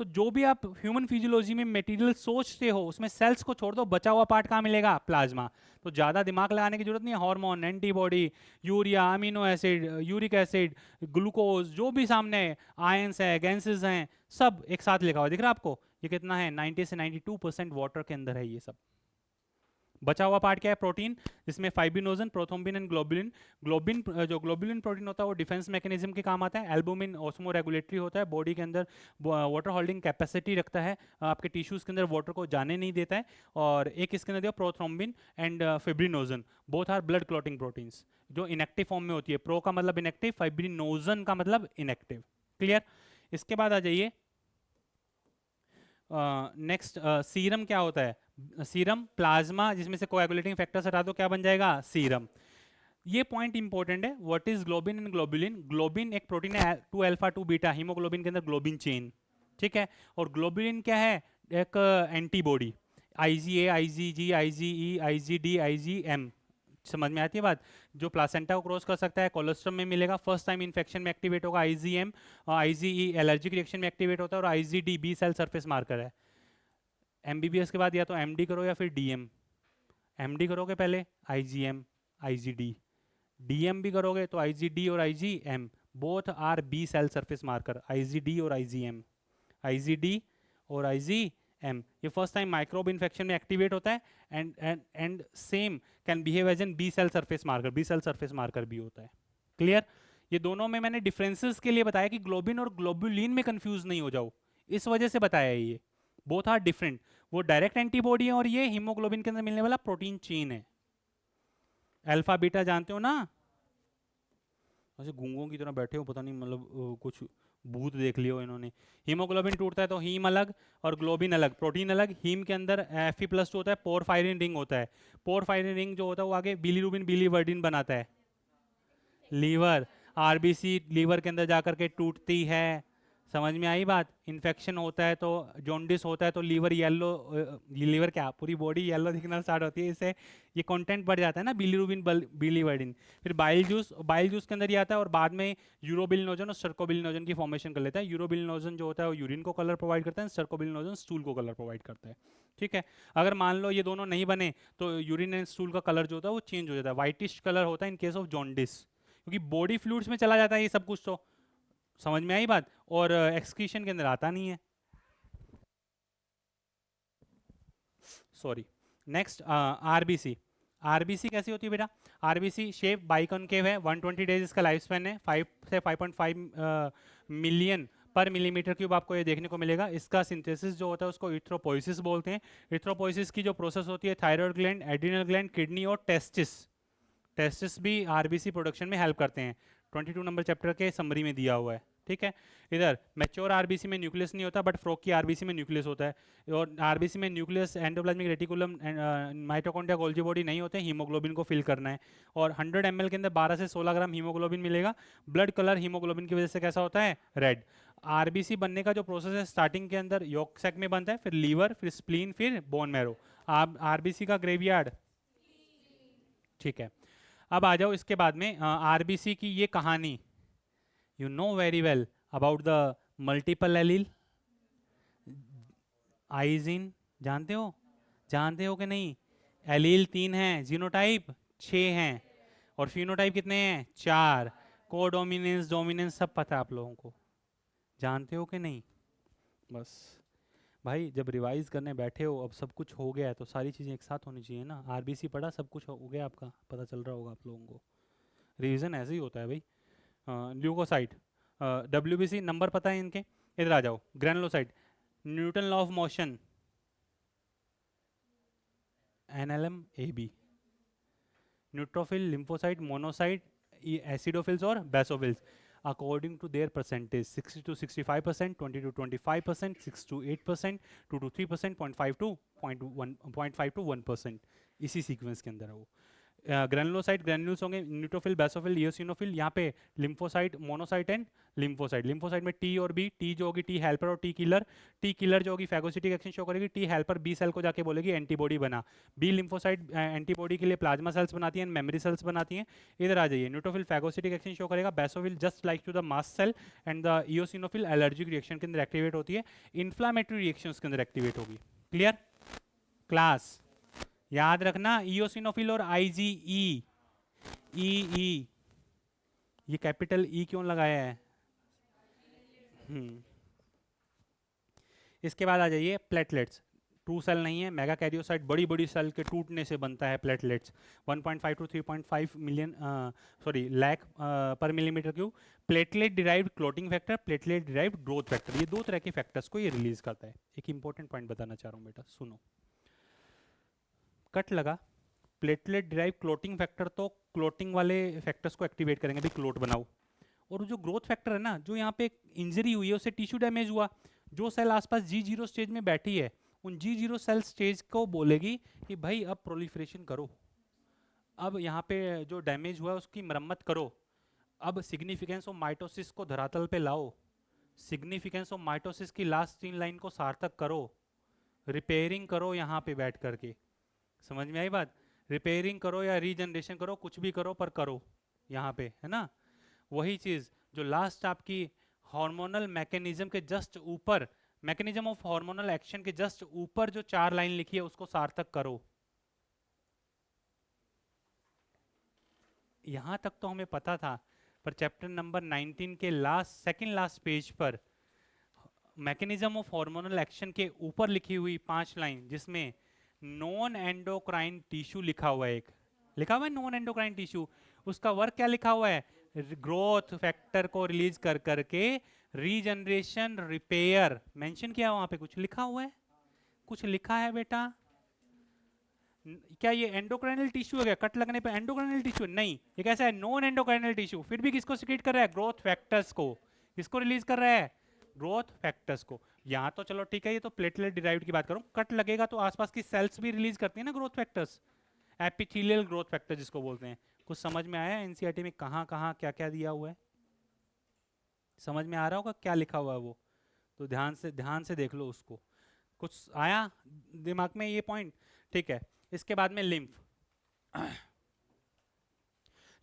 तो जो भी आप ह्यूमन फिजियोलॉजी में मटेरियल सोचते हो उसमें सेल्स को छोड़ दो, बचा हुआ पार्ट कहाँ मिलेगा, प्लाज्मा। तो ज़्यादा दिमाग लगाने की जरूरत नहीं है, hormone, antibody, urea, amino acid, uric acid, glucose, जो भी सामने आयंस है, गैसेस हैं, सब एक साथ लिखा हुआ दिख रहा है आपको। ये कितना है, 90 से 92% वाटर के अंदर है ये सब। बचा हुआ पार्ट क्या है, प्रोटीन, जिसमें fibrinogen, prothrombin and globulin. Globin, जो ग्लोबुलिन प्रोटीन होता है वो डिफेंस मैकेनिज्म के काम आता है। एल्बुमिन ऑस्मो रेगुलेटरी होता है, बॉडी के अंदर वाटर होल्डिंग कैपेसिटी रखता है, आपके टिश्यूज के अंदर वाटर को जाने नहीं देता है। और एक इसके अंदर दिया prothrombin and fibrinogen, both are blood clotting proteins, जो इनएक्टिव फॉर्म में होती है। प्रो का मतलब इनएक्टिव, फाइब्रिनोजन का मतलब इनएक्टिव। क्लियर। इसके बाद आ जाइए नेक्स्ट, सीरम क्या होता है। सीरम प्लाज्मा जिसमें से कोएगुलेटिंग फैक्टर्स हटा दो, क्या बन जाएगा, सीरम। ये पॉइंट इंपॉर्टेंट है, what is globin and globulin. Globin एक प्रोटीन है, 2 अल्फा 2 बीटा, हीमोग्लोबिन के अंदर ग्लोबिन चेन, ठीक है। और ग्लोबुलिन क्या है, एक antibody, IgA, IgG, IgE, IgD, IgM। समझ में आती है बात। जो प्लासेंटा को क्रॉस कर सकता है कोलोस्ट्रम में मिलेगा, फर्स्ट टाइम इन्फेक्शन में एक्टिवेट होगा IgM, और IgE एलर्जिक रिएक्शन में एक्टिवेट होता है, और IgD B cell surface marker है। MBBS के बाद या तो MD करो या फिर DM। MD करोगे पहले IgM, IgD, DM भी करोगे तो IgD और IgM, both are B cell surface marker, IgD और IgM, IgD और IgM। ये फर्स्ट टाइम माइक्रोब इन्फेक्शन में एक्टिवेट होता है, and same can behave as an B cell surface marker, B cell surface marker भी होता है। क्लियर। ये दोनों में मैंने डिफरेंसेस के लिए बताया कि ग्लोबिन और ग्लोबुलिन में कंफ्यूज नहीं हो जाओ, इस वजह से बताया है ये, बोथ आर डिफरेंट। वो डायरेक्ट एंटीबॉडी है और ये हीमोग्लोबिन के अंदर मिलने वाला प्रोटीन चेन है। अल्फा बीटा जानते हो ना, ऐसे गूंगों की तरह बैठे हो, पता नहीं मतलब कुछ भूत देख लियो इन्होंने। हीमोग्लोबिन टूटता है तो हीम अलग और ग्लोबिन अलग, प्रोटीन अलग। हीम के अंदर Fe+ होता है, पोरफायरिन रिंग होता है। पोरफायरिन रिंग जो होता है वो आगे बिलीरुबिन, बिलीवर्डिन बनाता है, लीवर। आरबीसी लीवर के अंदर जाकर के टूटती है। समझ में आई बात? इन्फेक्शन होता है तो जॉन्डिस होता है तो लीवर येलो, लीवर क्या पूरी बॉडी येलो दिखना स्टार्ट होती है, इससे ये कंटेंट बढ़ जाता है ना, बिलीरुबिन बिलीवर्डिन। फिर बाइल जूस के अंदर ये आता है और बाद में यूरोबिलिनोजन और सर्कोबिलिनोजन की फॉर्मेशन कर लेता है। यूरोबिलिनोजन जो होता है वो यूरिन को कलर प्रोवाइड करता है, सर्कोबिलिनोजन स्टूल को कलर प्रोवाइड करता है। ठीक है, अगर मान लो ये दोनों नहीं बने तो यूरिन एंड स्टूल का कलर जो होता है वो चेंज हो जाता है, वाइटिश कलर होता है इन केस ऑफ जॉन्डिस, क्योंकि बॉडी फ्लूइड्स में चला जाता है ये सब कुछ। तो समझ में आई बात? और एक्सक्रीशन के अंदर आता नहीं है। सॉरी। Next RBC. आरबीसी कैसी होती है बेटा? आरबीसी शेप बाइकॉनकेव है, 120 डेज इसका लाइफ स्पैन है, 5 से 5.5 मिलियन पर मिलीमीटर क्यूब आपको ये देखने को मिलेगा। इसका सिंथेसिस जो होता है उसको इथ्रोपोइसिस बोलते हैं। इथ्रोपोइसिस की जो प्रोसेस होती है thyroid gland, adrenal gland, kidney और टेस्टिस, टेस्टिस भी आरबीसी प्रोडक्शन में हेल्प करते हैं। 22 नंबर चैप्टर के समरी में दिया हुआ है। ठीक है, इधर मैच्योर आरबीसी में न्यूक्लियस नहीं होता, बट फ्रॉक की आरबीसी में न्यूक्लियस होता है। और आरबीसी में nucleus, endoplasmic reticulum, mitochondria, Golgi body नहीं होते, हीमोग्लोबिन को फिल करना है। और 100 ml के अंदर 12 से 16 ग्राम हीमोग्लोबिन मिलेगा। ब्लड कलर हीमोग्लोबिन की वजह से कैसा होता है? रेड। आरबीसी बनने का जो प्रोसेस है, स्टार्टिंग के अंदर यॉर्क सैक में बनता है, फिर लीवर, फिर स्प्लीन, फिर बोन मैरो। आरबीसी का ग्रेवयार्ड। ठीक है, अब आ जाओ इसके बाद में आरबीसी की ये कहानी। You know very well about the multiple allele I gene, जानते हो? जानते हो कि नहीं? एलील 3 हैं, जीनोटाइप 6 हैं, और फिनोटाइप कितने हैं? 4। कोडोमिनेंस, डोमिनेंस सब पता है आप लोगों को, जानते हो कि नहीं? बस भाई, जब रिवाइज करने बैठे हो, अब सब कुछ हो गया है तो सारी चीज़ें एक साथ होनी चाहिए ना। आरबीसी पढ़ा, सब कुछ हो गया आपका, पता चल रहा होगा आप लोगों को। रिवीजन ऐसे ही होता है भाई। ल्यूकोसाइट, डब्ल्यूबीसी नंबर पता है इनके। इधर आ जाओ, granulocyte, Newton law of motion, NLM AB. Neutrophil, lymphocyte, monocyte, acidophils और basophils according to their percentage, 60 to 65%, 20 to 25%, 6 to 8%, 2 to 3%, 0.5 to 0.5 to 1%, इसी सीक्वेंस के अंदर है वो। ग्रैनुलोसाइट, ग्रैन्यूल्स होंगे, न्यूट्रोफिल, बेसोफिल, इओसिनोफिल, यहाँ पे lymphocyte, monocyte and lymphocyte. Lymphocyte में टी और बी, टी जो होगी टी हेल्पर और टी किलर। टी किलर जो होगी फैगोसिटिक एक्शन शो करेगी, टी हेल्पर बी सेल को जाके बोलेगी एंटीबॉडी बना। बी लिम्फोसाइट एंटीबॉडी के लिए प्लाज्मा सेल्स बनाती हैं, मेमोरी सेल्स बनाती हैं। इधर आ जाइए, न्यूट्रोफिल फैगोसिटिक एक्शन शो करेगा, basophil just like to the mast cell, and the eosinophil allergic reaction के अंदर एक्टिवेट होती है, इन्फ्लामेटरी रिएक्शंस के अंदर एक्टिवेट होगी। Clear class? याद रखना, इओसिनोफिल और आईजीई, ई, ये कैपिटल ई क्यों लगाया है? इसके बाद आ जाइए प्लेटलेट्स। टू सेल नहीं है, मेगा कैरियोसाइट, बड़ी बड़ी सेल के टूटने से बनता है प्लेटलेट्स। 1.5 टू 3.5 मिलियन लाख पर millimetre cube. Platelet derived clotting factor, platelet derived growth factor, ये दो तरह के फैक्टर्स को ये रिलीज करता है। एक इंपॉर्टेंट पॉइंट बताना चाह रहा हूँ बेटा, सुनो। कट लगा, प्लेटलेट डिराइव क्लोटिंग फैक्टर तो क्लोटिंग वाले फैक्टर्स को एक्टिवेट करेंगे, भी क्लोट बनाओ। और जो ग्रोथ फैक्टर है ना, जो यहाँ पे इंजरी हुई है, उससे टिश्यू डैमेज हुआ, जो सेल आसपास G0 स्टेज में बैठी है, उन G0 सेल स्टेज को बोलेगी कि भाई अब प्रोलिफरेशन करो, अब यहाँ पे जो डैमेज हुआ है उसकी मरम्मत करो, अब सिग्निफिकेंस ऑफ माइटोसिस को धरातल पे लाओ, सिग्निफिकेंस ऑफ माइटोसिस की लास्ट 3 लाइन को सार्थक करो, रिपेयरिंग करो यहाँ पे बैठ करके। समझ में आई बात? रिपेयरिंग करो या रीजनरेशन करो, कुछ भी करो पर करो यहाँ पे, है ना? वही चीज जो लास्ट आपकी हार्मोनल मैकेनिज्म के जस्ट ऊपर, मैकेनिज्म ऑफ हार्मोनल एक्शन के जस्ट ऊपर जो 4 लाइन लिखी है उसको सार्थक करो। यहां तक तो हमें पता था, पर चैप्टर नंबर 19 के सेकंड लास्ट पेज पर मैकेनिज्म ऑफ हार्मोनल एक्शन के ऊपर लिखी हुई 5 लाइन, जिसमें नॉन एंडोक्राइन टिश्यू लिखा हुआ है, एक लिखा हुआ है नॉन एंडोक्राइन टिश्यू, उसका वर्क क्या लिखा हुआ है? ग्रोथ फैक्टर को रिलीज कर करके रीजनरेशन, रिपेयर, मेंशन किया वहां पे, कुछ लिखा हुआ है? कुछ लिखा है बेटा? क्या ये एंडोक्राइनल टिश्यू है क्या? कट लगने पे एंडोक्राइनल टिश्यू नहीं, ये कैसा है? नॉन एंडोक्राइनल टिश्यू, फिर भी किसको सिक्रेट कर रहा है? ग्रोथ फैक्टर्स को। किसको रिलीज कर रहा है? ग्रोथ फैक्टर्स को। यहाँ तो चलो ठीक है, ये तो प्लेटलेट डिराइव्ड की बात करूं, कट लगेगा तो आसपास की सेल्स भी रिलीज करती है ना growth factors, epithelial growth factor जिसको बोलते हैं। कुछ समझ में आया एनसीईआरटी में कहाँ कहाँ क्या क्या दिया हुआ है? समझ में आ रहा होगा क्या लिखा हुआ है वो, तो ध्यान से देख लो उसको। कुछ आया दिमाग में ये पॉइंट? ठीक है। इसके बाद में लिम्फ।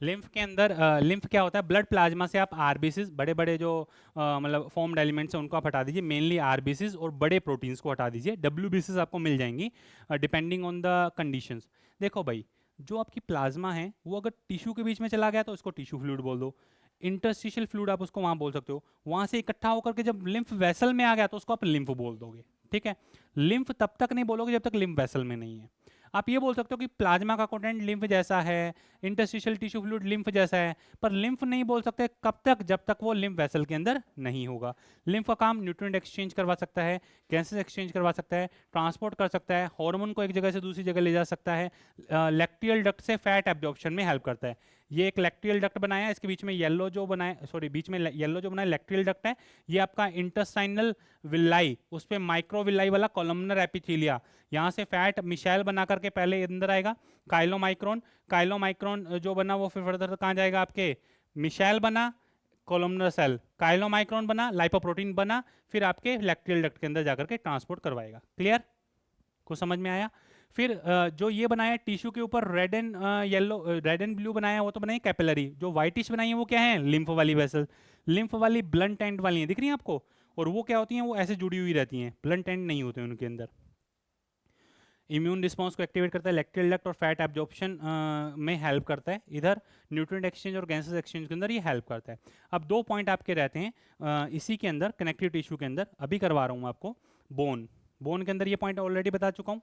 लिम्फ के अंदर लिम्फ क्या होता है? ब्लड प्लाज्मा से आप आरबीसीज, बड़े बड़े जो मतलब फॉर्म्ड एलिमेंट्स हैं उनको आप हटा दीजिए, मेनली आरबीसीज, और बड़े प्रोटीन्स को हटा दीजिए। डब्ल्यूबीसीज आपको मिल जाएंगी डिपेंडिंग ऑन द कंडीशंस। देखो भाई, जो आपकी प्लाज्मा है वो अगर टिश्यू के बीच में चला गया तो उसको टिश्यू फ्लूइड बोल दो। इंटरस्टिशियल फ्लूइड आप उसको वहां बोल सकते हो। वहां से इकट्ठा होकर के जब लिम्फ वेसल में आ गया तो उसको आप लिम्फ बोल दोगे। ठीक है। लिम्फ तब तक नहीं बोलोगे जब तक लिम्फ वेसल में नहीं है। आप ये बोल सकते हो कि प्लाज्मा का कंटेंट लिम्फ जैसा है, इंटरस्टिशियल टिश्यू फ्लूइड लिम्फ जैसा है, पर लिम्फ नहीं बोल सकते कब तक? जब तक वो लिम्फ वेसल के अंदर नहीं होगा। लिम्फ का काम न्यूट्रिएंट एक्सचेंज करवा सकता है, गैसेस एक्सचेंज करवा सकता है, ट्रांसपोर्ट कर सकता है, हार्मोन को एक जगह से दूसरी जगह ले जा सकता है, लैक्टियल डक्ट से फैट एब्जॉर्प्शन में हेल्प करता है। ये एक लैक्टियल डक्ट बनाया, इसके बीच में येलो जो बनाया, सॉरी बीच में येलो जो बनाया लैक्टियल डक्ट है। ये आपका इंटेस्टाइनल विल्लाई, उस पर माइक्रो विल्लाई वाला कॉलमनर एपिथेलिया, यहाँ से फैट मिशैल बना करके पहले अंदर आएगा। काइलोमाइक्रोन, काइलोमाइक्रोन जो बना वो फिर फर्दर कहाँ जाएगा? आपके मिशैल बना, कोलमनर सेल, काइलोमाइक्रोन बना, लाइपोप्रोटीन बना, फिर आपके लैक्टियल डक्ट के अंदर जाकर के ट्रांसपोर्ट करवाएगा। क्लियर? को समझ में आया? फिर जो ये बनाया टिश्यू के ऊपर red and yellow, red and blue बनाया, वो तो बनाई कैपिलरी। जो व्हाइटिश बनाई है वो क्या है? लिम्फ वाली वेसल। लिम्फ वाली ब्लंट एंड वाली है, दिख रही है आपको? और वो क्या होती हैं? वो ऐसे जुड़ी हुई रहती हैं, ब्लंट एंड नहीं होते उनके अंदर। इम्यून रिस्पांस को एक्टिवेट करता है, लैक्टियल डक्ट और फैट एब्जॉर्प्शन में हेल्प करता है। इधर न्यूट्रिएंट एक्सचेंज और गैसेस एक्सचेंज के अंदर ये हेल्प करता है। अब दो पॉइंट आपके रहते हैं इसी के अंदर, कनेक्टिव टिश्यू के अंदर। अभी करवा रहा हूँ आपको। बोन, बोन के अंदर ये पॉइंट ऑलरेडी बता चुका हूँ।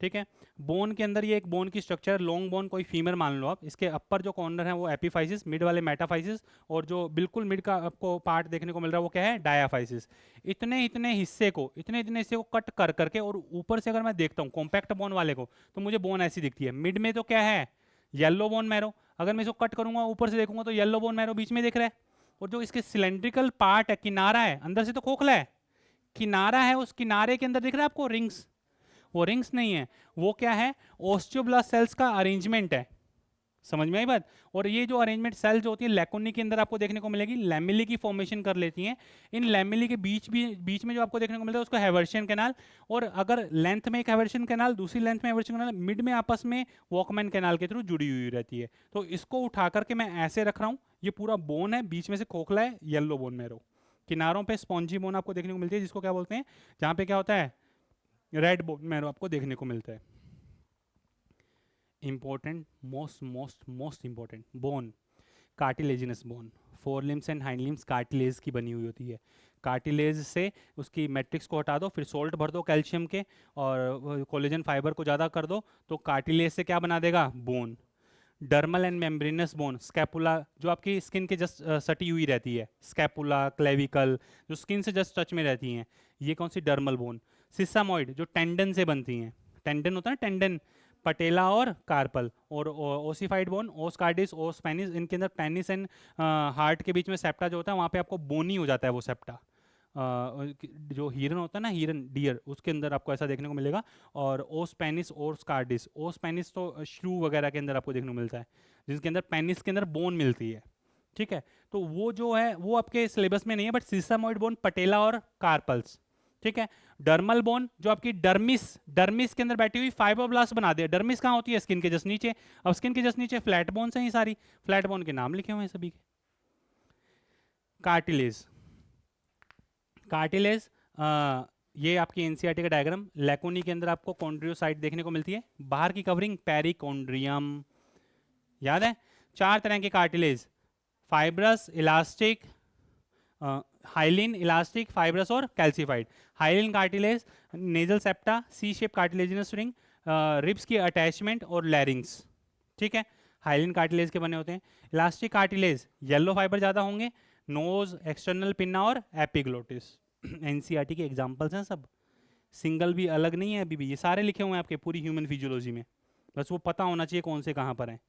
ठीक है। बोन के अंदर ये एक बोन की स्ट्रक्चर, लॉन्ग बोन कोई फीमर मान लो आप, इसके अपर जो कॉर्नर है वो एपीफाइसिस, मिड वाले मेटाफाइसिस, और जो बिल्कुल मिड का आपको पार्ट देखने को मिल रहा है वो क्या है? डायाफाइसिस। इतने इतने हिस्से को, इतने इतने हिस्से को कट कर करके, और ऊपर से अगर मैं देखता हूँ कॉम्पैक्ट बोन वाले को, तो मुझे बोन ऐसी दिखती है। मिड में तो क्या है? Yellow bone marrow. अगर मैं इसको कट करूंगा ऊपर से देखूंगा तो येलो बोन मैरो बीच में दिख रहा है। और जो इसके सिलेंड्रिकल पार्ट है, किनारा है, अंदर से तो खोखला है, किनारा है, उस किनारे के अंदर दिख रहा है आपको रिंग्स? वो रिंग्स नहीं है, वो क्या है? ओस्टियोब्लास्ट सेल्स का अरेंजमेंट है। समझ में आई बात? और ये जो अरेंजमेंट सेल जो होती है लैकोनी के अंदर आपको देखने को मिलेगी, लैमिली की फॉर्मेशन कर लेती हैं। इन लैमिली के बीच में जो आपको देखने को मिलता है उसको हैवर्शियन कैनाल, और अगर लेंथ में एक हैवर्शियन कैनाल, दूसरी लेंथ में हैवर्शियन कैनाल, मिड में आपस में वॉकमैन कैनाल के थ्रू जुड़ी हुई रहती है। तो इसको उठा करके मैं ऐसे रख रहा हूँ, ये पूरा बोन है, बीच में से खोखला है, येलो बोन मेरो, किनारों पे स्पॉन्जी बोन आपको देखने को मिलती है, जिसको क्या बोलते हैं, जहाँ पे क्या होता है? रेड बोन मैरो आपको देखने को मिलता है। Important, most most most important, bone, cartilaginous bone. Four limbs and hind limbs cartilage की बनी हुई होती है। कार्टिलेज से उसकी मैट्रिक्स को हटा दो, फिर सोल्ट भर दो कैल्शियम के, और कोलेजन फाइबर को ज़्यादा कर दो, तो कार्टिलेज से क्या बना देगा? Bone. Dermal and membranes bone, scapula जो आपकी स्किन के जस्ट सटी हुई रहती है, स्कैपुला, क्लेविकल, जो स्किन से जस्ट टच में रहती हैं, ये कौन सी? Dermal bone. सिसामॉइड जो टेंडन से बनती हैं, टेंडन होता है ना, टेंडन, पटेला और कार्पल। और ओसिफाइड बोन, ओस कार्डिस, ओस पेनिस, इनके अंदर पेनिस एंड हार्ट के बीच में सेप्टा जो होता है, वहाँ पे आपको बोनी हो जाता है वो सेप्टा। जो हिरन होता है ना, हिरन, डियर, उसके अंदर आपको ऐसा देखने को मिलेगा। और ओस पेनिस, ओस कार्डिस, ओस पेनिस तो श्रू वगैरह के अंदर आपको देखने को मिलता है, जिसके अंदर पेनिस के अंदर बोन मिलती है। ठीक है। तो वो जो है वो आपके सिलेबस में नहीं है, बट सीसामॉइड बोन, पटेला और कार्पल्स। ठीक है। डर्मल बोन जो आपकी डर्मिस, डर्मिस के अंदर बैठी हुई फाइब्रोब्लास्ट बना दे। डर्मिस कहाँ होती है? स्किन के जस्ट नीचे। अब स्किन के जस्ट नीचे फ्लैट बोन्स हैं, ये सारी फ्लैट बोन के नाम लिखे हुए हैं सभी के। कार्टिलेज, कार्टिलेज ये आपकी एनसीईआरटी का डायग्राम। लैकोनी के अंदर आपको कॉन्ड्रियोसाइट देखने को मिलती है, बाहर की कवरिंग पेरिकॉन्ड्रियम, याद है? चार तरह के cartilage, fibrous, elastic, hyaline, elastic, fibrous और calcified. Hyaline cartilage, nasal septa, C shape cartilaginous ring, ribs की अटैचमेंट और लैरिंग्स। ठीक है, हाइलिन कार्टिलेज के बने होते हैं। इलास्टिक कार्टिलेज, येलो फाइबर ज़्यादा होंगे, नोज, एक्सटर्नल पिन्ना और एपिग्लोटिस। एनसीईआरटी के एग्जाम्पल्स हैं सब, सिंगल भी अलग नहीं है अभी भी, ये सारे लिखे हुए हैं आपके पूरी ह्यूमन फिजियोलॉजी में, बस वो पता होना चाहिए कौन से कहाँ पर हैं।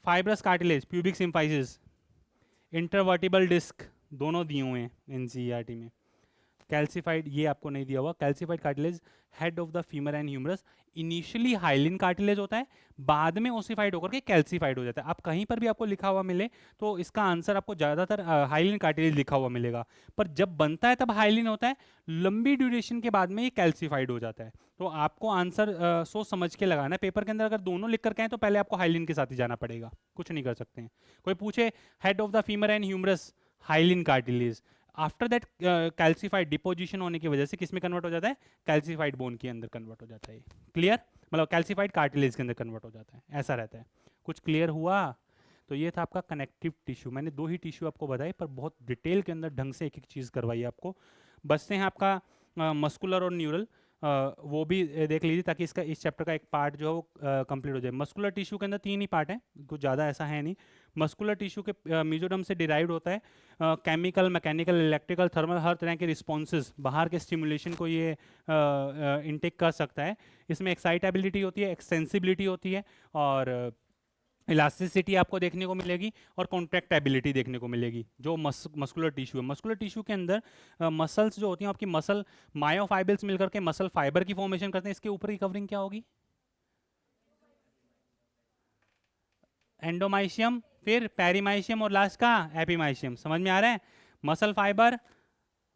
Fibrous cartilage, pubic symphysis, intervertebral disc, दोनों दिए हुए हैं एनसीईआरटी में। कैल्सिफाइड, ये आपको नहीं दिया हुआ, calcified cartilage head of the femur and humerus initially hyaline cartilage होता है, बाद में ओसिफाइड होकर के कैल्सिफाइड हो जाता है। आप कहीं पर भी आपको लिखा हुआ मिले तो इसका आंसर आपको ज़्यादातर हाइलिन कार्टिलेज लिखा हुआ मिलेगा, पर जब बनता है तब हाइलिन होता है, लंबी ड्यूरेशन के बाद में ये कैल्सिफाइड हो जाता है। तो आपको आंसर सोच समझ के लगाना है। पेपर के अंदर अगर दोनों लिख करके आए तो पहले आपको हाइलिन के साथ ही जाना पड़ेगा, कुछ नहीं कर सकते हैं। कोई पूछे head of the femur and humerus hyaline cartilage, after that calcified deposition होने की वजह से किस में कन्वर्ट हो जाता है, कैल्सिफाइड बोन के अंदर कन्वर्ट हो जाता है। क्लियर, मतलब कैल्सिफाइड कार्टिलेज के अंदर कन्वर्ट हो जाता है, ऐसा रहता है। कुछ क्लियर हुआ? तो ये था आपका कनेक्टिव टिश्यू। मैंने 2 ही टिश्यू आपको बताई, पर बहुत डिटेल के अंदर ढंग से एक एक चीज़ करवाई आपको। बचते हैं आपका मस्कुलर और न्यूरल, वो भी देख लीजिए ताकि इसका इस चैप्टर का एक पार्ट जो है वो कंप्लीट हो जाए। मस्कुलर टिश्यू के अंदर 3 ही पार्ट हैं, कुछ ज़्यादा ऐसा है नहीं। मस्कुलर टिश्यू के मेजोडर्म से डिराइव्ड होता है, केमिकल, मैकेनिकल, इलेक्ट्रिकल, थर्मल, हर तरह के रिस्पॉन्सेज, बाहर के स्टिमुलेशन को ये इनटेक कर सकता है। इसमें एक्साइटेबिलिटी होती है, एक्सटेंसिबिलिटी होती है, और इलास्टिसिटी आपको देखने को मिलेगी, और कॉन्ट्रैक्टेबिलिटी देखने को मिलेगी जो मस्कुलर टिश्यू है। मस्कुलर टिश्यू के अंदर मसल्स जो होती हैं आपकी, मसल मायोफाइबल्स मिलकर के मसल फाइबर की फॉर्मेशन करते हैं। इसके ऊपर की कवरिंग क्या होगी? एंडोमाइशियम, फिर पेरीमाइशियम, और लास्ट का एपीमाइशियम। समझ में आ रहा है? मसल फाइबर,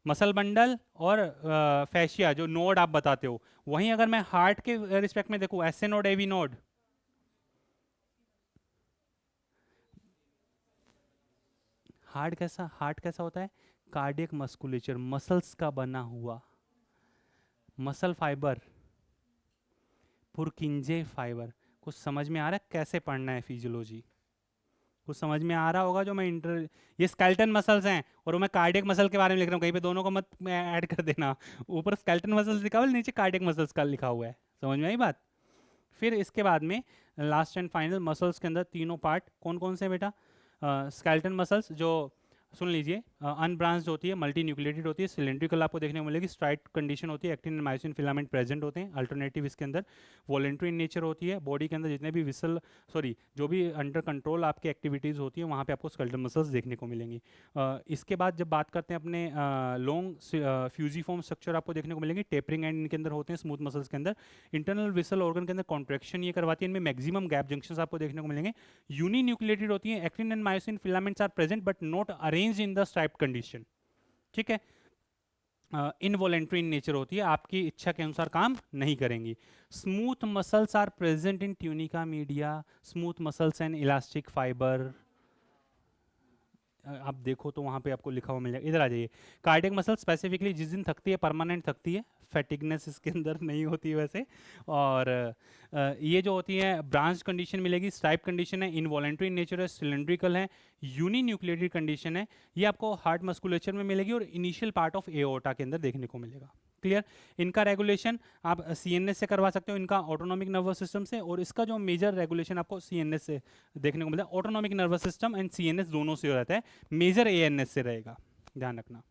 मसल बंडल, और फैशिया जो नोड आप बताते हो। वहीं अगर मैं हार्ट के रिस्पेक्ट में देखूँ, S A node, AV node, heart कैसा होता है? कार्डियक मस्कुलेचर, मसल्स का बना हुआ, मसल फाइबर, पुरकिंजे फाइबर। कुछ समझ में आ रहा है कैसे पढ़ना है फिजियोलॉजी? कुछ समझ में आ रहा होगा जो मैं ये स्केलेटन मसल्स हैं, और वो मैं कार्डियक मसल के बारे में लिख रहा हूँ, कहीं पे दोनों को मत ऐड कर देना। ऊपर स्केलेटन मसल्स लिखा हुआ है, नीचे कार्डियक मसल्स का लिखा हुआ है। समझ में आई बात? फिर इसके बाद में लास्ट एंड फाइनल, मसल्स के अंदर तीनों पार्ट कौन कौन से बेटा? स्केलेटन मसल्स जो सुन लीजिए, अनब्रांच्ड होती है, मल्टी न्यूक्लिएटेड होती है, सिलेंड्रिकल आपको देखने को मिलेगी, स्ट्राइट कंडीशन होती है, actin and myosin filament present होते हैं। अल्टरनेटिव इसके अंदर वॉलेंट्री इन नेचर होती है। बॉडी के अंदर जितने भी जो भी अंडर कंट्रोल आपकी एक्टिविटीज़ होती है वहाँ पे आपको स्केलेटल मसल्स देखने को मिलेंगी। इसके बाद जब बात करते हैं अपने लॉन्ग फ्यूजीफॉर्म स्ट्रक्चर आपको देखने को मिलेंगी, टेपरिंग एंड इनके अंदर होते हैं स्मूथ मसल्स के अंदर। इंटरनल विसल ऑर्गन के अंदर कॉन्ट्रैक्शन ये करवाती है, इनमें मैक्सिमम गैप जंक्शंस आपको देखने को मिलेंगे। यूनी न्यूक्लिएटेड होती है, actin and myosin filaments are present but not arranged in the striped condition. ठीक है, इनवॉलेंट्री इन नेचर होती है, आपकी इच्छा के अनुसार काम नहीं करेंगी। Smooth muscles are present in tunica media, smooth muscles and elastic fiber. आप देखो तो वहाँ पे आपको लिखा हुआ मिल जाएगा। इधर आ जाइए, कार्डियक मसल स्पेसिफिकली जिस दिन थकती है, परमानेंट थकती है, फैटिगनेस इसके अंदर नहीं होती है वैसे। और ये जो होती है ब्रांच कंडीशन मिलेगी, स्ट्राइप कंडीशन है, इनवॉलेंट्री इन नेचर है, सिलेंड्रिकल है, यूनी न्यूक्लिएटेड कंडीशन है। ये आपको हार्ट मस्कुलेचर में मिलेगी और इनिशियल पार्ट ऑफ एओर्टा के अंदर देखने को मिलेगा। क्लियर? इनका रेगुलेशन आप सीएनएस से करवा सकते हो, इनका ऑटोनॉमिक नर्वस सिस्टम से, और इसका जो मेजर रेगुलेशन आपको सीएनएस से देखने को मिलता है। Autonomic nervous system and CNS दोनों से हो रहता है, मेजर एएनएस से रहेगा, ध्यान रखना।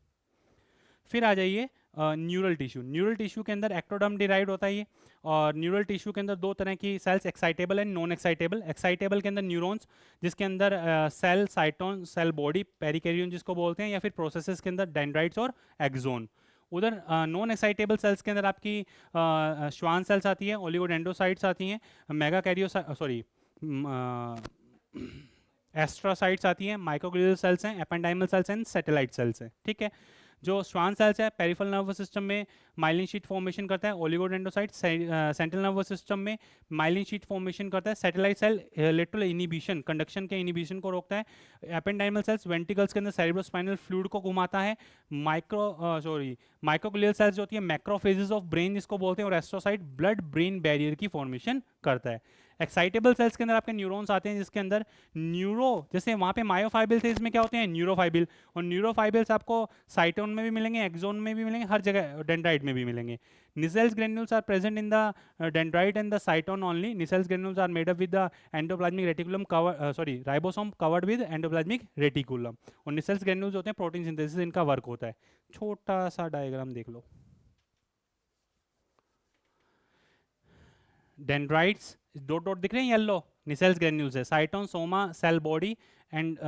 फिर आ जाइए न्यूरल टिश्यू। न्यूरल टिश्यू के अंदर एक्टोडर्म डिराइव्ड होता है ये, और न्यूरल टिश्यू के अंदर 2 तरह की cells, excitable and non excitable. Excitable के अंदर न्यूरॉन्स, जिसके अंदर cell cyton, cell body, perikaryon जिसको बोलते हैं, या फिर प्रोसेसेस के अंदर डेंड्राइट्स और एक्सोन। उधर नॉन एक्साइटेबल सेल्स के अंदर आपकी श्वान सेल्स आती है, ओलिगोडेंड्रोसाइट्स आती हैं, मेगा कैरियो सॉरी एस्ट्रोसाइट्स आती हैं, माइक्रोग्लियल सेल्स हैं, ependymal cells and satellite cells हैं। ठीक है, जो श्वान सेल्स है पेरिफेरल नर्वस सिस्टम में माइलिन शीट फॉर्मेशन करता है, ओलिगोडेंड्रोसाइट सेंट्रल नर्वस सिस्टम में माइलिन शीट फॉर्मेशन करता है, satellite cell lateral inhibition, conduction के इनिबिशन को रोकता है, एपेंडाइमल सेल्स वेंट्रिकल्स के अंदर सेरेब्रोस्पाइनल फ्लूइड को घुमाता है, माइक्रोग्लियल सेल्स जो होती है मैक्रोफेजेस ऑफ ब्रेन जिसको बोलते हैं, और एस्ट्रोसाइट ब्लड ब्रेन बैरियर की फॉर्मेशन करता है। एक्साइटेबल सेल्स के अंदर आपके न्यूरॉन्स आते हैं, जिसके अंदर जैसे वहाँ पे मायोफाइबिल थे, इसमें क्या होते हैं न्यूरोफाइबिल, और न्यूरोफाइबिल्स आपको साइटोन में भी मिलेंगे, एक्सोन में भी मिलेंगे, हर जगह डेंड्राइट में भी मिलेंगे। Nissl's granules are present in the dendrite and the cyton only. Nissl's granules are made up with the endoplasmic reticulum ribosome covered with endoplasmic reticulum. और निसेल्स ग्रेन्यूल्स होते हैं प्रोटीन सिंथेसिस इनका वर्क होता है। छोटा सा डायग्राम देख लो, dendrites dot dot दिख रहे हैं येलो, निसेल्स ग्रेन्यूल्स है, cyton soma cell body and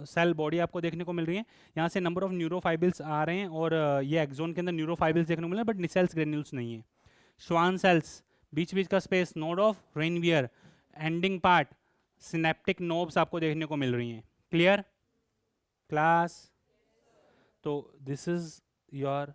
cell body आपको देखने को मिल रही है। यहाँ से नंबर ऑफ न्यूरोफाइबल्स आ रहे हैं और ये एक्सोन के अंदर न्यूरोफाइबल्स देखने को मिल रहे हैं, बट निसेल्स ग्रेन्यूल्स नहीं है। श्वान सेल्स, बीच बीच का space, node of Ranvier, ending part, synaptic knobs आपको देखने को मिल रही हैं। Clear class? तो this is your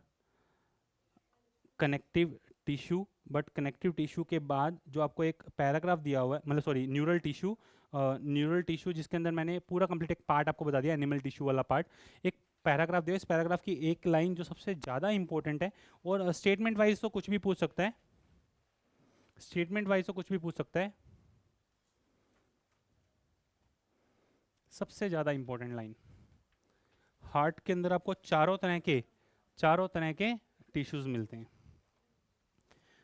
connective tissue, but connective tissue के बाद जो आपको एक पैराग्राफ दिया हुआ है, मतलब sorry neural tissue, neural tissue जिसके अंदर मैंने पूरा कंप्लीट एक पार्ट आपको बता दिया, एनिमल टिश्यू वाला पार्ट, एक पैराग्राफ दिया। इस पैराग्राफ की एक लाइन जो सबसे ज़्यादा इंपॉर्टेंट है, और स्टेटमेंट वाइज तो कुछ भी पूछ सकता है, स्टेटमेंट वाइज तो कुछ भी पूछ सकता है। सबसे ज़्यादा इंपॉर्टेंट लाइन, हार्ट के अंदर आपको चारों तरह के टिश्यूज मिलते हैं,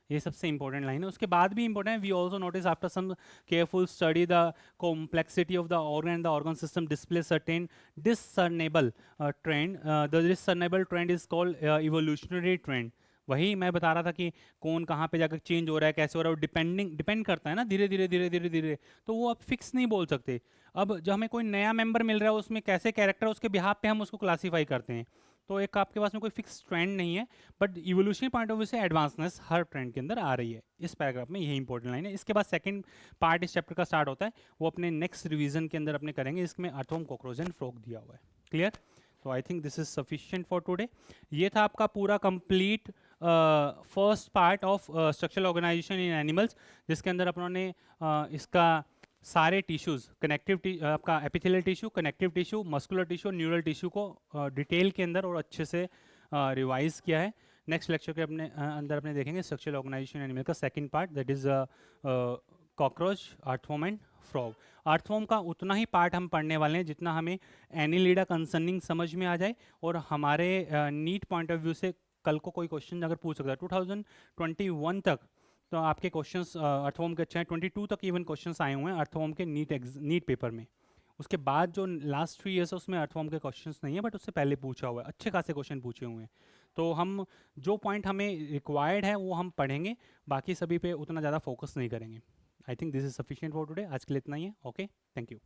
ये सबसे इंपॉर्टेंट लाइन है। उसके बाद भी इंपॉर्टेंट है, we also notice after some careful study the complexity of the organ and the organ system display certain discernible trend. The discernible trend is called evolutionary trend. वही मैं बता रहा था कि कौन कहाँ पे जाकर चेंज हो रहा है, कैसे हो रहा है, डिपेंड करता है ना, धीरे धीरे धीरे धीरे धीरे, तो वो आप फिक्स नहीं बोल सकते। अब जब हमें कोई नया मेंबर मिल रहा है, उसमें कैसे कैरेक्टर है, उसके बिहाफ पे हम उसको क्लासीफाई करते हैं। तो एक आपके पास में कोई फिक्स ट्रेंड नहीं है, but evolutionary point of view से एडवांसनेस हर ट्रेंड के अंदर आ रही है। इस पैराग्राफ में यही इंपॉर्टेंट लाइन है। इसके बाद सेकंड पार्ट इस चैप्टर का स्टार्ट होता है, वो अपने नेक्स्ट रिवीजन के अंदर अपने करेंगे। इसमें अर्थवर्म, कॉकरोच एंड फ्रॉग दिया हुआ है। क्लियर? तो I think this is sufficient for today. ये था आपका पूरा complete first part of structural organisation in animals, जिसके अंदर अपनों ने इसका सारे टिश्यूज, कनेक्टिव आपका epithelial tissue, connective tissue, muscular tissue, neural tissue को डिटेल के अंदर और अच्छे से रिवाइज किया है। नेक्स्ट लेक्चर के अंदर अपने देखेंगे स्ट्रक्चरल ऑर्गेनाइजेशन एनिमल का second part, that is cockroach, earthworm and frog. Earthworm का उतना ही पार्ट हम पढ़ने वाले हैं जितना हमें एनिलिडा कंसर्निंग समझ में आ जाए, और हमारे नीट पॉइंट ऑफ व्यू से कल को कोई क्वेश्चन अगर पूछ सकता है 2021 तक, तो आपके क्वेश्चंस अर्थवर्म के अच्छे हैं। 22 तक इवन क्वेश्चंस आए हुए हैं अर्थवर्म के नीट पेपर में। उसके बाद जो लास्ट 3 ईयर्स है उसमें अर्थवर्म के क्वेश्चंस नहीं है, बट उससे पहले पूछा हुआ है, अच्छे खासे क्वेश्चन पूछे हुए हैं। तो हम जो पॉइंट हमें रिक्वायर्ड है वो हम पढ़ेंगे, बाकी सभी पे उतना ज़्यादा फोकस नहीं करेंगे। आई think this is sufficient for today. आज के लिए इतना ही है। Okay, thank you.